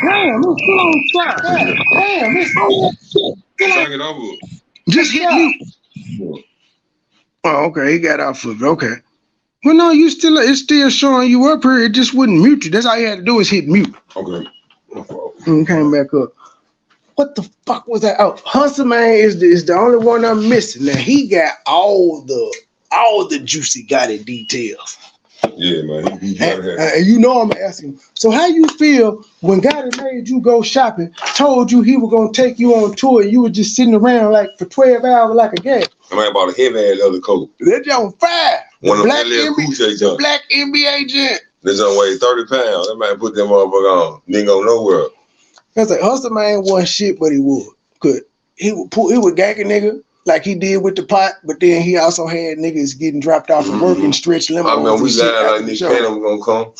Damn, it's still on top. Damn, it's still on. Just hit mute. Oh, okay, he got off of it. Okay. Well, no, it's still showing you up here. It just wouldn't mute you. That's all you had to do is hit mute. Okay. And came back up. What the fuck was that? Oh, Hustle Man is the only one I'm missing. Now he got all the juicy got it details. Yeah, man. He got it. And you know I'm asking. So how you feel when God made you go shopping, told you he was gonna take you on tour, and you were just sitting around like for 12 hours like a gay? I mean, about a heavy ass leather coat. That on fire. One of them black NBA gent. This on weigh 30 pounds. That might put them motherfucker on. Didn't go nowhere. That's like Hustle Man wasn't shit, but he would. He would gag a nigga like he did with the pot, but then he also had niggas getting dropped off from work and stretch limos. I mean, we lied like Nick Cannon was gonna come.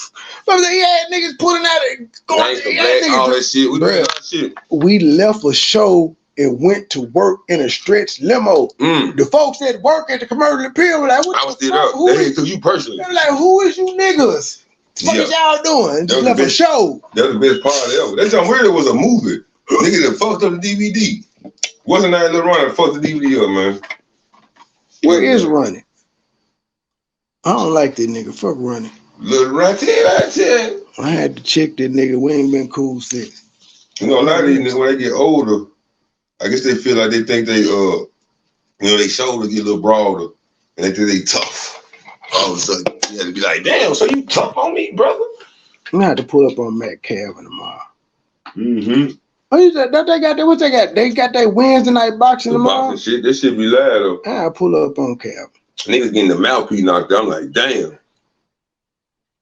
But he had niggas pulling out and going to black, all that shit. We did that shit. We left a show and went to work in a stretched limo. The folks that work at the Commercial Appeal were like, what I was still up. They took you personally. They were like, who is you niggas? What is y'all doing? Just left a show. That was the best part ever. That time really was a movie. Nigga that fucked up the DVD. Wasn't that little runner fucked the DVD up, man? Where is Running? I don't like that nigga. Fuck Running. Little Running. I had to check that nigga. We ain't been cool since. You know, a lot of these niggas when they get older, I guess they feel like they think they they shoulders get a little broader and they think they tough. All of a sudden, you had to be like, damn, so you tough on me, brother? I'm gonna have to pull up on Matt Calvin tomorrow. Mm-hmm. Oh, you said that they got that? What they got? They got that Wednesday night boxing tomorrow? Boxing shit, that shit be loud though. I'll pull up on Calvin. Niggas getting the mouthpiece knocked out. I'm like, damn.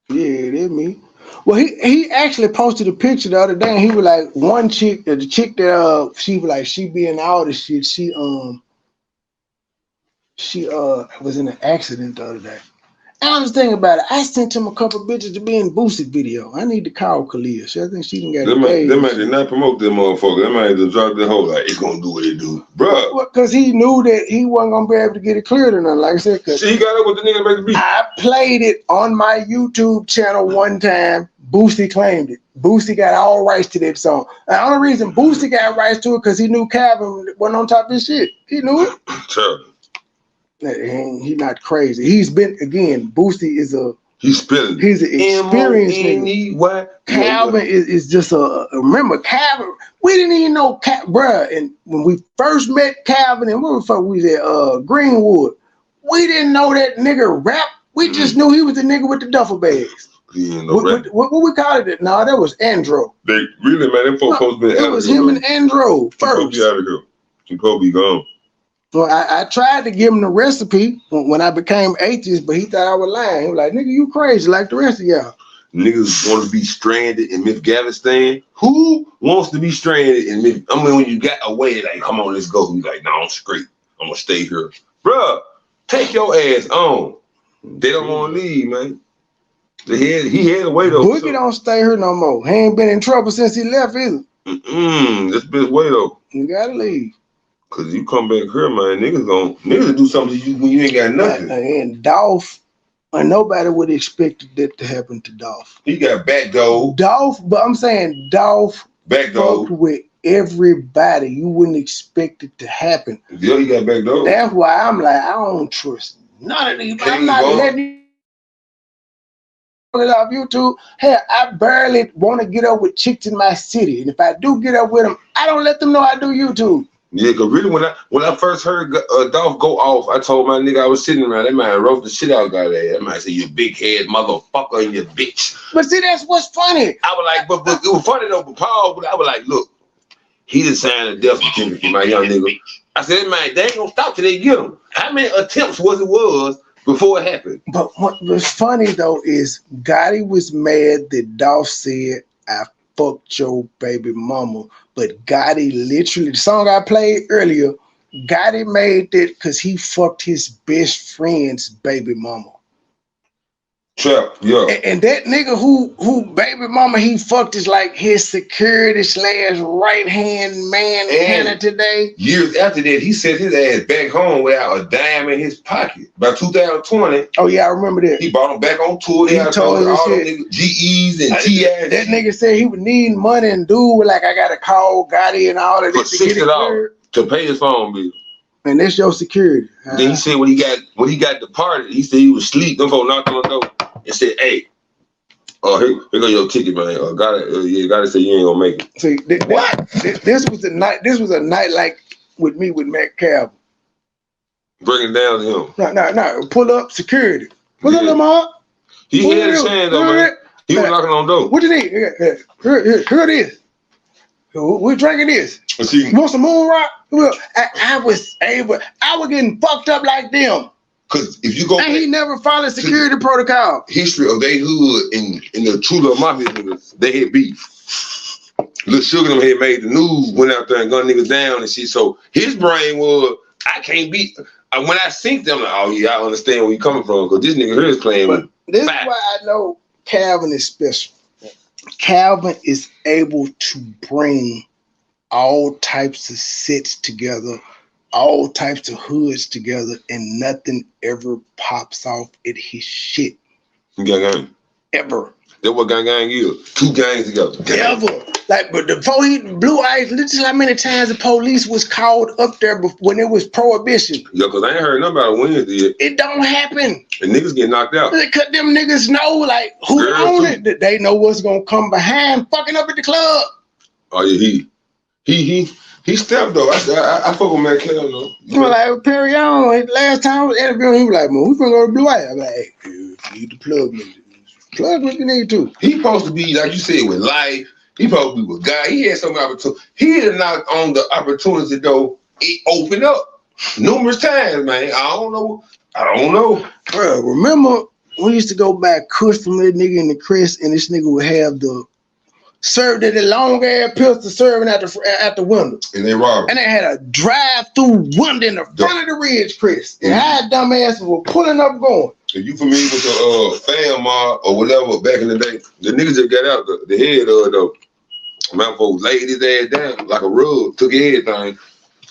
Yeah, that's me. Well, he actually posted a picture the other day and he was like, one chick, the chick that she was like, she be in all this shit. She was in an accident the other day. And I was thinking about it. I sent him a couple bitches to be in Boosie video. I need to call Kalia. I think she done got paid. They might not promote them motherfucker. They might have dropped the whole like it's gonna do what it do, bruh. Well, because he knew that he wasn't gonna be able to get it cleared or nothing. Like I said, cause he got up with the nigga make the beat. I played it on my YouTube channel one time. Boosie claimed it. Boosie got all rights to that song. The only reason Boosie got rights to it because he knew Calvin wasn't on top of his shit. He knew it. Sure. He's not crazy. He's been again. Boosie is he's spilling. He's an experienced nigga. Calvin is just remember Calvin. We didn't even know bruh. And when we first met Calvin, and where the fuck we was at Greenwood, we didn't know that nigga rap. We just knew he was the nigga with the duffel bags. What we called it? No, that was Andro. They really, man, them folks supposed to be. It was him and Andro first. He out of here. He supposed to be gone. Well, I tried to give him the recipe when I became atheist, but he thought I was lying. He was like, nigga, you crazy like the rest of y'all. Niggas want to be stranded in Afghanistan. Who wants to be stranded in when you got away, like, come on, let's go. You like, no, I'm straight. I'm going to stay here. Bruh, take your ass on. They don't want to leave, man. He had away, though. Boogie don't stay here no more. He ain't been in trouble since he left, either. This bitch way, though. You got to leave. Cause you come back here, man, niggas do something to you when you ain't got nothing. And Dolph, nobody would expect that to happen to Dolph. He got backdoor. Dolph, but I'm saying Dolph backdoor with everybody. You wouldn't expect it to happen. Yeah, he got backdoor. That's why I'm like, I don't trust none of these. I'm not letting it off YouTube. Hell, I barely want to get up with chicks in my city, and if I do get up with them, I don't let them know I do YouTube. Yeah, cause really when I first heard Dolph go off, I told my nigga I was sitting around, that man wrote the shit out of that. That man said, you big head motherfucker and you bitch. But see, that's what's funny. I was like, but it was funny though, but Paul, I was like, look, he just signed a death certificate, my young nigga. I said, man, they ain't gonna stop till they get him. How many attempts was before it happened? But what was funny though is Gotti was mad that Dolph said, I fucked your baby mama. But Gotti literally, the song I played earlier, Gotti made that because he fucked his best friend's baby mama. Trap, yeah. And that nigga who baby mama he fucked is like his security / right hand man kind of today. Years after that, he sent his ass back home without a dime in his pocket. By 2020. Oh yeah, I remember that. He brought him back on tour. He told us all shit. Niggas, GEs and TIs. That nigga said he would need money and dude was like, I gotta call Gotti and all of this to get it cleared. To pay his phone bill. And that's your security. Then he said when he got departed, he said he was asleep. Them folks knocked on the door and said, hey, here go your ticket, man. Gotta say you ain't gonna make it. See, this was a night like with me with Matt Calvin. Bring it down to him. No. Pull up security. Pull up, Lamar. He had his hand though, man. He was knocking on the door. What you need? Here it is. We're drinking this. You want some moon rock? Well, I was getting fucked up like them. Cause if you go and he never followed security protocol. History of they hood in the True Love Mafia niggas, they had beef. Lil Sugar them had made the news, went out there and gunned niggas down and shit. So his brain was, I can't beat. When I seen them, like, oh yeah, I understand where you coming from. Cause this nigga here is playing with. This is why I know Calvin is special. Calvin is able to bring all types of sets together, all types of hoods together, and nothing ever pops off at his shit. Gang. Ever. That's what gang is. Two gangs together. Ever. Like, but before he Blue Ice, listen how many times the police was called up there when it was prohibition. Yeah, cause I ain't heard nothing about Wednesday. It don't happen. And niggas get knocked out. Because them niggas know, like, who own it. That they know what's gonna come behind fucking up at the club. Oh yeah, he stepped though. I fuck with Matt Kell though. You know, like Perry on last time I was interviewing, he was like, man, we finna go to Blue Ice. I'm like, hey, you need to plug me. Plug what you need to. He supposed to be, like you said, with life. He supposed to be with God. He had some opportunity. He had knocked on the opportunity though. It opened up numerous times, man. I don't know. Bro, remember we used to go back Kush from that nigga in the Chris, and this nigga would have the served at a long ass pistol serving at the window. And they robbed. And they had a drive-through window in the front of the Ridge, Chris. And our dumb asses were pulling up going. Are you familiar with the fan mob or whatever back in the day? The niggas that got out the head of the man folks laid his ass down like a rug, took everything.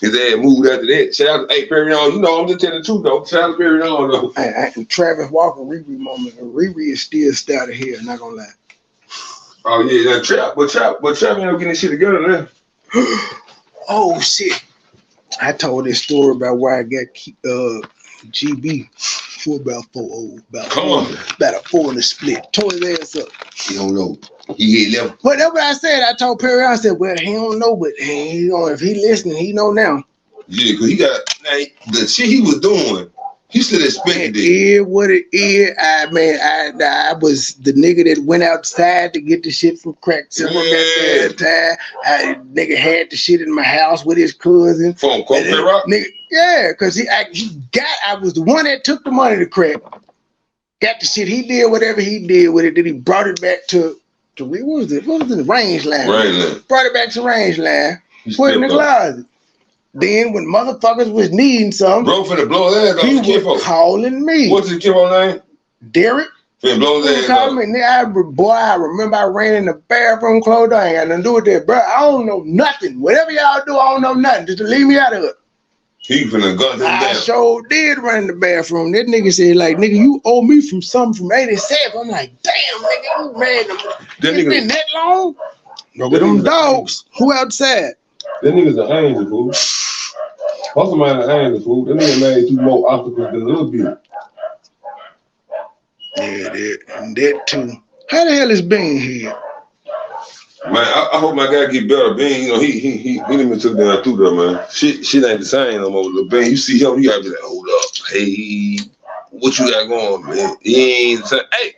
His ass moved after that. Shout out to Perry on, you know I'm just telling the truth though. Shout out to Perry on though. And Travis Walker Riri moment. Riri is still stout of here, not gonna lie. Oh yeah, that Trap ain't getting this shit together now. Oh shit. I told this story about why I got GB for about a 4 in the split. Tore his ass up. He don't know. He hit level. But that's what I said. I told Perry, I said, well, he don't know, but if he listening, he know now. Yeah, because he got the shit he was doing. He should have expected it. Yeah, what it is. I was the nigga that went outside to get the shit from Crack Silver. Nigga had the shit in my house with his cousin. From Coconut Rock? Nigga, yeah, because I was the one that took the money to Crack. Got the shit. He did whatever he did with it. Then he brought it back to what was it? What was it? Rangeland. Brought it back to Rangeland. Put it in the closet. Then when motherfuckers was needing something, bro, finna blow his ass off. He was calling me. What's his kid name? Derek. Finna blow his ass off. I remember I ran in the bathroom clothes. I ain't got nothing to do with that, bro. I don't know nothing. Whatever y'all do, I don't know nothing. Just leave me out of it. He finna gun him down. I sure did run in the bathroom. That nigga said, like, nigga, you owe me from something from 87. I'm like, damn, nigga, you mad? It's been that long? No, with them dogs. Who outside? That nigga's an angel, fool. What's the man an angel, fool? That nigga made you more obstacles than a little bit. Yeah, that too. How the hell is Bean here? Man, I hope my guy get better. Bean, you know, he didn't took down through there, man. Shit ain't the same no more. The Bean, you see him, you gotta be like, hold up. Hey, what you got going, man? He ain't the same. Hey.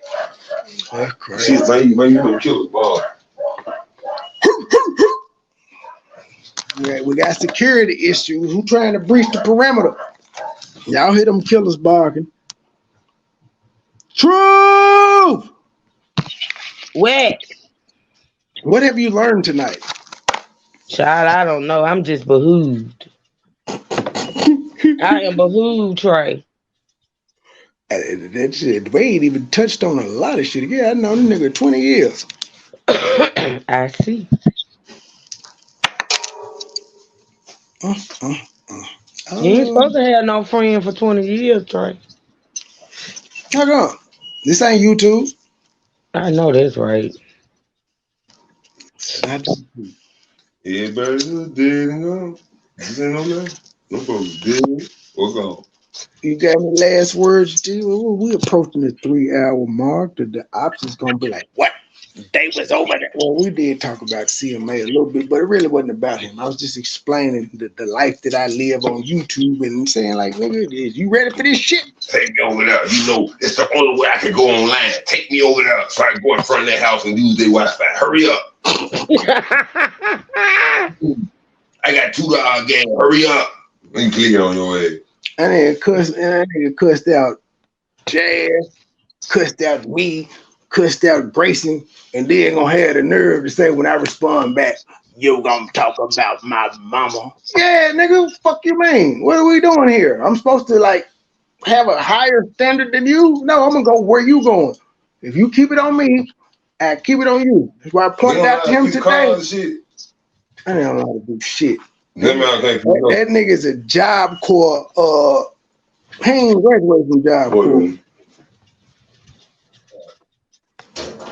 That's crazy. Shit, man, you been killed, ball. We got security issues. Who trying to breach the perimeter? Y'all hear them killers barking. Truth! What have you learned tonight? Child, I don't know. I'm just behooved. I am behooved, Trey. That shit, we ain't even touched on a lot of shit. Yeah, I know this nigga 20 years. I see. You ain't supposed to have no friend for 20 years, Trey. How come? This ain't YouTube. I know that's right. Everybody's dead and gone. You ain't know that? No folks dead or gone. You got any last words, G? We approaching the 3-hour mark. The ops is gonna be like, what? They was over there. Well, we did talk about CMA a little bit, but it really wasn't about him. I was just explaining the life that I live on YouTube and saying, like, nigga, you ready for this shit? Take me over there. You know, it's the only way I can go online. Take me over there so I can go in front of that house and use their Wi-Fi. Hurry up. I got $2 game. Hurry up. And click it on your head. And then cussed out Jazz, cussed out me, cussed out Grayson, and then gonna have the nerve to say when I respond back, you gonna talk about my mama. Yeah, nigga, fuck you mean? What are we doing here? I'm supposed to like have a higher standard than you? No, I'm gonna go where you going. If you keep it on me, I keep it on you. That's why I pointed out to him today. I don't know how to do shit. That nigga's a Job Corps. He ain't graduated from Job Corps.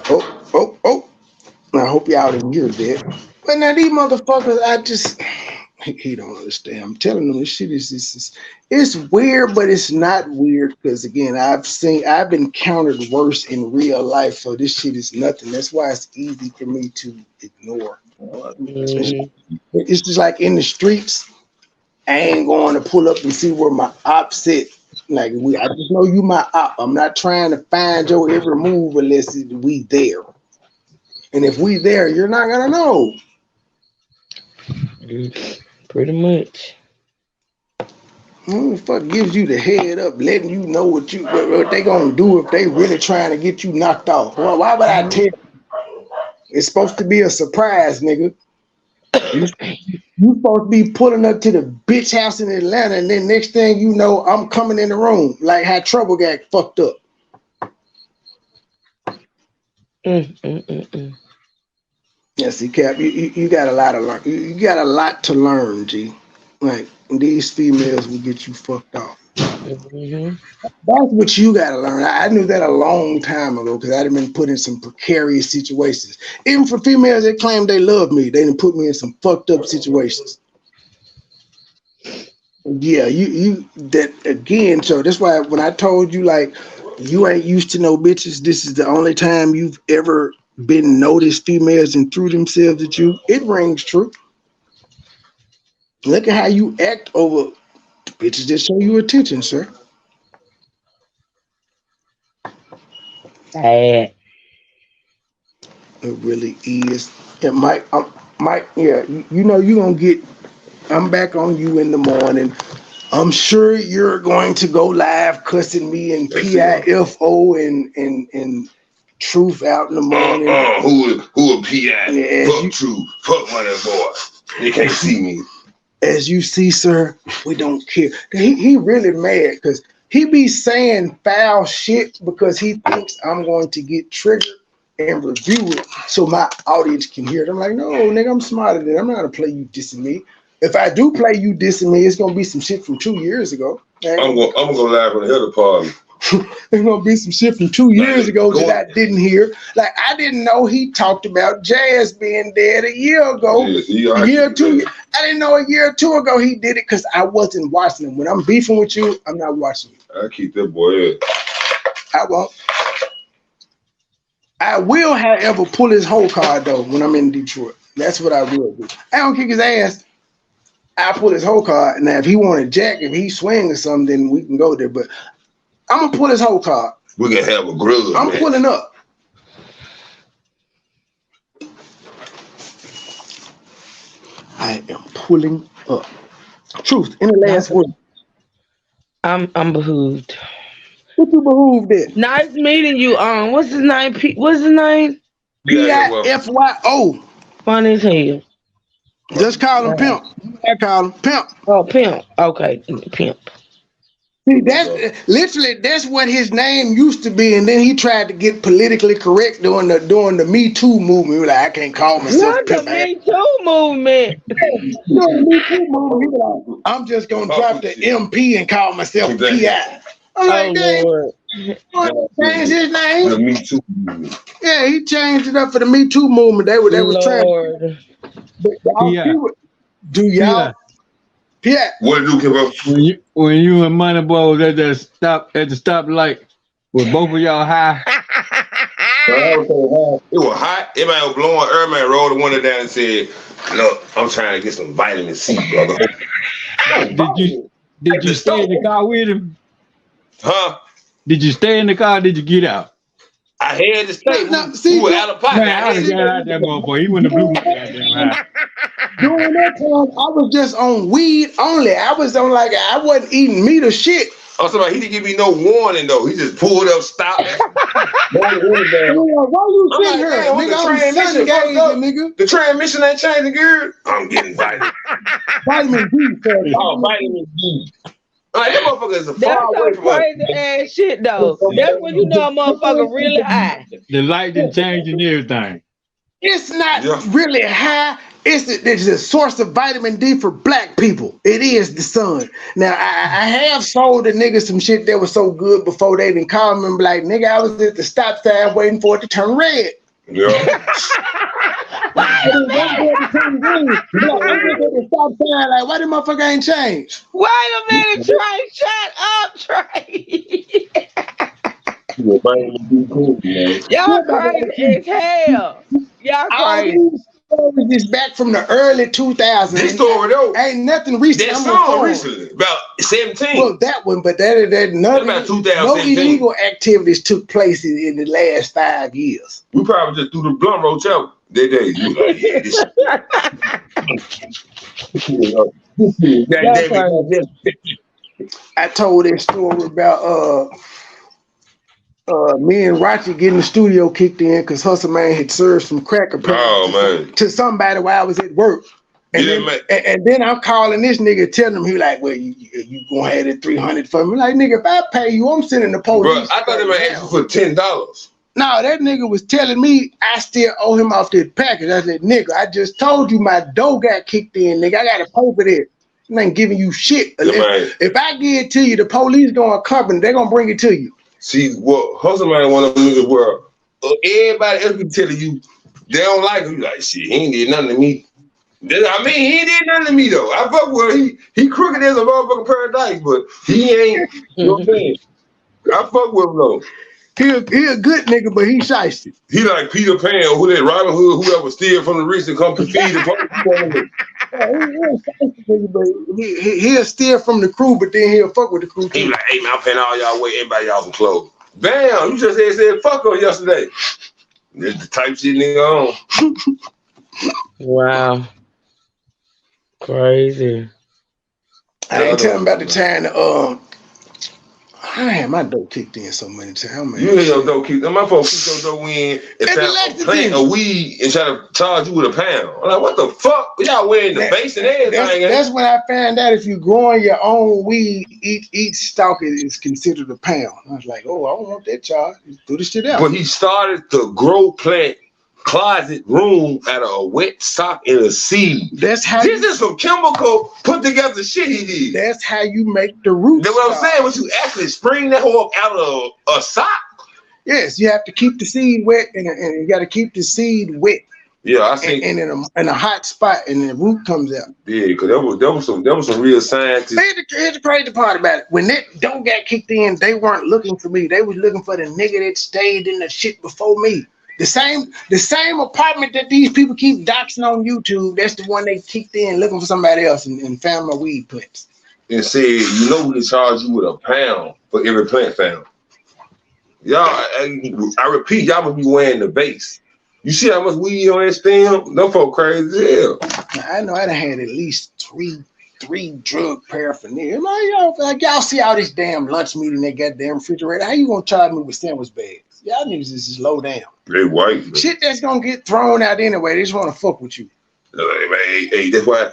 Oh. I hope y'all didn't hear that. But now these motherfuckers, he don't understand. I'm telling them this shit it's weird, but it's not weird because again, I've encountered worse in real life, so this shit is nothing. That's why it's easy for me to ignore. It's just like in the streets, I ain't going to pull up and see where my op sit. Like I just know you my op. I'm not trying to find your every move unless we there. And if we there, you're not gonna know. Pretty much. Who the fuck gives you the head up, letting you know what they gonna do if they really trying to get you knocked off? Well, why would I tell you? It's supposed to be a surprise, nigga. You supposed to be pulling up to the bitch house in Atlanta, and then next thing you know, I'm coming in the room like how Trouble got fucked up. Yeah, see, Cap, you got a lot to learn. You got a lot to learn, G. Like these females will get you fucked off. That's what you got to learn. I knew that a long time ago because I'd been put in some precarious situations. Even for females that claim they love me, they didn't put me in some fucked up situations. Yeah, you that again. So that's why when I told you like you ain't used to no bitches, this is the only time you've ever been noticed females and threw themselves at you. It rings true. Look at how you act over bitches that show you attention, sir. Sad. It really is. And Mike, yeah, you know you're gonna get. I'm back on you in the morning. I'm sure you're going to go live cussing me and PIFO and Truth out in the morning. Who a PI? Yeah, fuck Truth. Fuck MoneyBoy. They can't see me. As you see, sir, we don't care. He really mad because he be saying foul shit because he thinks I'm going to get triggered and review it so my audience can hear it. I'm like, no, nigga, I'm smarter than that. I'm not gonna play you dissing me. If I do play you dissing me, it's gonna be some shit from 2 years ago. I'm gonna go live on the other party. There's gonna be some shit from 2 years ago that I didn't hear. Like I didn't know he talked about Jazz being dead a year ago. I didn't know a year or two ago he did it because I wasn't watching him. When I'm beefing with you, I'm not watching you. I keep that boy in. I won't. I will, however, pull his whole card though when I'm in Detroit. That's what I will do. I don't kick his ass. I pull his whole card. Now, if he wanted jack, if he swing or something, then we can go there. But I'm gonna pull his whole card. We can have a grill. I'm pulling up. I am pulling up. Truth in the last word. I'm behooved. What you behooved at? Nice meeting you. What's his name? What's his name? Pifyo. Funny as hell. Just call him Pimp. I call him Pimp. Oh, Pimp. Okay, Pimp. See, that's what his name used to be, and then he tried to get politically correct during the Me Too movement. He was like, I can't call myself What Pimp. the Me Too movement? I'm just gonna drop the MP and call myself PI. I'm like, Lord. Change his name. The Me Too. Yeah, he changed it up for the Me Too movement. They were trying. Do y'all? Yeah. What did you give up? When you and MoneyBoy was at the stoplight with both of y'all high. It was hot. Everybody was blowing. Everybody rolled the window down and said, "Look, I'm trying to get some vitamin C, brother." Did you stay in the car with him? Huh? Did you stay in the car? Or did you get out? I had to stay. We were out of pocket. Man, I would got out that motherfucker. He wouldn't have blew my goddamn high. During that time, I was just on weed only. I was on I wasn't eating meat or shit. Oh, somebody, he didn't give me no warning though. He just pulled up, stopped. Why you sitting here? Nigga, the transmission ain't changing, girl. I'm getting vitamin. Vitamin D. Vitamin D. Like, that motherfucker is far away from crazy ass shit though. That's when you know a motherfucker really high. The light didn't change and everything. It's not really high. It's a source of vitamin D for black people. It is the sun. Now, I have sold the niggas some shit that was so good before they didn't call me and be like, nigga, I was at the stop sign waiting for it to turn red. Yeah. Why the motherfucker ain't changed? Wait a minute, Trey. Shut up, Trey. Y'all crazy as hell. Y'all crazy. This back from the early 2000s. This story though ain't nothing recent. That song recently, about 17. Well, that one, but that about 2017. No illegal activities took place in the last 5 years. We probably just threw the blunt roach out that day. You like, yeah, I told that story about me and Rachi getting the studio kicked in because Hustle Man had served some crack to somebody while I was at work. And, then I'm calling this nigga telling him, he like, well, you gonna have that 300 for me. Like, nigga, if I pay you, I'm sending the police. Bro, I thought they were asking for $10. No, that nigga was telling me I still owe him off this package. I said, nigga, I just told you my dough got kicked in, nigga. I gotta pay for this. I ain't giving you shit. If I give it to you, the police gonna come and they're gonna bring it to you. See, what Hustle Man one of them niggas where everybody else be telling you they don't like him. You like, shit, he ain't did nothing to me. I mean, he ain't did nothing to me though. I fuck with him. He crooked as a motherfucking paradise, but he ain't. You know what I'm saying? I fuck with him though. He a good nigga, but he shiesty. He like Peter Pan, who that Robin Hood, whoever steal from the rich and come to feed the He'll steal from the crew, but then he'll fuck with the crew too. He like, hey man, I'm paying all y'all way, everybody y'all some clothes. Damn, you just said fuck on yesterday. That's the type shit nigga on. Wow. Crazy. I ain't telling about the time I had my dope kicked in so many times, man. You had your dope kicked in. My folks kicked your dope in and found a plant of weed and try to charge you with a pound. I'm like, what the fuck? Y'all wearing the base and everything. That's when I found out if you're growing your own weed, each stalk is considered a pound. I was like, oh, I don't want that charge. Do this shit out. But he started to grow plant closet room out of a wet sock and a seed. That's how this is some chemical put together shit he did. That's how you make the root. That's what I'm saying. When you actually spring that whole out of a sock. Yes, you have to keep the seed wet and you got to keep the seed wet. Yeah, I see. And in a hot spot, and the root comes out. Yeah, because that was some real scientists. Here's the crazy part about it. When that dough got kicked in, they weren't looking for me. They was looking for the nigga that stayed in the shit before me. The same apartment that these people keep doxing on YouTube, that's the one they kicked in looking for somebody else and found my weed plants. And said, you know, we charge you with a pound for every plant found. Y'all, I repeat, y'all would be wearing the base. You see how much weed on that stem? Them folk crazy as hell. I know I done had at least three drug paraphernalia. Like y'all see all this damn lunch meat in that goddamn refrigerator. How you gonna charge me with sandwich bags? Y'all niggas is just low down. They white. Man. Shit that's gonna get thrown out anyway. They just wanna fuck with you. Hey, that's why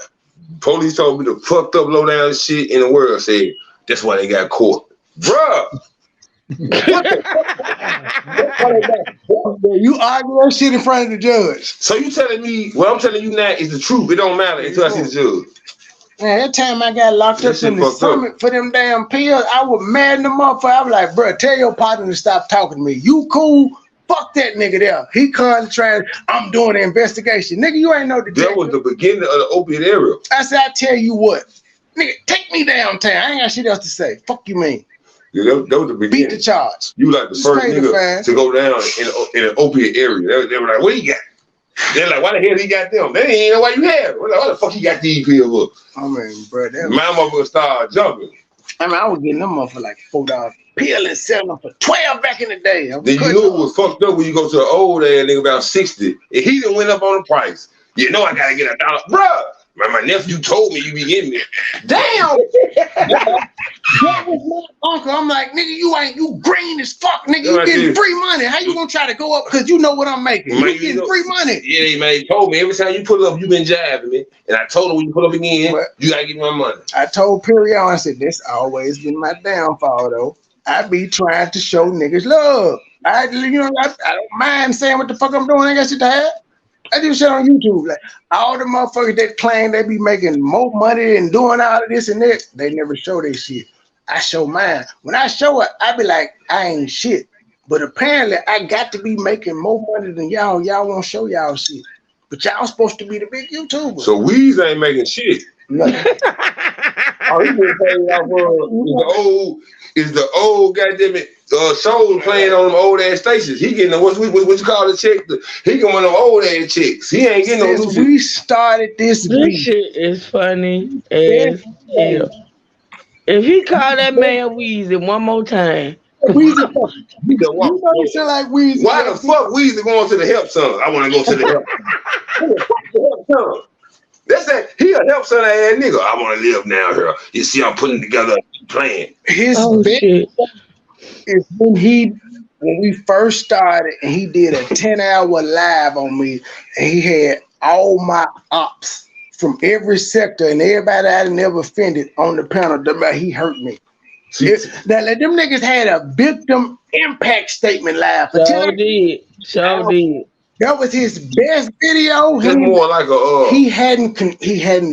police told me the fucked up low down shit in the world. Said that's why they got caught, bruh. You argue that shit in front of the judge. So you telling me what I'm telling you now is the truth? It don't matter until I see the judge. Man, that time I got locked up in the summit for them damn pills, I was mad in the motherfucker. I was like, bro, tell your partner to stop talking to me. You cool? Fuck that nigga there. He concentrated. I'm doing the investigation. Nigga, you ain't no detective. That was the beginning of the opiate era. I said, I tell you what. Nigga, take me downtown. I ain't got shit else to say. Fuck you mean. Yeah, that was the beginning. Beat the charge. You like the first nigga to go down in an opiate area. They were like, what he got? They're like, why the hell he got them? They didn't even know why you had them. Like, why the fuck he got these pills up? I mean, bro, my motherfucker started jumping. I mean, I was getting them up for like $4 pill and selling them for $12 back in the day. Then you know it was fucked up when you go to an old ass nigga about 60. And he done went up on the price. You know I gotta get $1. Bruh! My nephew told me you be getting me. Damn! That was my uncle. I'm like, nigga, you green as fuck, nigga. You getting free money. How you gonna try to go up? Because you know what I'm making. You getting free money. Yeah, man. He told me every time you pull up, you been jiving me. And I told him when you pull up again, you gotta give me my money. I told Perion, I said, this always been my downfall though. I be trying to show niggas love. I don't mind saying what the fuck I'm doing. I got shit to have. I do shit on YouTube. Like all the motherfuckers that claim they be making more money and doing all of this and that, they never show their shit. I show mine. When I show it, I be like, I ain't shit. But apparently I got to be making more money than y'all. Y'all won't show y'all shit. But y'all supposed to be the big YouTubers. So Weez ain't making shit. No. Oh, he been paying off is the old goddamn it shows playing on them old ass stations. He getting what you call the check? He getting one of them old ass chicks. He ain't getting no new shit. We started this shit is funny as hell. If he call that man Weezy one more time, Weezy, you know shit like Weezy. Why the fuck Weezy going to the help son? I want to go to the help. Help son. That's that. He a help son ass nigga. I want to live now here. You see, I'm putting together a plan. His bit is when we first started and he did a 10-hour live on me and he had all my ops from every sector and everybody I never offended on the panel. He hurt me. Them niggas had a victim impact statement live. Sure did. That was his best video. It's more like he hadn't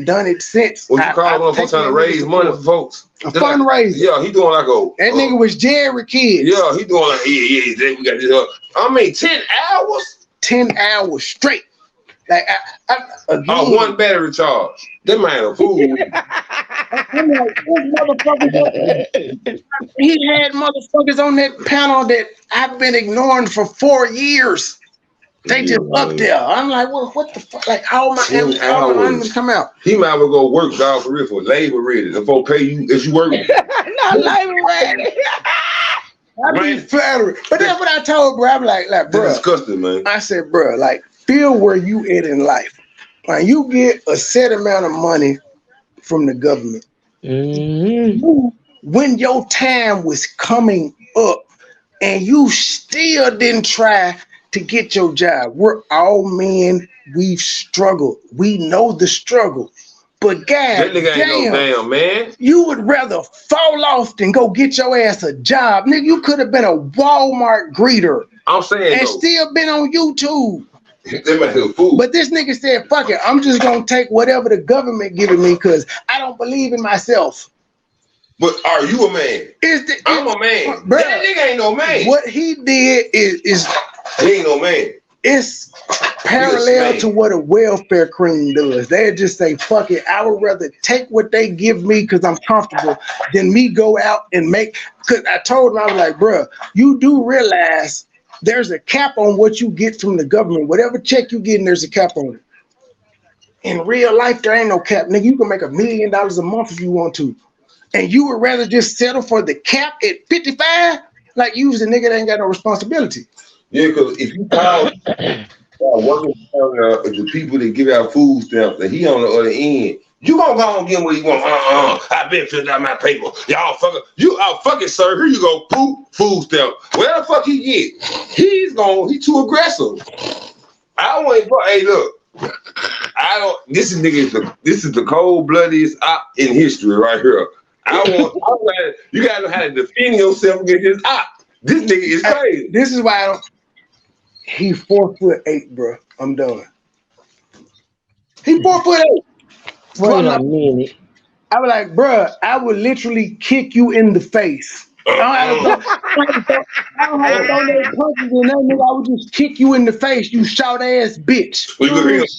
done it since. What you call him trying to raise money for folks? A fundraiser. Yeah, he doing like that nigga was Jerry Kids. Yeah, he doing like we got this. I mean, 10 hours. 10 hours straight. Like one battery charge. That man a fool. I'm like, he had motherfuckers on that panel that I've been ignoring for 4 years. They just up there. I'm like, well, what the fuck? Like, how my hours come out? He might well go work, dog, for real, for labor ready. If they pay you, if you work. Not labor ready. I be flattered. But that's what I told bro. I'm like, bro. That's disgusting, man. I said, bro, like, feel where you at in life. When you get a set amount of money from the government, when your time was coming up and you still didn't try to get your job. We're all men. We've struggled. We know the struggle. But God that nigga ain't no damn man. You would rather fall off than go get your ass a job. Nigga, you could have been a Walmart greeter. I'm saying and still been on YouTube. That man a fool. But this nigga said, fuck it. I'm just gonna take whatever the government giving me because I don't believe in myself. But are you a man? I'm a man. Bruh, that nigga ain't no man. What he did is he ain't no man. It's parallel to what a welfare queen does. They just say, fuck it, I would rather take what they give me because I'm comfortable than me go out and make. Because I told him, I was like, bro, you do realize there's a cap on what you get from the government. Whatever check you getting, there's a cap on it. In real life, there ain't no cap. Nigga, you can make $1 million a month if you want to. And you would rather just settle for the cap at 55? Like you was a nigga that ain't got no responsibility. Yeah, because if you call working with the people that give out food stamps, and he on the other end. You gonna go and get him what you want? I been filled out my paper. Y'all fucker. Fuck it, sir. Here you go. Poop, food stamp. Where the fuck he get? He too aggressive. I don't want. Hey, look. I don't. This is the cold bloodiest op in history right here. You gotta know how to defend yourself against this op. This nigga is crazy. This is why I don't. He 4'8", bro. I'm done. He 4'8". Wait a minute. I was like, bro, I would literally kick you in the face. I don't have to throw no punches or nothing. I would just kick you in the face, you shout ass bitch.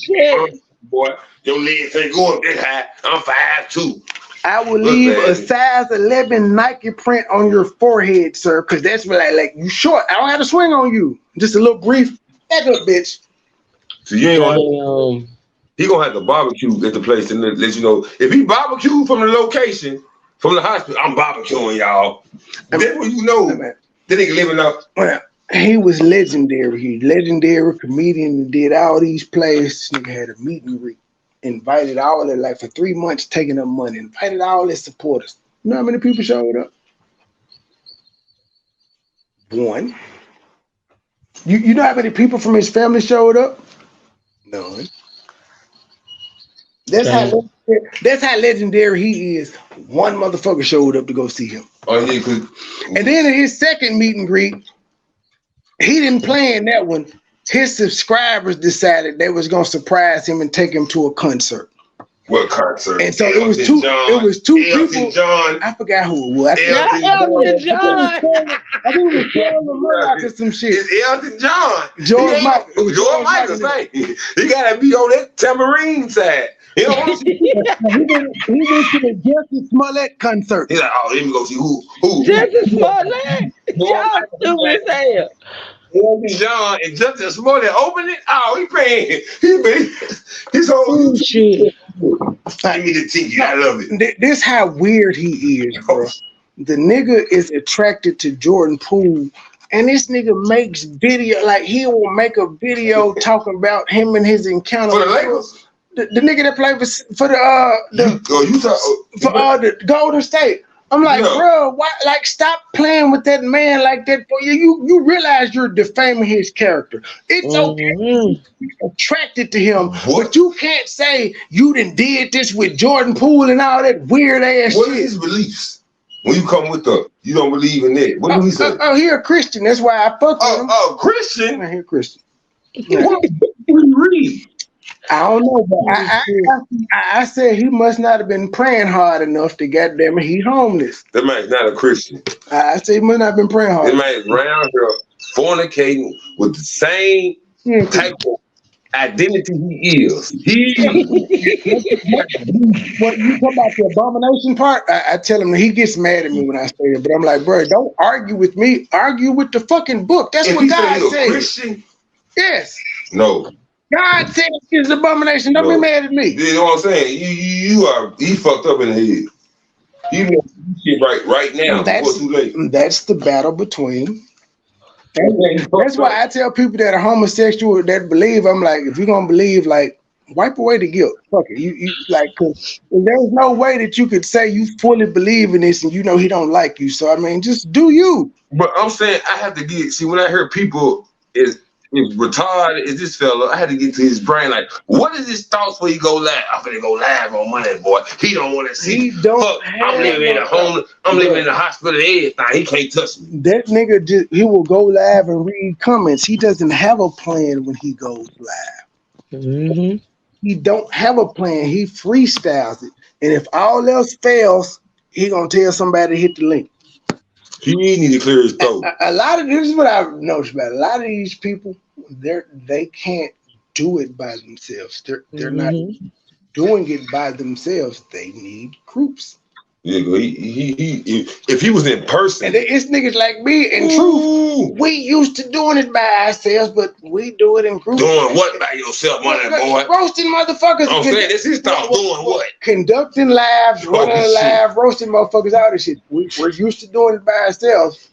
Shit. Boy, your legs ain't going that high. I'm 5'2". I would leave a size 11 Nike print on your forehead, sir, because that's like you short. I don't have to swing on you. Just a little brief. Back up, bitch. So you ain't gonna. He gonna have to barbecue at the place and let you know if he barbecue from the location, from the hospital. I'm barbecuing, y'all. That's when you know that nigga living up. He was legendary. He legendary comedian. Did all these plays. This nigga had a meet and greet. Invited all of like for 3 months, taking up money. Invited all his supporters. You know how many people showed up? 1. You know how many people from his family showed up? None. That's how legendary he is. 1 motherfucker showed up to go see him. Oh yeah, and then in his second meet and greet, he didn't plan that one. His subscribers decided they was gonna surprise him and take him to a concert. What concert? And so it was two people. John. I forgot who it was. Elton John. I think it was Charles Murdoch or some shit. It's Elton John. George Michael. George Michael, say he gotta be on that tambourine side. He don't want to see. He went to the Justin Smollett concert. He's like, oh, let me go see who. Justin Smollett. Y'all stupid as hell. Elton John and Justin Smollett opened it. Oh, he paying. He's whole shit. Give me the ticket. I love it. This how weird he is, bro. The nigga is attracted to Jordan Poole, and this nigga makes video like he will make a video talking about him and his encounter. For the Lakers. The nigga that played for the Golden State. I'm like, bro, why? Like, stop playing with that man like that. You realize you're defaming his character. It's okay to be attracted to him, but you can't say you did this with Jordan Poole and all that weird ass shit. What is his beliefs? When you come with you don't believe in that. What do he say? He a Christian. That's why I fuck with him. Oh, Christian? He a Christian. What do you read? I don't know, but I said he must not have been praying hard enough to goddamn it, he homeless. That man's not a Christian. I said he must not have been praying hard. That man's around here fornicating with the same type of identity he is. What you talk about the abomination part? I tell him he gets mad at me when I say it, but I'm like, bro, don't argue with me. Argue with the fucking book. That's what God said. Christian? Yes. No. God said it's an abomination. Don't be mad at me. You know what I'm saying? He fucked up in the head. You know shit right now before too late. That's the battle between. That's why I tell people that are homosexual that believe. I'm like, if you're gonna believe, like, wipe away the guilt. Fuck it. You like, cause there's no way that you could say you fully believe in this and you know he don't like you. So I mean, just do you. But I'm saying I have to when I hear people is retarded is this fella, I had to get to his brain like, what is his thoughts when he go live? I'm gonna go live on Monday, boy. He don't want to see. I'm living in a home. I'm living in the hospital. Everything. He can't touch me. That nigga he will go live and read comments. He doesn't have a plan when he goes live. Mm-hmm. He don't have a plan. He freestyles it, and if all else fails, he gonna tell somebody to hit the link. He need to clear his throat. A lot of this is what I've noticed about a lot of these people. They can't do it by themselves. They're not doing it by themselves. They need groups. Yeah, if he was in person, and it's niggas like me. In truth, we used to doing it by ourselves, but we do it in groups. Doing what by yourself, Money Boy? Roasting motherfuckers. I'm saying this is thought. Doing what? Conducting lives, running live, roasting motherfuckers. All this shit. We're used to doing it by ourselves.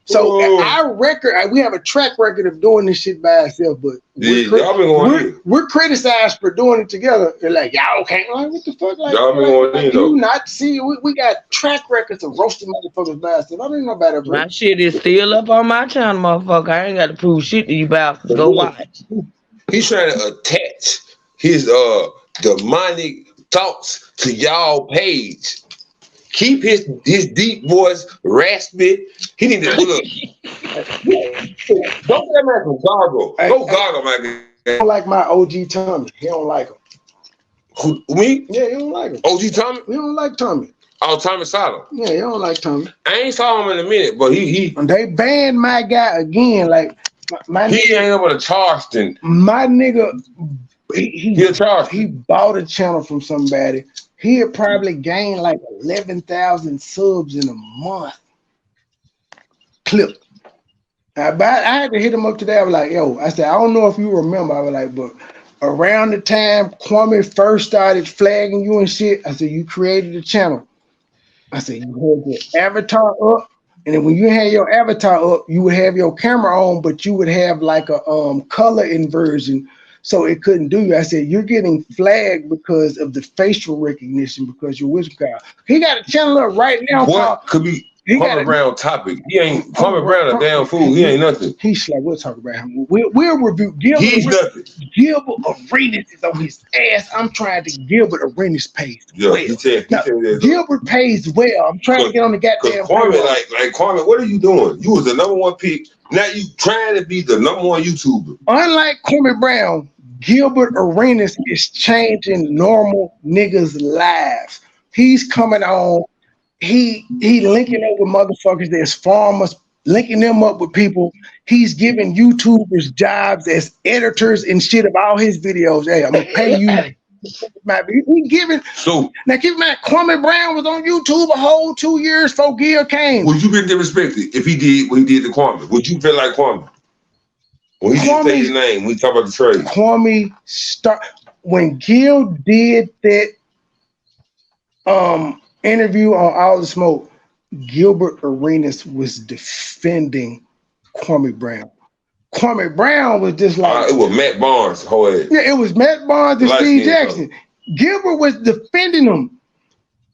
So our record, we have a track record of doing this shit by ourselves, but we're criticized for doing it together. They're like, y'all can't, like, what the fuck? Like, y'all been going in, do though. you not see? We got track records of roasting motherfuckers by ourselves. I don't know about it, bro. My shit is still up on my channel, motherfucker. I ain't got to prove shit to you bastards. Go watch. He's trying to attach his demonic thoughts to y'all page. Keep his deep voice raspy. He need to look. Don't let man from gargle. Go gargle, man. I don't like my OG Tommy. He don't like him. Who, me? Yeah, he don't like him. OG Tommy? He don't like Tommy. Oh, Tommy Sodom. Yeah, he don't like Tommy. I ain't saw him in a minute, but he they banned my guy again. Like my he nigga, ain't able to charge then. My nigga, he bought a channel from somebody. He had probably gained like 11,000 subs in a month. Clip. I had to hit him up today. I was like, yo, I said, I don't know if you remember. I was like, but around the time Kwame first started flagging you and shit, I said, you created a channel. I said, you had your avatar up, and then when you had your avatar up, you would have your camera on, but you would have like a color inversion, so it couldn't do you. I said, you're getting flagged because of the facial recognition because you're Wizard God. He got a channel up right now. What could be Kwame Brown topic? He ain't Kwame Brown a damn fool. He ain't nothing. He's like, we'll talk about him. We'll review Gilbert. He's nothing. Gilbert Arenas is on his ass. I'm trying to Gilbert Arenas pays well. Gilbert pays well. I'm trying to get on the goddamn Kwame, like Kwame, what are you doing? You was the #1 pick. Now you trying to be the #1 YouTuber. Unlike Kwame Brown, Gilbert Arenas is changing normal niggas' lives. He's coming on. He linking up with motherfuckers that's farmers, linking them up with people. He's giving YouTubers jobs as editors and shit of all his videos. Hey, I'm gonna pay you. He giving. So now keep in mind, Kwame Brown was on YouTube a whole 2 years before Gil came. Would you be disrespected if he did what he did to Kwame? Would you feel like Kwame? When he didn't say his name, we talk about the trade. Kwame when Gil did that interview on All the Smoke, Gilbert Arenas was defending Kwame Brown. Kwame Brown was just like it was Matt Barnes, whole ass. Yeah, it was Matt Barnes and Steve Jackson. Gilbert was defending him,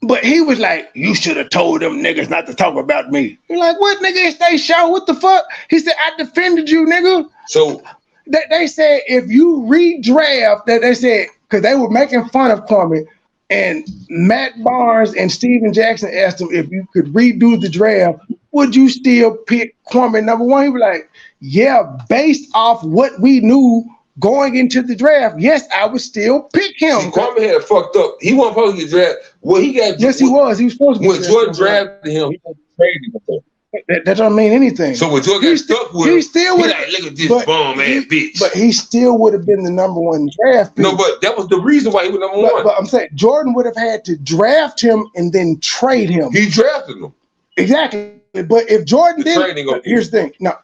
but he was like, "You should have told them niggas not to talk about me." You're like, "What, nigga? It's they show. What the fuck?" He said, "I defended you, nigga." So they said if you redraft, that they said because they were making fun of Kwame. And Matt Barnes and Steven Jackson asked him if you could redo the draft, would you still pick Kwame #1? He was like, yeah, based off what we knew going into the draft, yes, I would still pick him. See, Kwame had fucked up. He wasn't supposed to get drafted. Well, he got. Yes, he was. He was supposed to. When Jordan drafted him, he was traded before. That don't mean anything. So when Jordan got stuck with him, he like, look at this bum ass bitch. But he still would have been the #1 draft pick. No, but that was the reason why he was #1. But I'm saying Jordan would have had to draft him and then trade him. He drafted him. Exactly. But if Jordan didn't, here's the thing. Now,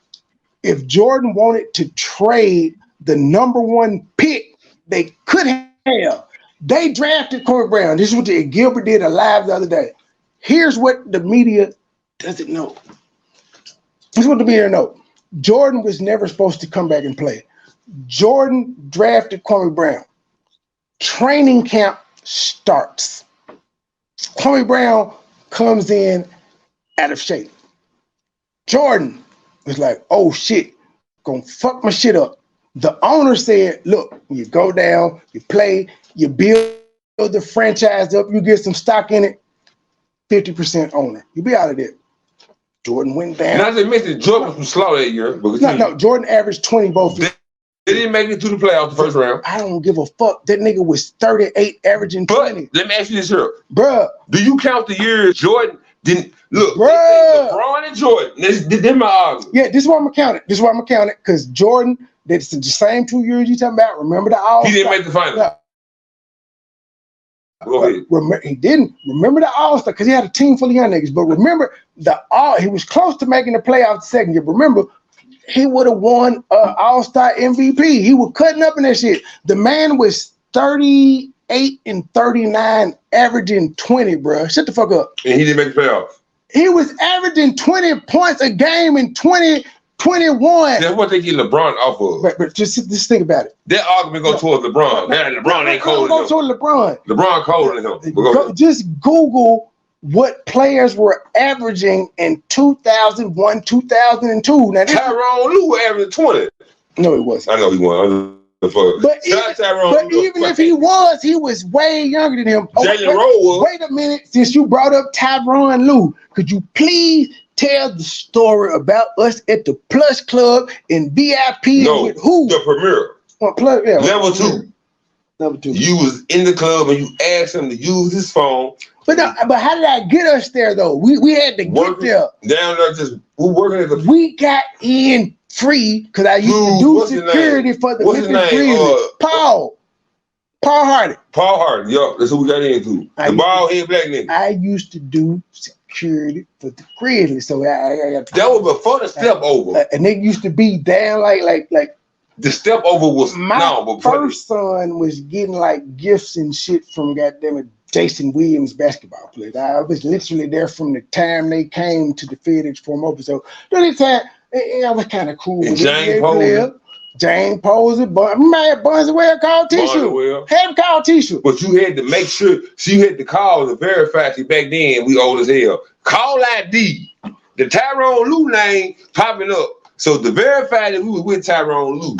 if Jordan wanted to trade the #1 pick, they could have. They drafted Kwame Brown. This is what Gilbert did live the other day. Here's what the media doesn't know. This is what the media know. Jordan was never supposed to come back and play. Jordan drafted Kwame Brown. Training camp starts. Kwame Brown comes in out of shape. Jordan was like, oh shit, gonna fuck my shit up. The owner said, look, you go down, you play, you build the franchise up, you get some stock in it, 50% owner. You be out of there. Jordan went down. Not to mention, Jordan was from slow that year. No, Jordan averaged 20 both. They didn't make it to the playoffs the first round. I don't give a fuck. That nigga was 38, averaging 20. Let me ask you this here. Bruh. Do you count the years Jordan didn't look? Bruh. LeBron and Jordan. This my argument. Yeah, this is why I'm gonna count it. This is why I'm gonna count it. Because Jordan, that's the same 2 years you talking about. Remember the All-Star? He didn't make the finals. No. Go ahead. He didn't. Remember the All-Star because he had a team full of young niggas. But remember he was close to making the playoffs the second year. But remember, he would have won All-Star MVP. He was cutting up in that shit. The man was 38 and 39, averaging 20, bro. Shut the fuck up. And he didn't make the playoffs. He was averaging 20 points a game in 2021. That's what they get LeBron off of. But just think about it. That argument go towards LeBron. LeBron ain't colder than him. Go to LeBron. LeBron colder than him. Just Google what players were averaging in 2001, 2002. Now, Tyronn Lue was averaging 20. No, he wasn't. I know he wasn't. But even if he was way younger than him. Jalen Rose was. Wait a minute. Since you brought up Tyronn Lue, could you please tell the story about us at the Plush Club in VIP with who? The Premier. Level 2. Level 2. You was in the club and you asked him to use his phone. But how did I get us there though? We had to get there. Down there, we working at the. We got in free because I used to do security for the Memphis Grizzlies. Paul Hardy. Paul Hardy, yup. That's who we got into. The bald head black nigga. I used to do security for the Grizzlies, so I that was before the step over. And they used to be down like. The step over was my first son was getting like gifts and shit from goddammit Jason Williams basketball players. I was literally there from the time they came to the FedEx Forum Open. So during that time, I was kind of cool. And Jane Poser, man, Bunswell called Tissue. Had him call Tissue. But you had to make sure, so you had to call the verify. Back then, we old as hell. Call ID. The Tyronn Lue name popping up. So the verify that we was with Tyronn Lue.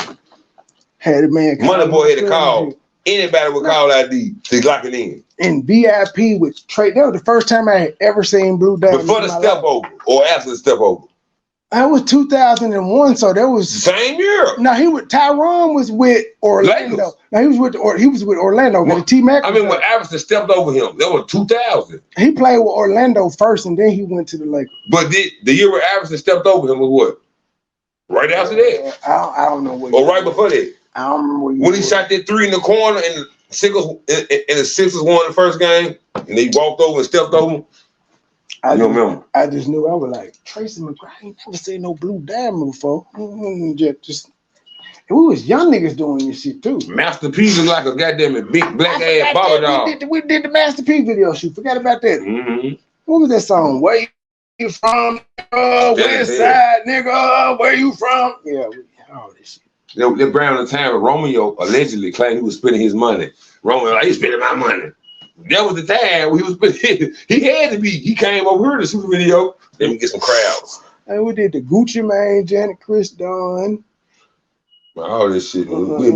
Had a man. MoneyBoy had to call. Anybody would call ID to lock it in. In VIP with Trey. That was the first time I had ever seen Blue Diamond. Before the step over or after the step over? I was 2001, so that was same year. No, Tyronn was with Orlando. No, he was with Orlando. Well, T-Mac. I mean, when Iverson stepped over him, that was 2000. He played with Orlando first, and then he went to the Lakers. But the year where Iverson stepped over him was what? Right after that? I don't know what. Or right before that? I don't remember when he shot that 3 in the corner, and the Sixers won the first game, and they walked over and stepped over. I just knew. I was like, Tracy McGrady, I ain't never seen no Blue Diamond before. Just we was young niggas doing this shit too. Master P was like a goddamn big black ass bobber dog. We did the Master P video shoot. Forgot about that. Mm-hmm. What was that song? Where you from? West side, nigga. Where you from? Yeah, all this shit. That Brown in time, Romeo allegedly claimed he was spending his money. Romeo, like, he's spending my money. That was the time when he was spending. He had to be. He came over here to shoot the video. Let me get some crowds. And we did the Gucci Mane, Janet Chris Dunn. All this shit. The week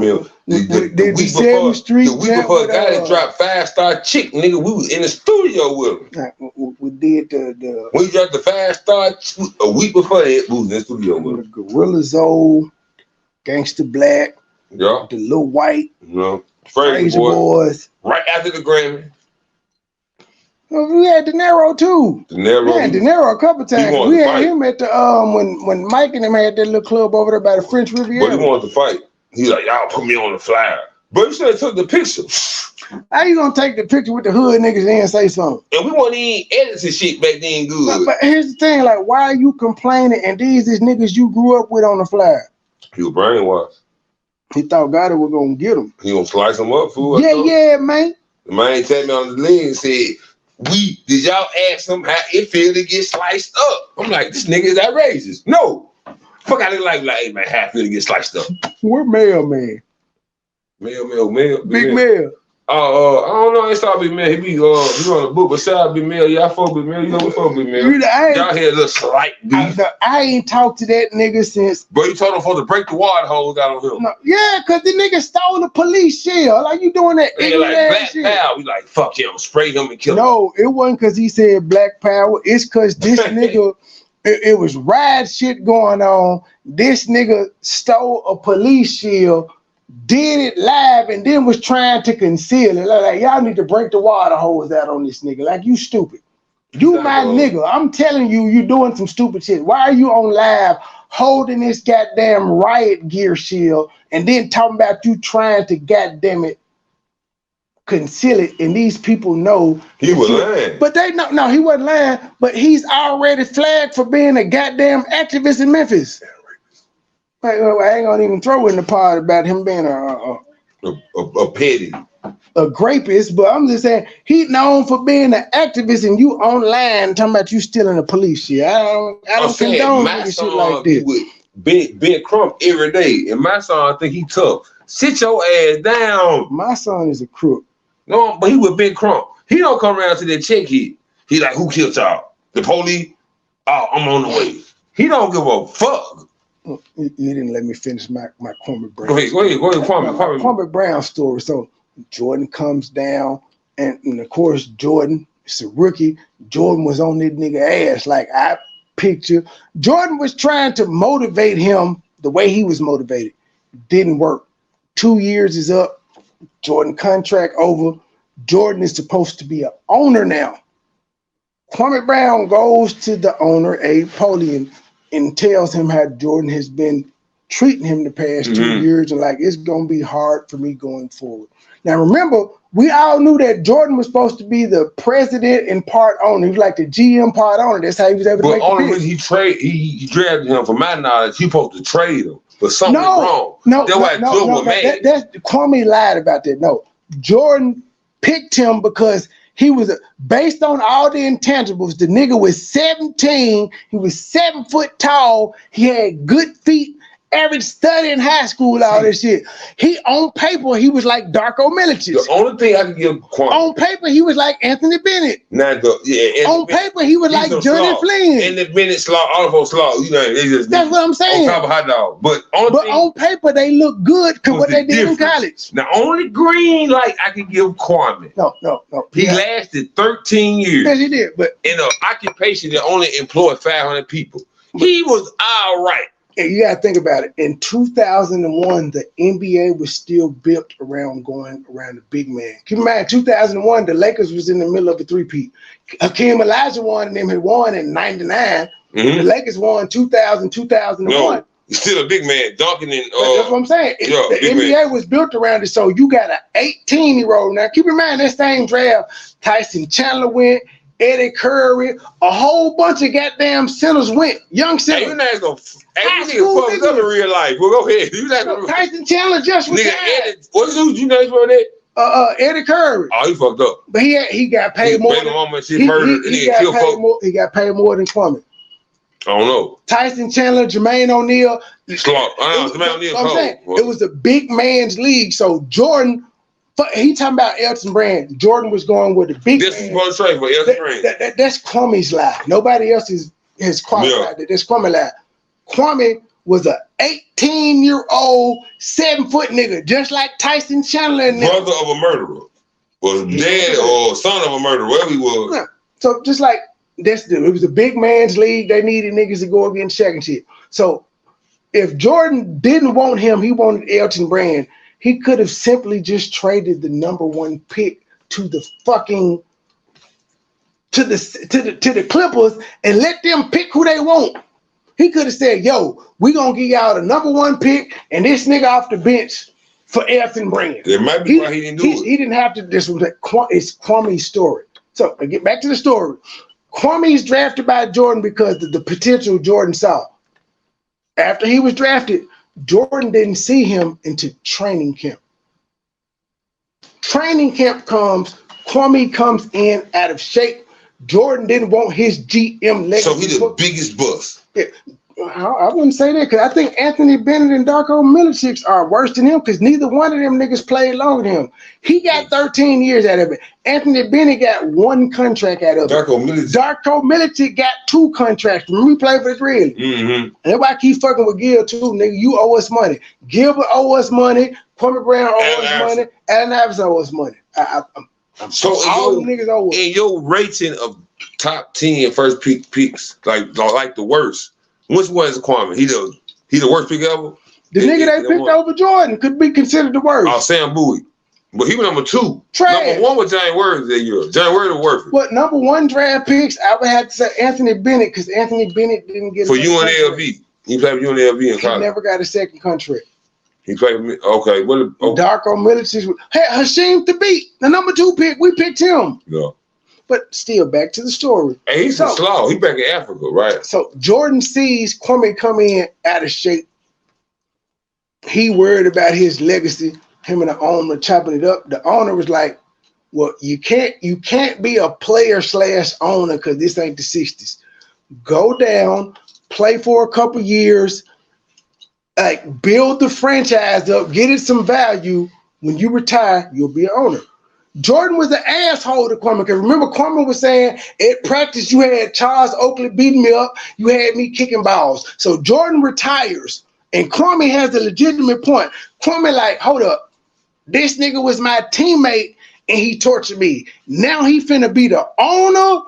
before a guy that dropped 5-star chick, nigga, we was in the studio with him. We did we dropped the 5-star a week before that, we was in the studio with him. Gorilla Zoe, Gangsta Black, yeah, the Lil White, Fraser Boys. Right after the Grammy. We had De Niro too. De Niro. Yeah, De Niro a couple times. We had him at the when Mike and him had that little club over there by the French Riviera. But he wanted to fight. He's like, y'all put me on the flyer. But you should have took the picture. How you gonna take the picture with the hood niggas and say something? And we wasn't even editing shit back then good. But here's the thing, like, why are you complaining and these is niggas you grew up with on the flyer? He was brainwashed. He thought Gotti was gonna get him. He gonna slice him up, fool. Yeah, man. The man tapped me on the leg and said, did y'all ask him how it feel to get sliced up? I'm like, this nigga is outrageous. No. Fuck I look like, hey man, how it feel to get sliced up? We're Mel, man. Mel. Big Mel. I don't know. It's all Big Mel. He be on the book, but shout out Big Mel. Y'all fuck Big Mel. You know we fuck Big Mel. Y'all had a little slight beef. I ain't talked to that nigga since. But you told him for to break the water hose out on him. No, yeah, cause the nigga stole the police shield. Like you doing that? Like Black Power. We like fuck him, spray him and kill him. No, it wasn't cause he said Black Power. It's cause this nigga. It was ride shit going on. This nigga stole a police shield. Did it live and then was trying to conceal it. Like y'all need to break the water hose out on this nigga. Like you stupid. You my nigga. I'm telling you, you doing some stupid shit. Why are you on live holding this goddamn riot gear shield and then talking about you trying to goddamn it conceal it? And these people know he was lying. But they know no, he wasn't lying. But he's already flagged for being a goddamn activist in Memphis. I ain't gonna even throw in the part about him being a petty. a rapist, but I'm just saying he's known for being an activist, and you online talking about you stealing the police shit. I don't condone nigga shit like this. With Ben Crump every day, and my son I think he tough. Sit your ass down. My son is a crook. No, but he with Ben Crump. He don't come around to that check hit. He like, who killed y'all? The police? Oh, I'm on the way. He don't give a fuck. You didn't let me finish my Kwame Brown. Go ahead, Kwame Brown story. So Jordan comes down, and of course Jordan is a rookie. Jordan was on this nigga ass like I picture. Jordan was trying to motivate him the way he was motivated. Didn't work. 2 years is up. Jordan contract over. Jordan is supposed to be an owner now. Kwame Brown goes to the owner, Abe Polian, and tells him how Jordan has been treating him the past 2 years, and like it's gonna be hard for me going forward. Now remember, we all knew that Jordan was supposed to be the president and part owner. He was like the GM part owner. That's how he was able to make the only reason he drafted him, from my knowledge, he supposed to trade him. But something wrong. That's Kwame lied about that. No, Jordan picked him because he was based on all the intangibles. The nigga was 17. He was 7 foot tall. He had good feet. Average study in high school, all this shit. He on paper, he was like Darko Milicic. The only thing I can give Kwame. On paper, he was like Anthony Bennett. On paper, he was like Johnny Flynn. Anthony Bennett, Slaw, all of us Slaw. You know, they just that's what I'm saying. On top of hot dog. But on paper, they look good because what they did in college. The only green light I can give Kwame. No. He lasted 13 years. Yes, he did. But in an occupation that only employed 500 people. He was all right. And you got to think about it. In 2001, the NBA was still built around going around the big man. Keep in mind, 2001, the Lakers was in the middle of a three-peat. Hakeem Olajuwon and them had won in 99. The Lakers won 2000, 2001. No, he's still a big man, dunking in. That's what I'm saying. The NBA was built around it, so you got an 18-year-old. Now, keep in mind, that same draft, Tyson Chandler went, Eddie Curry, a whole bunch of goddamn centers went. Young centers. Hey, you're not gonna fuck up in real life. Well, go ahead. You not gonna... Tyson Chandler just retired. Eddie, what's you know for that? Eddie Curry. Oh, he fucked up. But he got paid more. He got paid more than Kwame. I don't know. Tyson Chandler, Jermaine O'Neal. Jermaine O'Neal. It was a big man's league. So Jordan. He talking about Elton Brand. Jordan was going with the big man. This is what I'm saying for Elton Brand. That's Kwame's lie. Nobody else has qualified that. That's Kwame lie. Kwame was a 18-year-old, 7 foot nigga, just like Tyson Chandler. Brother of a murderer. Was dad or son of a murderer, wherever he was. Yeah. So just like it was a big man's league. They needed niggas to go against Shaq and shit. So if Jordan didn't want him, he wanted Elton Brand. He could have simply just traded the #1 pick to the fucking to the Clippers and let them pick who they want. He could have said, "Yo, we gonna give y'all the #1 pick and this nigga off the bench for Elton Brand." It might be why he didn't do it. He didn't have to. This was it's Kwame's story. So I get back to the story. Kwame's drafted by Jordan because of the potential Jordan saw. After he was drafted, Jordan didn't see him into training camp. Training camp comes, Kwame comes in out of shape. Jordan didn't want his GM legacy. So he's the biggest bust. Yeah, I wouldn't say that because I think Anthony Bennett and Darko Milicic are worse than him because neither one of them niggas played longer than him. He got 13 years out of it. Anthony Bennett got 1 contract out of it. Darko Milicic got 2 contracts. Remember, we played for the Grizzlies. And that's why I keep fucking with Gil too, nigga. You owe us money. Gilbert owe us money. Kwame Brown owe us money. Allen Iverson owe us money. So all the niggas owe us. In your rating of top 10 first picks, like the worst, which one is Kwame? He the worst pick ever? The nigga they picked over Jordan could be considered the worst. Oh, Sam Bowie. But he was #2. Trash. #1 was James Worthy that year. James Worthy was worth it. What #1 draft picks? I would have to say Anthony Bennett because Anthony Bennett didn't get for UNLV. He played for UNLV in college. He never got a second contract. He played with me. Okay. Darko Milicic. Hey, Hasheem Thabit, the #2 pick. We picked him. No. But still, back to the story. Hey, he's slow. He back in Africa, right? So Jordan sees Kwame come in out of shape. He worried about his legacy. him and the owner chopping it up. The owner was like, well, you can't be a player / owner because this ain't the 60s. Go down, play for a couple years, like build the franchise up, get it some value. When you retire, you'll be an owner. Jordan was an asshole to Kwame, because remember Kwame was saying at practice you had Charles Oakley beating me up, you had me kicking balls. So Jordan retires, and Kwame has a legitimate point. Kwame like, hold up, this nigga was my teammate and he tortured me. Now he finna be the owner.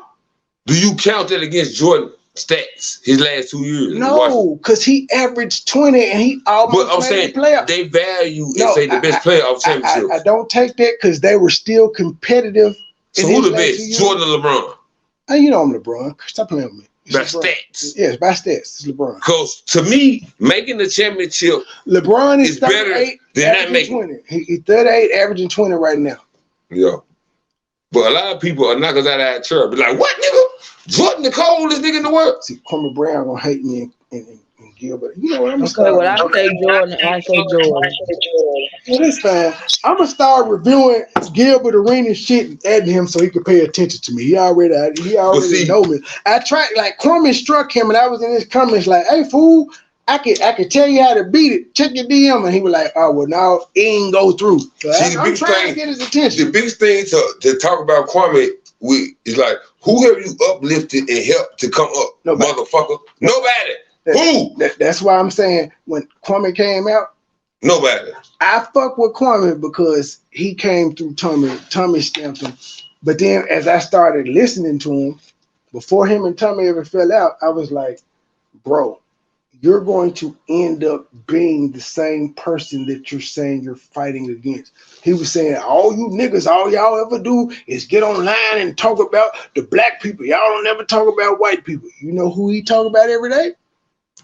Do you count that against Jordan stats his last 2 years? No, because he averaged 20 and he almost but I'm saying they value and say the best player of championship. I don't take that because they were still competitive. So who the best? Jordan or LeBron? You know I'm LeBron. Stop playing with me. By stats. Yes, by stats. It's LeBron. Because to me, making the championship, LeBron is better than not making 20. He's 38, averaging 20 right now. Yeah. But a lot of people are knockers out of that chair. Be like, what, nigga? Jordan the coldest nigga in the world. See, Kwame Brown gonna hate me and Gilbert. You know what I'm okay, well, I say Jordan. I say Jordan. Well, that's fine. I'm gonna start reviewing Gilbert Arenas shit and adding him so he can pay attention to me. He already know me. I tried, like Kwame struck him, and I was in his comments like, "Hey fool, I could tell you how to beat it. Check your DM," and he was like, "Oh well, now it ain't go through." So I'm trying to get his attention. The biggest thing to talk about Kwame is like, who have you uplifted and helped to come up, motherfucker? Nobody. Who? That's why I'm saying when Kwame came out, nobody. I fuck with Kwame because he came through Tommy. Tommy stamped him. But then as I started listening to him, before him and Tommy ever fell out, I was like, bro, you're going to end up being the same person that you're saying you're fighting against. He was saying, all you niggas, all y'all ever do is get online and talk about the black people. Y'all don't never talk about white people. You know who he talk about every day?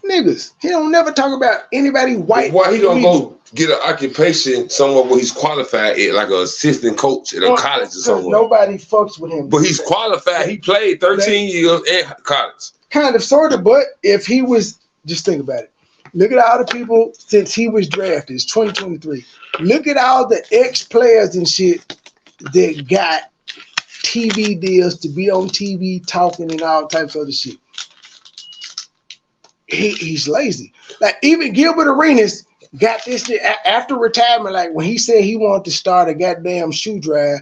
Niggas. He don't never talk about anybody white. Why he don't go get an occupation somewhere where he's qualified at, like an assistant coach at a college or somewhere? Nobody fucks with him. But he's qualified. He played 13 years at college. Kind of, sort of, but if he was, just think about it. Look at all the people since he was drafted. It's 2023. Look at all the ex-players and shit that got TV deals to be on TV talking and all types of other shit. He's lazy. Like even Gilbert Arenas got this shit after retirement. Like when he said he wanted to start a goddamn shoe drive,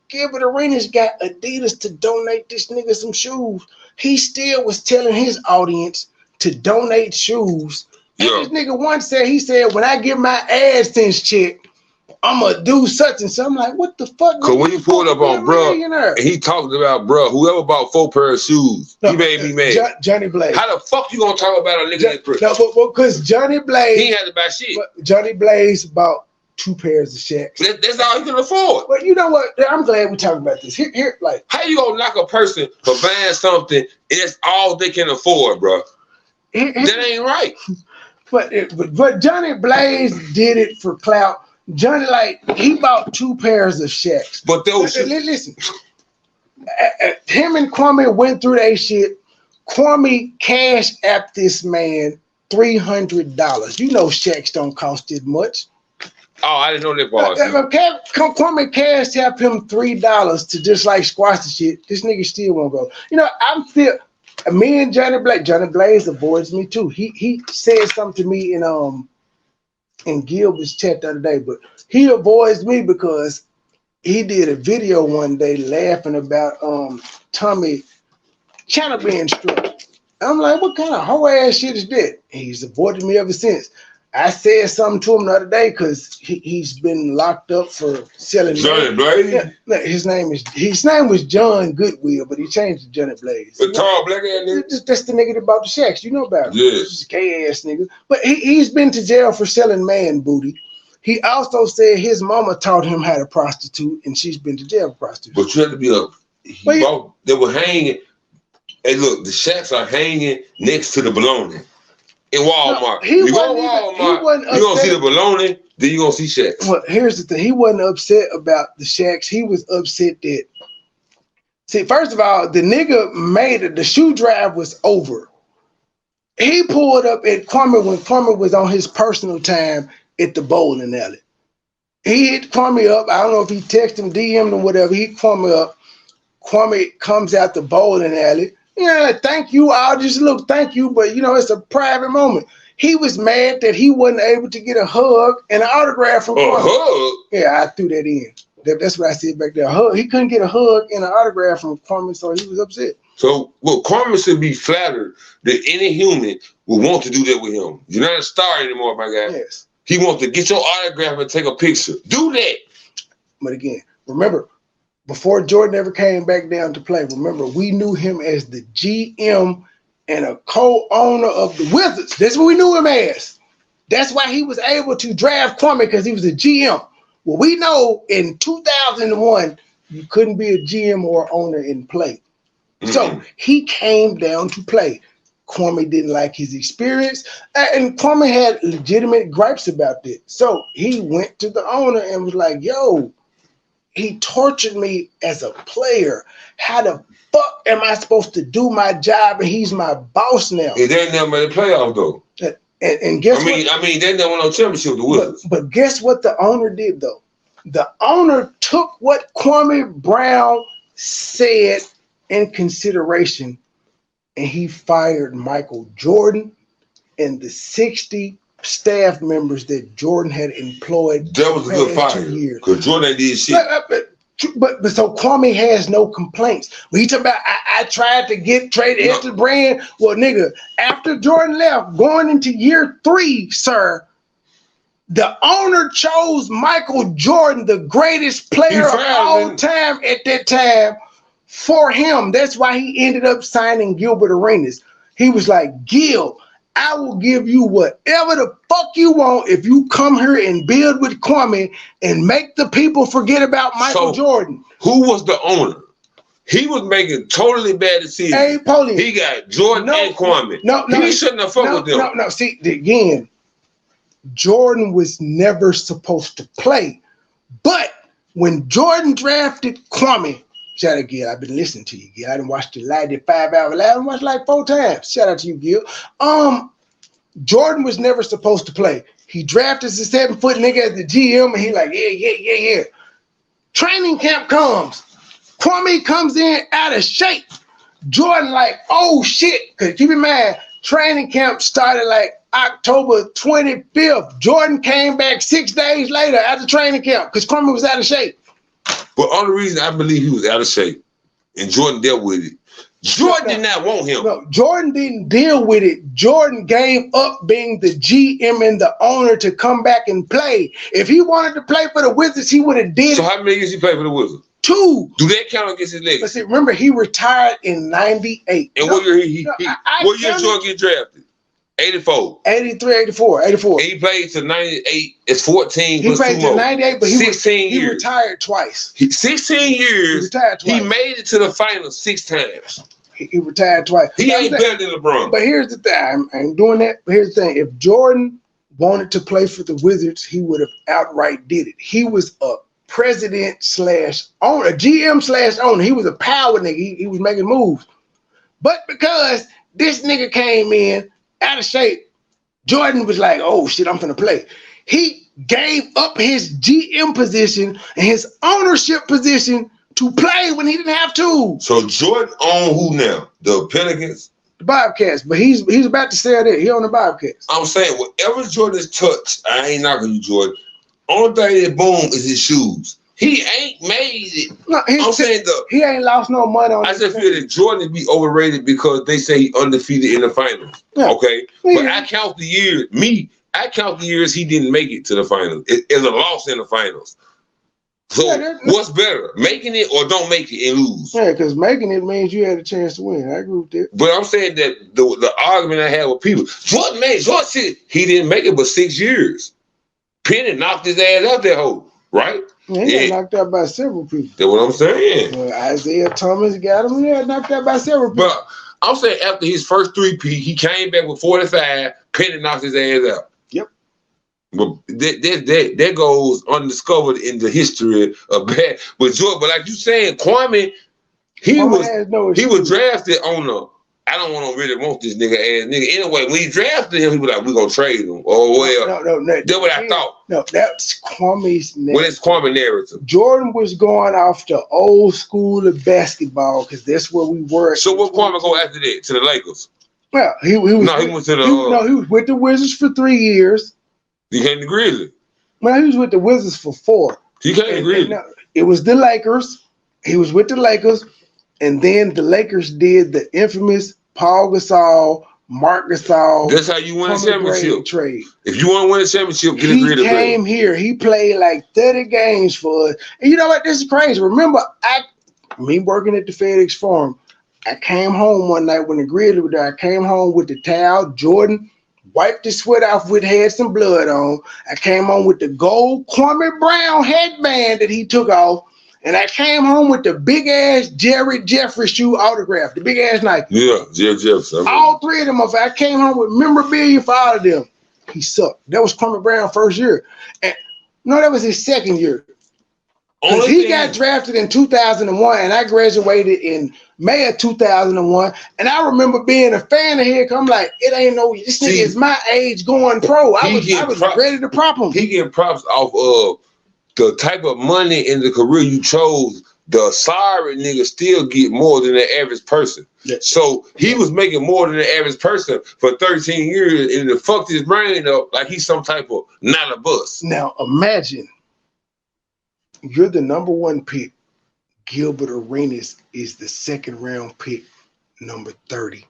Gilbert Arenas got Adidas to donate this nigga some shoes. He still was telling his audience to donate shoes. And this nigga once said, he said, when I get my AdSense check, I'm gonna do such and such. I'm like, what the fuck? Because when you pulled up on bro, and he talked about bro, whoever bought 4 pairs of shoes, he made me mad. Johnny Blaze. How the fuck you gonna talk about a nigga that No, but because Johnny Blaze, he had to buy shit. Johnny Blaze bought 2 pairs of Shaqs. That's all he can afford. But you know what? I'm glad we talking about this. Here, like, how you gonna knock a person for buying something and that's all they can afford, bro? That ain't right. But Johnny Blaze did it for clout. Johnny, like, he bought 2 pairs of Shaqs. But those listen, him and Kwame went through that shit. Kwame cash apped this man $300. You know Shaqs don't cost it much. Oh, I didn't know that was. Kwame cash apped him $3 to just like squash the shit. This nigga still won't go. You know, I'm still. Me and Johnny Blaze avoids me too. He said something to me in Gilbert's chat the other day, but he avoids me because he did a video one day laughing about Tommy channel being struck. I'm like, what kind of whole ass shit is that? He's avoided me ever since. I said something to him the other day because he's been locked up for selling. Johnny Blaze? Yeah, his name was John Goodwill, but he changed to Johnny Blaze. The tall black ass nigga? That's the nigga that bought the Shaqs. You know about him. Yes. He's a gay ass nigga. But he's been to jail for selling man booty. He also said his mama taught him how to prostitute, and she's been to jail for prostitution. But you had to be they were hanging. Hey, look, the Shaqs are hanging next to the bologna. In Walmart. No, you go to Walmart, you're going to see the bologna, then you're going to see Shaqs. Well, here's the thing. He wasn't upset about the Shaqs. He was upset that, see, first of all, the nigga made it. The shoe drive was over. He pulled up at Kwame when Kwame was on his personal time at the bowling alley. He hit Kwame up. I don't know if he texted him, DM'd him, whatever. He hit Kwame up. Kwame comes out the bowling alley. Yeah, thank you. I'll just look, thank you. But, you know, it's a private moment. He was mad that he wasn't able to get a hug and an autograph from Kwame. A hug? Yeah, I threw that in. That's what I said back there. A hug. He couldn't get a hug and an autograph from Kwame, so he was upset. So, well, Kwame should be flattered that any human would want to do that with him. You're not a star anymore, my guy. Yes. He wants to get your autograph and take a picture. Do that. But again, remember, before Jordan ever came back down to play, remember, we knew him as the GM and a co-owner of the Wizards. That's what we knew him as. That's why he was able to draft Kwame, because he was a GM. Well, we know in 2001, you couldn't be a GM or owner and play. So he came down to play. Kwame didn't like his experience, and Kwame had legitimate gripes about that. So he went to the owner and was like, yo, he tortured me as a player. How the fuck am I supposed to do my job and he's my boss now? They never made a playoff though. And guess what? I mean, they never won no championship with the Wizards. But guess what the owner did though? The owner took what Kwame Brown said in consideration, and he fired Michael Jordan and the 60 staff members that Jordan had employed. That was a good fire, because Jordan did shit. But so Kwame has no complaints. When he talk about I tried to get traded after Brand. Well, nigga, after Jordan left, going into year 3, sir, the owner chose Michael Jordan, the greatest player of all time at that time, for him. That's why he ended up signing Gilbert Arenas. He was like, Gil, I will give you whatever the fuck you want if you come here and build with Kwame and make the people forget about Michael Jordan. Who was the owner? He was making totally bad decisions. Hey, Paulie. He got Jordan and Kwame. He shouldn't have fucked with them. No. See, again, Jordan was never supposed to play. But when Jordan drafted Kwame, shout out, Gil. I've been listening to you, Gil. I didn't watch the live, the 5 hour live. I watched like 4 times. Shout out to you, Gil. Jordan was never supposed to play. He drafted a 7-foot nigga as the GM, and he like, yeah. Training camp comes. Kwame comes in out of shape. Jordan like, oh shit. Because keep in mind, training camp started like October 25th. Jordan came back 6 days later after training camp because Kwame was out of shape. But only reason I believe he was out of shape, and Jordan dealt with it. Jordan did not want him. No, Jordan didn't deal with it. Jordan gave up being the GM and the owner to come back and play. If he wanted to play for the Wizards, he would have did it. So how many years he played for the Wizards? 2. Do that count against his legacy? But see, remember, he retired in 98. And what year what year Jordan get drafted? 84. 83, 84. And he played to 98. It's 14. He played to 98, but 16 years. He retired twice. 16 years. He retired twice. He made it to the finals 6 times. He retired twice. He ain't better than LeBron. But here's the thing. I ain't doing that. But here's the thing. If Jordan wanted to play for the Wizards, he would have outright did it. He was a president / owner, a GM / owner. He was a power nigga. He was making moves. But because this nigga came in out of shape, Jordan was like, oh shit, I'm finna play. He gave up his GM position and his ownership position to play when he didn't have to. So Jordan on who now? The Pelicans? The Bobcats, but he's about to sell that. He on the Bobcats. I'm saying whatever Jordan's touched, I ain't knocking you, Jordan. Only thing that boom is his shoes. He ain't made it. No, I'm saying he ain't lost no money on. I just feel that Jordan be overrated because they say he undefeated in the finals. Yeah. Okay, but I count the years. I count the years he didn't make it to the finals. It's a loss in the finals. So what's better, making it or don't make it and lose? Yeah, because making it means you had a chance to win. I agree with that. But I'm saying that the argument I had with people, Jordan said he didn't make it but 6 years. Penny knocked his ass out that hole, right? Yeah, he got knocked out by several people. That's what I'm saying. Isaiah Thomas got him. Yeah, knocked out by several people. But I'm saying after his first 3-peat, he came back with 45. Penny knocked his ass out. Yep. But that goes undiscovered in the history of bad. But like you saying, Kwame, he was drafted on I don't really want this nigga ass nigga. Anyway, when he drafted him, he was like, we gonna trade him. Oh, well. No. That's what I thought. No, that's Kwame's narrative. Well, it's Kwame narrative. Jordan was going off the old school of basketball because that's where we were. So what Kwame go after that? To the Lakers? Well, he was. No, he went to the. He was with the Wizards for 3 years. He came to Grizzlies. Well, he was with the Wizards for 4. He came to Grizzlies. It was the Lakers. He was with the Lakers, and then the Lakers did the infamous Paul Gasol, Mark Gasol. That's how you win a championship. Trade. If you want to win a championship, get a Grizzlies. He came here. He played like 30 games for us. And you know what? This is crazy. Remember, me working at the FedEx Forum, I came home one night when the Grizzlies were there. I came home with the towel. Jordan wiped his sweat off with had some blood on. I came home with the gold Kwame Brown headband that he took off. And I came home with the big ass Jerry Jeffrey shoe autograph, the big ass Nike. Yeah, Jerry Jeffrey. All 3 of them. I came home with memorabilia for all of them. He sucked. That was Kwame Brown's first year. And no, that was his second year. Because he got drafted in 2001, and I graduated in May of 2001. And I remember being a fan of his. I'm like, it ain't no. This nigga is my age going pro. I was ready to prop him. He getting props off of the type of money in the career you chose. The sorry nigga still get more than the average person. Yeah. So he was making more than the average person for 13 years, and it fucked his brain up like he's some type of not a bust. Now imagine. You're the number 1 pick. Gilbert Arenas is the 2nd round pick, number 30.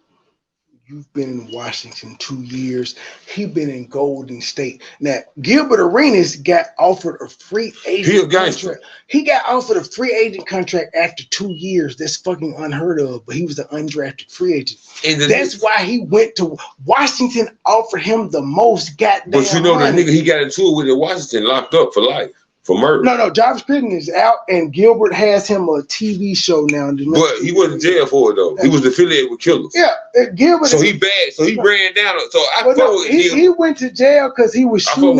You've been in Washington 2 years. He been in Golden State. Now, Gilbert Arenas got offered a free agent contract. He got offered a free agent contract after 2 years. That's fucking unheard of, but he was an undrafted free agent. That's why he went to Washington, offered him the most goddamn But you know money. the nigga he got into it with in Washington locked up for life. For murder. No, Jarvis Critton is out, and Gilbert has him a TV show now. But he wasn't in jail for it though. He was affiliated with killers. Yeah, Gilbert. So he bad. So he ran down. So I fuck with Gilbert. He went to jail because he was shooting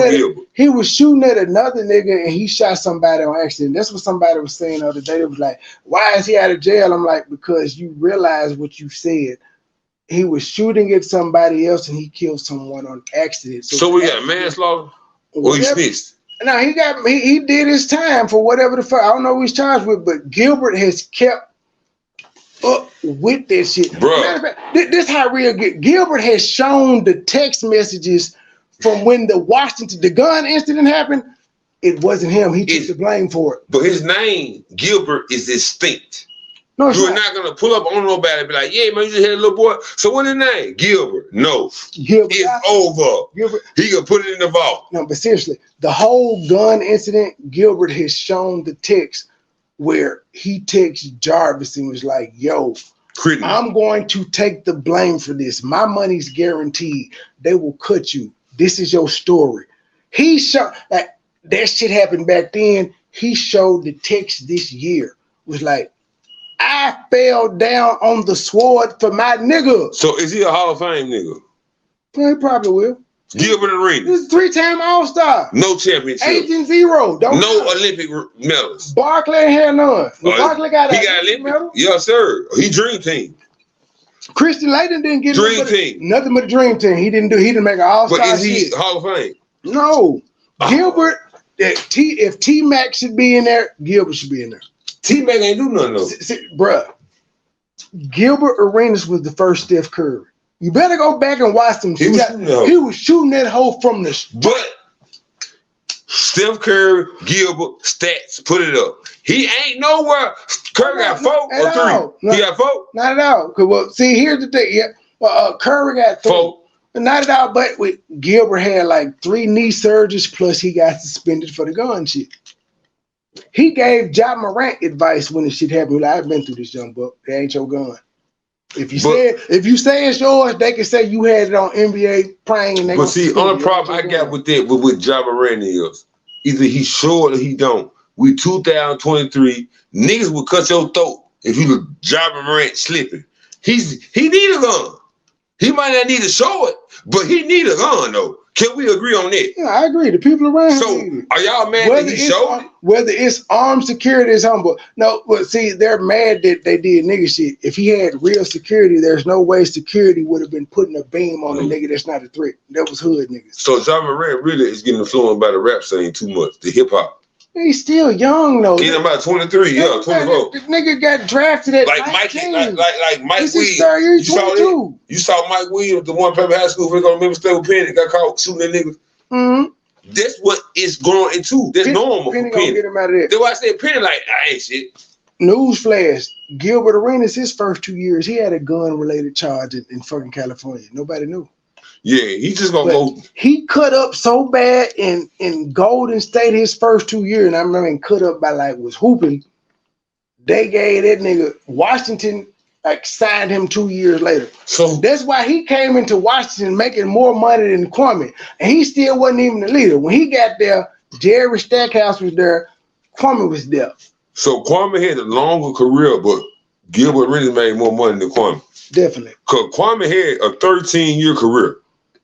at another nigga, and he shot somebody on accident. That's what somebody was saying the other day. It was like, why is he out of jail? I'm like, because you realize what you said. He was shooting at somebody else, and he killed someone on accident. So we got manslaughter, or he snitched. No, he did his time for whatever the fuck. I don't know what he's charged with, but Gilbert has kept up with that shit. Bro. Matter of fact, this how real Gilbert has shown the text messages from when the gun incident happened. It wasn't him. He took the blame for it. But his name, Gilbert, is distinct. No, you're not gonna pull up on nobody and be like, yeah, man, you just had a little boy. So what's his name? Gilbert. No. It's over. Gilbert. He can put it in the vault. No, but seriously, the whole gun incident, Gilbert has shown the text where he texts Jarvis and was like, yo, I'm going to take the blame for this. My money's guaranteed. They will cut you. This is your story. He showed like that shit happened back then. He showed the text this year. Was like, I fell down on the sword for my nigga. So is he a Hall of Fame nigga? Yeah, he probably will. Gilbert Arenas. He's a 3-time All-Star. No championship. 8-0. No Olympic medals. Barkley had none. Barkley got he got Olympic medal? Yes, sir. He dream team. Christian Laettner didn't get dream team. Nothing but a dream team. He didn't make an All-Star. But is he Hall of Fame? No. Gilbert, if T-Mac should be in there, Gilbert should be in there. T-Mac ain't do nothing though. Bruh, Gilbert Arenas was the first Steph Curry. You better go back and watch them. He was shooting that hole from the. But Steph Curry, Gilbert, stats, put it up. He ain't nowhere. Curry got 4 or 3. He got 4? Not at all. Well, see, here's the thing. Yeah, Curry got 4. Not at all. But with Gilbert had like 3 knee surgeries, plus he got suspended for the gun shit. He gave Ja Morant advice when the shit happened. Like, I've been through this, young buck. It ain't your gun. If you say it's yours, they can say you had it on NBA praying. And they but see, only problem I got with that with Ja Morant is either he's short or he don't. We 2023 niggas will cut your throat if you Ja Morant slipping. He need a gun. He might not need to show it, but he need a gun though. Can we agree on that? Yeah, I agree. The people around him. So are y'all mad that he showed it? Whether it's armed security is humble. No, but see, they're mad that they did nigga shit. If he had real security, there's no way security would have been putting a beam on a nigga that's not a threat. That was hood niggas. So John Moran really is getting influenced by the rap scene too much, the hip hop. He's still young though. He's about 23, yeah, 24. The nigga got drafted at like 19. Like Mike This Williams. is third year, 22. You saw Mike Williams, the one playing high school, for the Memphis State with Penny, got caught shooting that nigga. Mm-hmm. That's what it's going into. That's normal. Penny gonna get him out of there. That's why I said Penny like, I ain't shit. Newsflash: Gilbert Arenas, his first 2 years, he had a gun-related charge in fucking California. Nobody knew. Yeah, he just gonna go. He cut up so bad in Golden State his first 2 years, and I remember he cut up by was hooping. They gave that nigga Washington signed him 2 years later. So that's why he came into Washington making more money than Kwame, and he still wasn't even the leader. When he got there, Jerry Stackhouse was there, Kwame was there. So Kwame had a longer career, but Gilbert really made more money than Kwame. Definitely. Because Kwame had a 13-year career.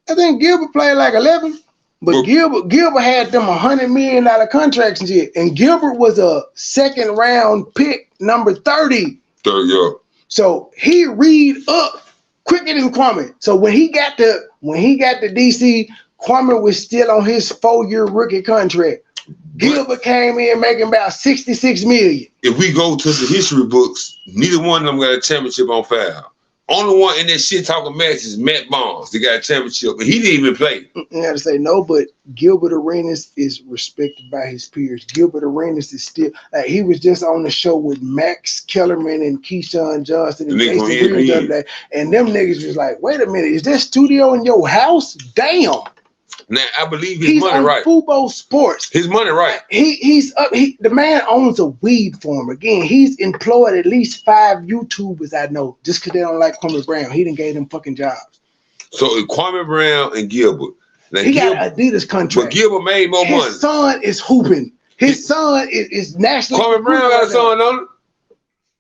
I think Gilbert played 11, but Gilbert had them $100 million contracts and shit. And Gilbert was a second-round pick, number 30. Yeah. So he read up quicker than Kwame. So when he got to DC, Kwame was still on his 4-year rookie contract. Gilbert came in making about $66 million. If we go to the history books, neither one of them got a championship on file. Only one in that shit talking match is Matt Barnes. They got a championship, but he didn't even play. I gotta say no, but Gilbert Arenas is respected by his peers. Gilbert Arenas is still he was just on the show with Max Kellerman and Keyshawn Johnson and Jason Green the other day, and them niggas was like, "Wait a minute, is that studio in your house? Damn!" Now I believe his money on right. Fubo Sports. His money right. He's up. The man owns a weed farm. Again, he's employed at least 5 YouTubers I know just because they don't like Kwame Brown. He done gave them fucking jobs. So Kwame Brown and Gilbert. Now, he got an Adidas contract. But Gilbert made more money. His son is hooping. His son is national. Kwame Brown got a son on it.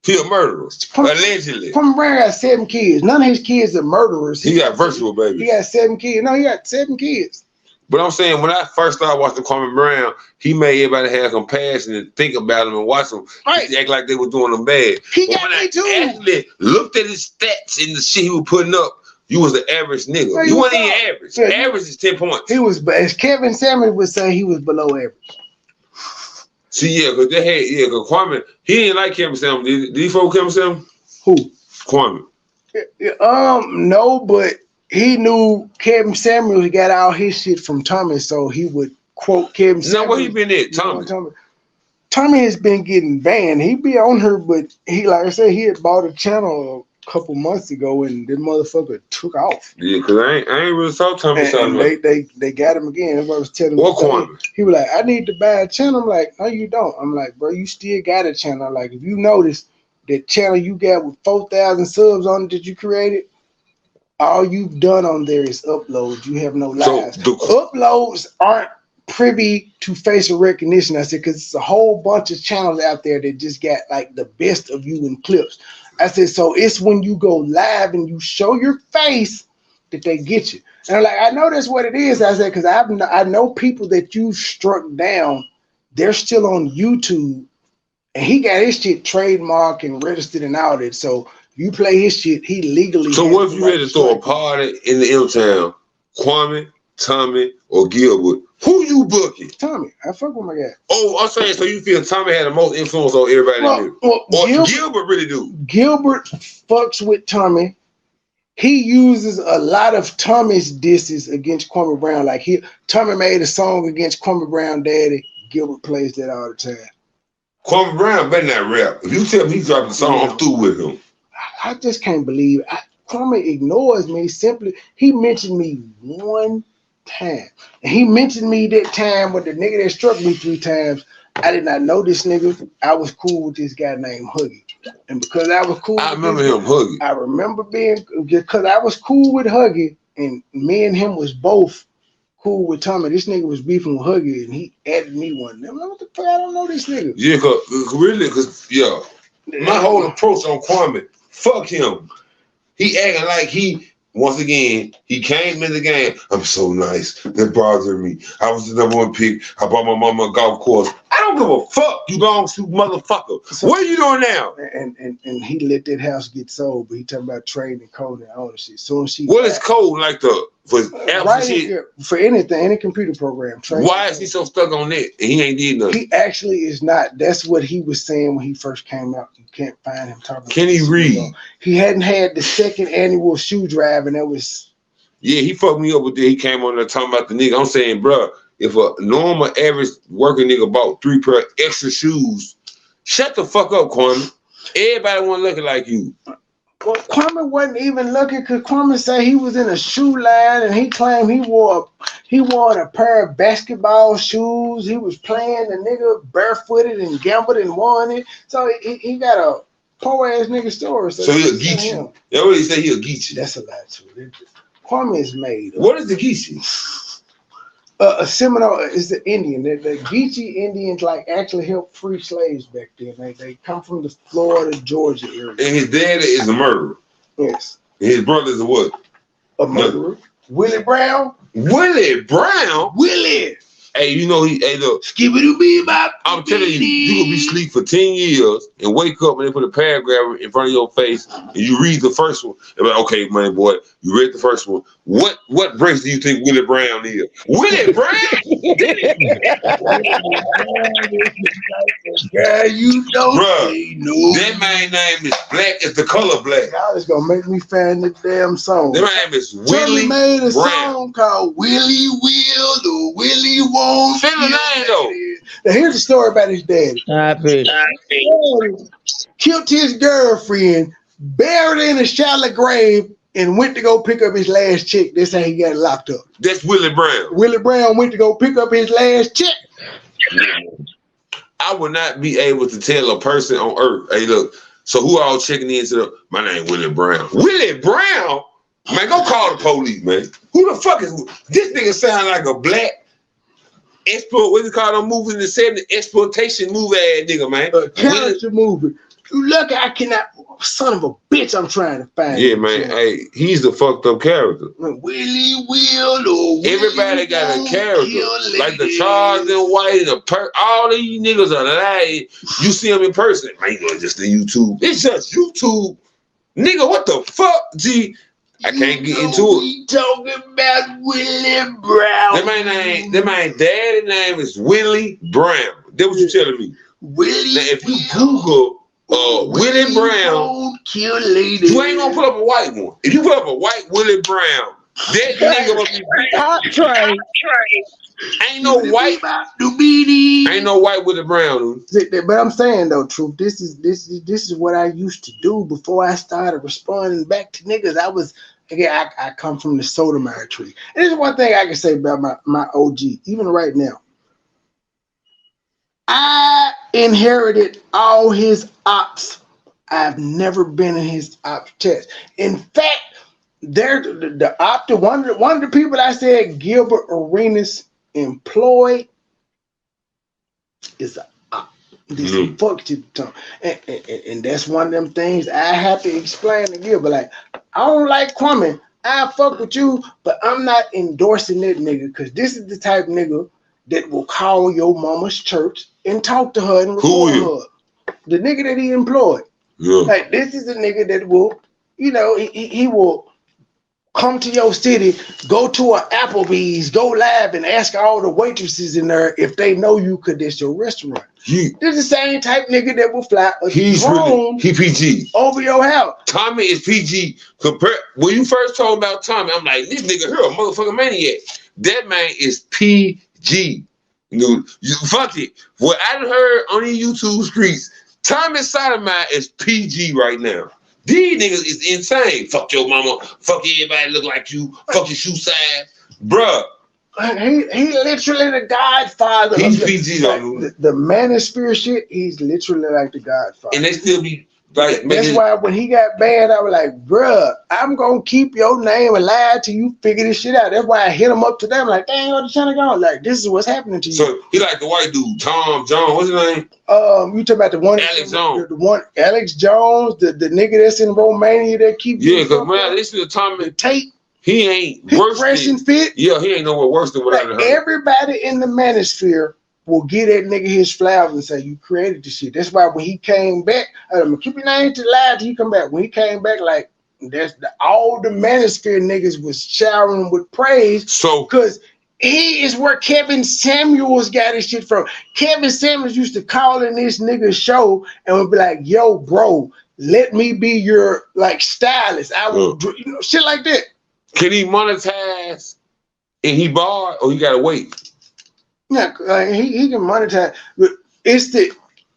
He a murderer. Allegedly. Kwame Brown got 7 kids. None of his kids are murderers. He got virtual babies. He got 7 kids. No, he got 7 kids. But I'm saying, when I first started watching Kwame Brown, he made everybody have compassion and think about him and watch him act like they were doing him bad. He got me too. I actually looked at his stats and the shit he was putting up, you was the average nigga. Well, you wasn't even average. Yeah, average is 10 points. He was, as Kevin Samuels would say, he was below average. See, yeah, because because Kwame, he didn't like Kevin Samuels. Did he follow Kevin Samuels? Who? Kwame. No, but he knew Kevin Samuels got all his shit from Tommy, so he would quote Kevin Samuels. Now, where he been at, Tommy? Tommy has been getting banned. He be on her, but he, like I said, he had bought a channel a couple months ago, and that motherfucker took off. Yeah, because I ain't really saw Tommy. And they got him again. Everybody was telling what Kwame? He was like, I need to buy a channel. I'm like, no, you don't. I'm like, bro, you still got a channel. Like, if you notice, that channel you got with 4,000 subs on it that you created, all you've done on there is uploads. You have no lives. So uploads aren't privy to facial recognition. I said, because it's a whole bunch of channels out there that just got like the best of you in clips. I said, so it's when you go live and you show your face that they get you. And I'm like, I know that's what it is. I said, because I know people that you struck down, they're still on YouTube, and he got his shit trademarked and registered and all that. So you play his shit, he legally. So what if you had to throw a party in the M-Town? Kwame, Tommy, or Gilbert? Who you booking? Tommy. I fuck with my guy. Oh, I'm saying, so you feel Tommy had the most influence on everybody? Or Gilbert really do? Gilbert fucks with Tommy. He uses a lot of Tommy's disses against Kwame Brown. Like Tommy made a song against Kwame Brown daddy. Gilbert plays that all the time. Kwame Brown better not rap. If you tell me he dropped a song, I'm through with him. I just can't believe it. Kwame ignores me. He mentioned me one time. And he mentioned me that time with the nigga that struck me 3 times. I did not know this nigga. I was cool with this guy named Huggy. And because I was cool I remember him, Huggy. I remember because I was cool with Huggy, and me and him was both cool with Tommy. This nigga was beefing with Huggy, and he added me one. I'm like, what the fuck? I don't know this nigga. Yeah, because my whole approach on Kwame, fuck him. He acting like he once again, he came in the game. I'm so nice. That bothered me. I was the number 1 pick. I bought my mama a golf course. I don't give a fuck, you long suit motherfucker. So, what are you doing now? And he let that house get sold, but he talking about trading code and ownership. Soon as she what is code like for apps shit? For anything, any computer program. Why is he so stuck on that? And he ain't did nothing. He actually is not. That's what he was saying when he first came out. You can't find him talking. Can he read? He hadn't had the second annual shoe drive, and that was. Yeah, he fucked me up with that. He came on there talking about the nigga. I'm saying, bro, if a normal average working nigga bought 3 pair of extra shoes, shut the fuck up, Kwame. Everybody want looking like you. Well, Kwame wasn't even looking because Kwame said he was in a shoe line and he claimed he wore a pair of basketball shoes. He was playing the nigga barefooted and gambled and won it. So he got a poor ass nigga story. So he'll get you. That's what he said. He'll get you. That's a lie too. Kwame is made. What is the Geechee? A Seminole is the Indian. The Geechee Indians like actually helped free slaves back then. They come from the Florida, Georgia area. And his dad is a murderer. Yes. And his brother is a what? A murderer. Willie Brown. Willie Brown? Willie. Hey, you know look. Skibidi-bee-bop. I'm telling you gonna be asleep for 10 years and wake up and they put a paragraph in front of your face and you read the first one. And like, okay, money boy, you read the first one. What race do you think Willie Brown is? Willie Brown? Girl, you don't Bruh, that man name is black as the color black. Y'all is gonna make me fan the damn song. That man name is Willie made a Brown. song called Willie Will, the Willie Won't. Say the name though. Now here's the story about his daddy. Killed his girlfriend, buried her in a shallow grave, and went to go pick up his last check. That's how he got locked up. That's Willie Brown. Willie Brown went to go pick up his last check. I would not be able to tell a person on earth, hey, look, so who all checking into my name Willie Brown. Willie Brown? Man, go call the police, man. Who the fuck is this nigga sound like a black what's it called on movies in the 70s? Exploitation movie ass nigga, man. Character movie. You look, I cannot. Son of a bitch, I'm trying to find. Yeah, man. Hey, he's the fucked up character. Willie Will. Everybody got a character. Like the Charles and White and all these niggas are lying. You see them in person. Man, you know, just the YouTube. It's just YouTube. Nigga, what the fuck? Gee, I can't get into it. We talking about Willie Brown. That man daddy name is Willie Brown. That's what you telling me. Willie. Now, if you Google Willie Brown, kill lady. You ain't gonna put up a white one. If you put up a white Willie Brown, that nigga must be Top train. Ain't no white. Ain't no white Willie Brown. Dude. But I'm saying though, truth. This is what I used to do before I started responding back to niggas. I come from the Sotomayor tree. And there's one thing I can say about my OG, even right now. I inherited all his ops. I've never been in his ops test. In fact, one of the people I said Gilbert Arenas employed is an op. This is fuck to the tongue. And that's one of them things I have to explain to Gilbert. Like, I don't like Kwame. I fuck with you, but I'm not endorsing that nigga because this is the type of nigga that will call your mama's church and talk to her and record her. The nigga that he employed. Yeah. Like, this is a nigga that will, he will come to your city, go to an Applebee's, go live and ask all the waitresses in there if they know you because it's your restaurant. This is the same type nigga that will fly a drone he PG over your house. Tommy is PG. When you first told about Tommy, I'm like, this nigga here a motherfucking maniac. That man is PG. Fuck it. What I heard on the YouTube streets, Tommy Sotomayor is PG right now. These niggas is insane. Fuck your mama. Fuck everybody look like you. Fuck your shoe size. Bruh. He literally the godfather. He's PG though. The manosphere shit, he's literally like the godfather. And they still be Like, that's why when he got banned, I was like, bruh, I'm gonna keep your name alive till you figure this shit out. That's why I hit him up today. I'm like, dang, what the channel going? Like, this is what's happening to you. So he like the white dude, Tom Jones. What's his name? You talking about the one Alex Jones. The one Alex Jones, the nigga that's in Romania that keep because man, listen to Tommy Tate. He ain't worse fresh and fit. Yeah, he ain't nowhere worse than what I heard. Everybody in the manosphere will give that nigga his flowers and say, you created the shit. That's why when he came back, I'm gonna keep your name to lie till you come back. When he came back, like all the manosphere niggas was showering with praise. So because he is where Kevin Samuels got his shit from. Kevin Samuels used to call in this nigga's show and would be like, yo, bro, let me be your like stylist. I will do, you know, shit like that. Can he monetize and he barred or he gotta wait? Yeah, like he can monetize, but it's the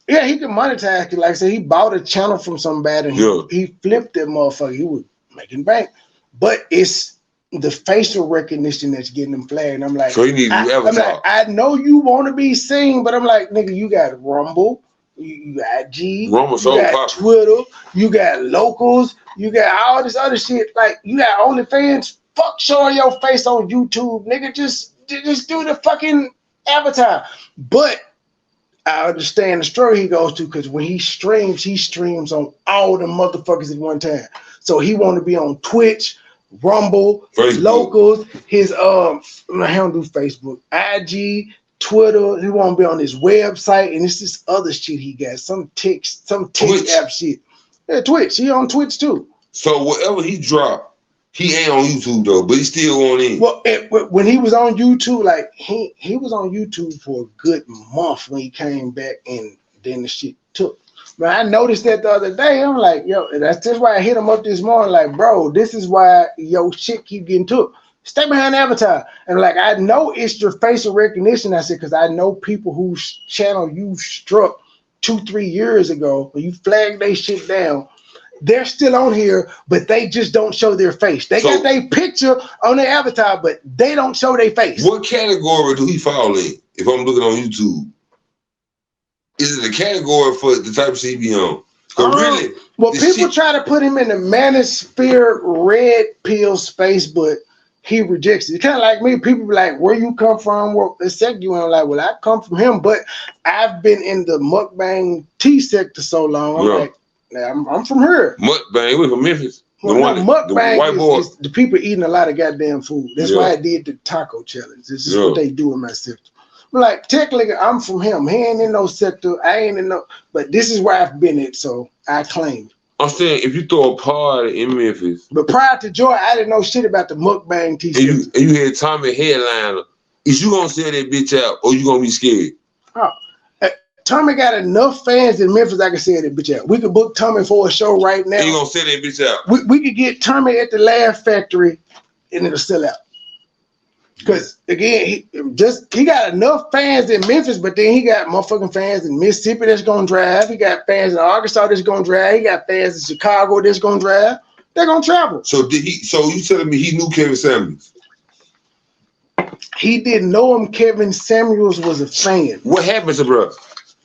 he can monetize. Like I said, he bought a channel from somebody and he flipped that motherfucker. He was making bank, but it's the facial recognition that's getting him flagged. And I'm like, so he needs I know you want to be seen, but I'm like, nigga, you got Rumble, you got IG, Rumble, you got Twitter, you got locals, you got all this other shit. Like you got OnlyFans. Fuck showing your face on YouTube, nigga. Just do the fucking avatar. But I understand the struggle he goes to because when he streams on all the motherfuckers at one time. So he want to be on Twitch, Rumble, Facebook. Locals, his he don't do Facebook, IG, Twitter. He want to be on his website, and it's this other shit he got, some tech app shit. Yeah, Twitch. He on Twitch too. So whatever he dropped, he ain't on YouTube though, but he still on in. Well, when he was on YouTube, like he was on YouTube for a good month when he came back, and then the shit took. But I noticed that the other day. I'm like, yo, that's just why I hit him up this morning. Like, bro, this is why your shit keep getting took. Stay behind the avatar. And like, I know it's your facial recognition. I said, because I know people whose channel you struck 2-3 years ago, when you flagged they shit down. They're still on here, but they just don't show their face. They got their picture on their avatar, but they don't show their face. What category do he fall in? If I'm looking on YouTube, is it a category for the type of shit he be on? Really, well, people try to put him in the manosphere red pill space, but he rejects it. It's kind of like me. People be like, "Where you come from?" Well, they sect you, and I'm like, "Well, I come from him, but I've been in the mukbang T sector so long." I'm like. I'm from here. Mukbang, we from Memphis. Mukbang is the people eating a lot of goddamn food. That's why I did the taco challenge. This is what they do in my sector. But like technically, I'm from him. He ain't in no sector. I ain't in no. But this is where I've been at, so I claim. I'm saying if you throw a party in Memphis. But prior to Joy, I didn't know shit about the mukbang t-shirt. And you had Tommy headliner. Is you gonna sell that bitch out, or you gonna be scared? Oh. Tommy got enough fans in Memphis. I can sell that bitch out. We could book Tommy for a show right now. You gonna sell that bitch out? We could get Tommy at the Laugh Factory, and it'll sell out. Because again, he got enough fans in Memphis, but then he got motherfucking fans in Mississippi that's gonna drive. He got fans in Arkansas that's gonna drive. He got fans in Chicago that's gonna drive. They're gonna travel. So So you telling me he knew Kevin Samuels? He didn't know him. Kevin Samuels was a fan. What happened to bro?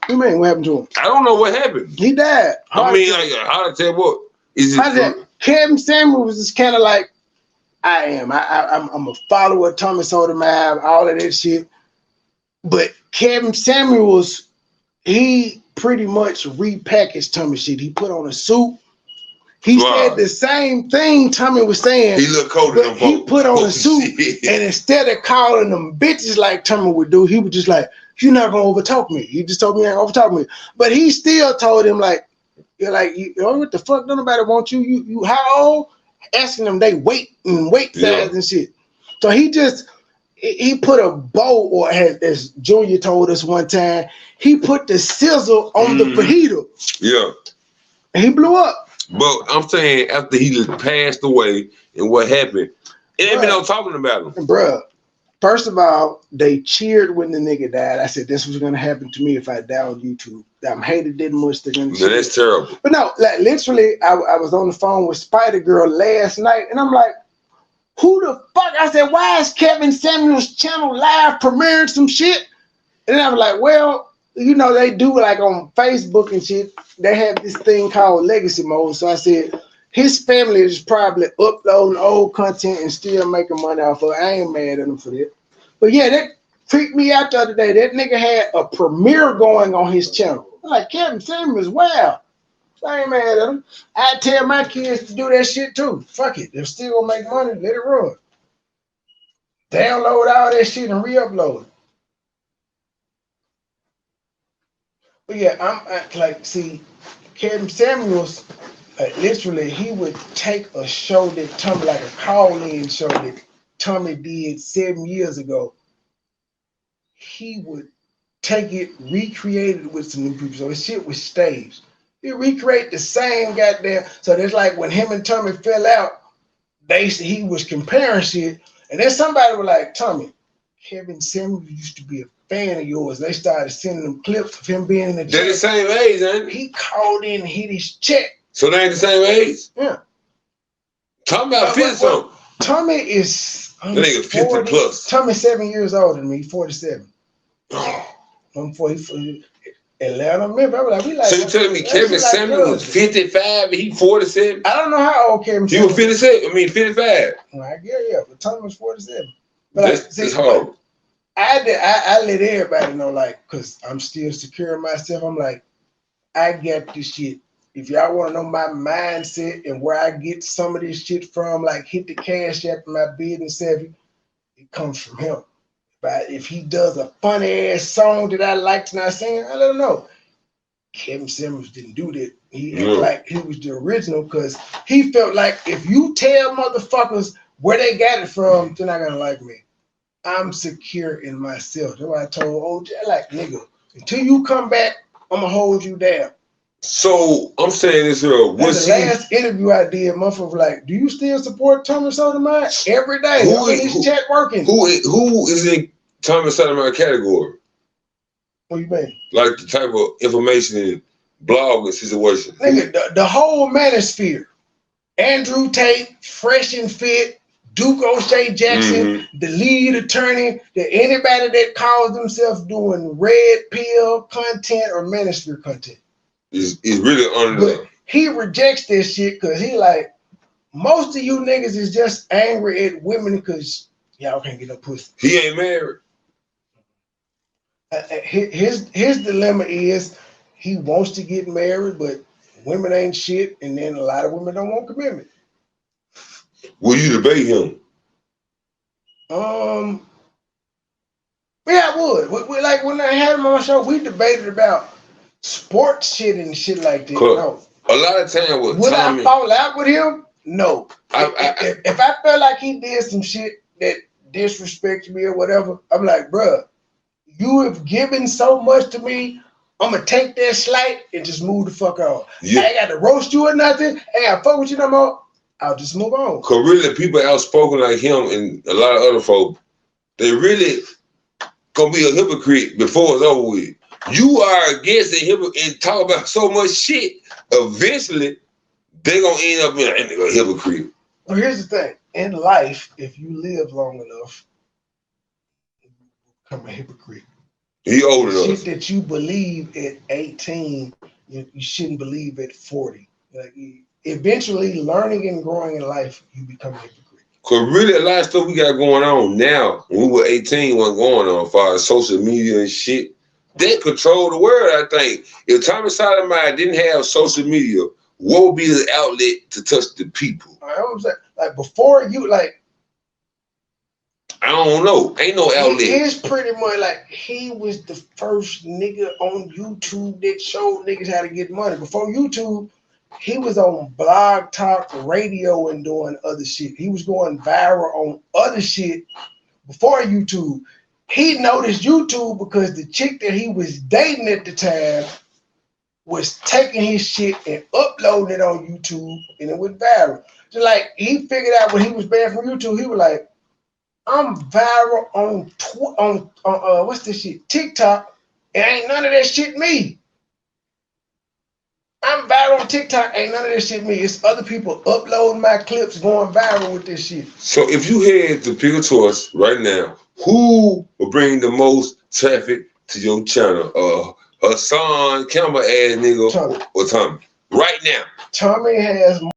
What do you mean? What happened to him? I don't know what happened. He died. I mean, like, how to tell what? Is it? Kevin Samuels is kind of like I am. I'm a follower of Tommy Sotomayor, all of that shit. But Kevin Samuels, he pretty much repackaged Tommy shit. He put on a suit. He said the same thing Tommy was saying. He looked colder than he put on a suit, and instead of calling them bitches like Tommy would do, he was just like, "You're not gonna overtalk me." He just told me, "You ain't gonna overtalk me." But he still told him like, what the fuck? Don't nobody want you. You how old? Asking them they weight size and shit. So he put a bow, or as Junior told us one time, he put the sizzle on the fajita. Yeah. And he blew up. But I'm saying after he passed away and what happened, it ain't been no talking about him. Bruh, first of all, they cheered when the nigga died. I said this was gonna happen to me if I died on YouTube. I'm hated that much. They're gonna that's terrible. But no, like literally, I was on the phone with Spider Girl last night, and I'm like, who the fuck? I said, why is Kevin Samuels' channel live premiering some shit? And I was like, well, you know, they do like on Facebook and shit, they have this thing called legacy mode. So I said, his family is probably uploading old content and still making money off of it. I ain't mad at him for that. But yeah, that freaked me out the other day. That nigga had a premiere going on his channel. I'm like, Kevin Samuels, wow. I ain't mad at him. I tell my kids to do that shit too. Fuck it. They're still gonna make money, let it run. Download all that shit and re-upload it. But yeah, I'm like, see, Kevin Samuels, like literally, he would take a show that Tommy, like a call-in show that Tommy did 7 years ago. He would take it, recreate it with some new people. So the shit was staged. He recreate the same goddamn. So that's like when him and Tommy fell out, he was comparing shit, and then somebody was like, Tommy, Kevin Samuels used to be a fan of yours. They started sending them clips of him being in the They're the same age, ain't they? He called in and hit his check. So they ain't the same age? Yeah. Tommy about 50 something. Tommy is that nigga 50 40, plus. Tommy's 7 years older than me, 47. I'm 40. Atlanta, Memphis. I was like, we like. So you telling me Kevin Samuels was 55 and he 47? I don't know how old Kevin Samuels was. He was 57. I mean 55. Well, I guess yeah, but Tommy was 47. But that's hard. I let everybody know, like, cause I'm still secure in myself. I'm like, I get this shit. If y'all want to know my mindset and where I get some of this shit from, like hit the cash app in my business savvy, it comes from him. But if he does a funny ass song that I like to not sing, I let him know. Kevin Samuels didn't do that. He acted like he was the original because he felt like if you tell motherfuckers where they got it from, they're not gonna like me. I'm secure in myself. That's why I told OJ, like, nigga, until you come back, I'm gonna hold you down. So I'm saying this here. What's the last interview I did, motherfucker, like, do you still support Thomas Sotomayor every day? Who is his chat working? Who is in Thomas Sotomayor category? What do you mean? Like the type of information in blog and situation. Nigga, the whole manosphere. Andrew Tate, Fresh and Fit, Duke O'Shea Jackson, the lead attorney, that anybody that calls themselves doing red pill content or manosphere content. Is really under. But he rejects this shit because he like, most of you niggas is just angry at women because y'all can't get no pussy. He ain't married. His dilemma is he wants to get married, but women ain't shit, and then a lot of women don't want commitment. Will you debate him? Yeah, I would. We like when I had him on my show, we debated about sports shit and shit like that. No. A lot of time with would Tommy, I fall out with him? No. If I felt like he did some shit that disrespected me or whatever, I'm like, bruh, you have given so much to me. I'm gonna take that slight and just move the fuck on. Yeah. I ain't got to roast you or nothing. I ain't got to fuck with you no more. I'll just move on. Cause really, people outspoken like him and a lot of other folk, they really gonna be a hypocrite before it's over with. You are against the hypocrite and talk about so much shit. Eventually, they gonna end up being a hypocrite. Well, here's the thing: in life, if you live long enough, you become a hypocrite. He old enough. Shit that you believe at 18, you shouldn't believe at 40. Like eventually, learning and growing in life, you become a hypocrite. Cause really, a lot of stuff we got going on now. When we were 18, wasn't going on as far as social media and shit. They control the world. I think if Tommy Sotomayor didn't have social media, what would be the outlet to touch the people? I was like before you like. I don't know. Ain't no outlet. He is pretty much like he was the first nigga on YouTube that showed niggas how to get money. Before YouTube, he was on Blog Talk Radio and doing other shit. He was going viral on other shit before YouTube. He noticed YouTube because the chick that he was dating at the time was taking his shit and uploading it on YouTube, and it went viral. So like he figured out when he was banned from YouTube, he was like, I'm viral on what's this shit? TikTok, and ain't none of that shit me. I'm viral on TikTok, ain't none of this shit me. It's other people uploading my clips going viral with this shit. So if you had to pick a choice right now, who will bring the most traffic to your channel? Hassan Campbell ass nigga or Tommy? Right now. Tommy has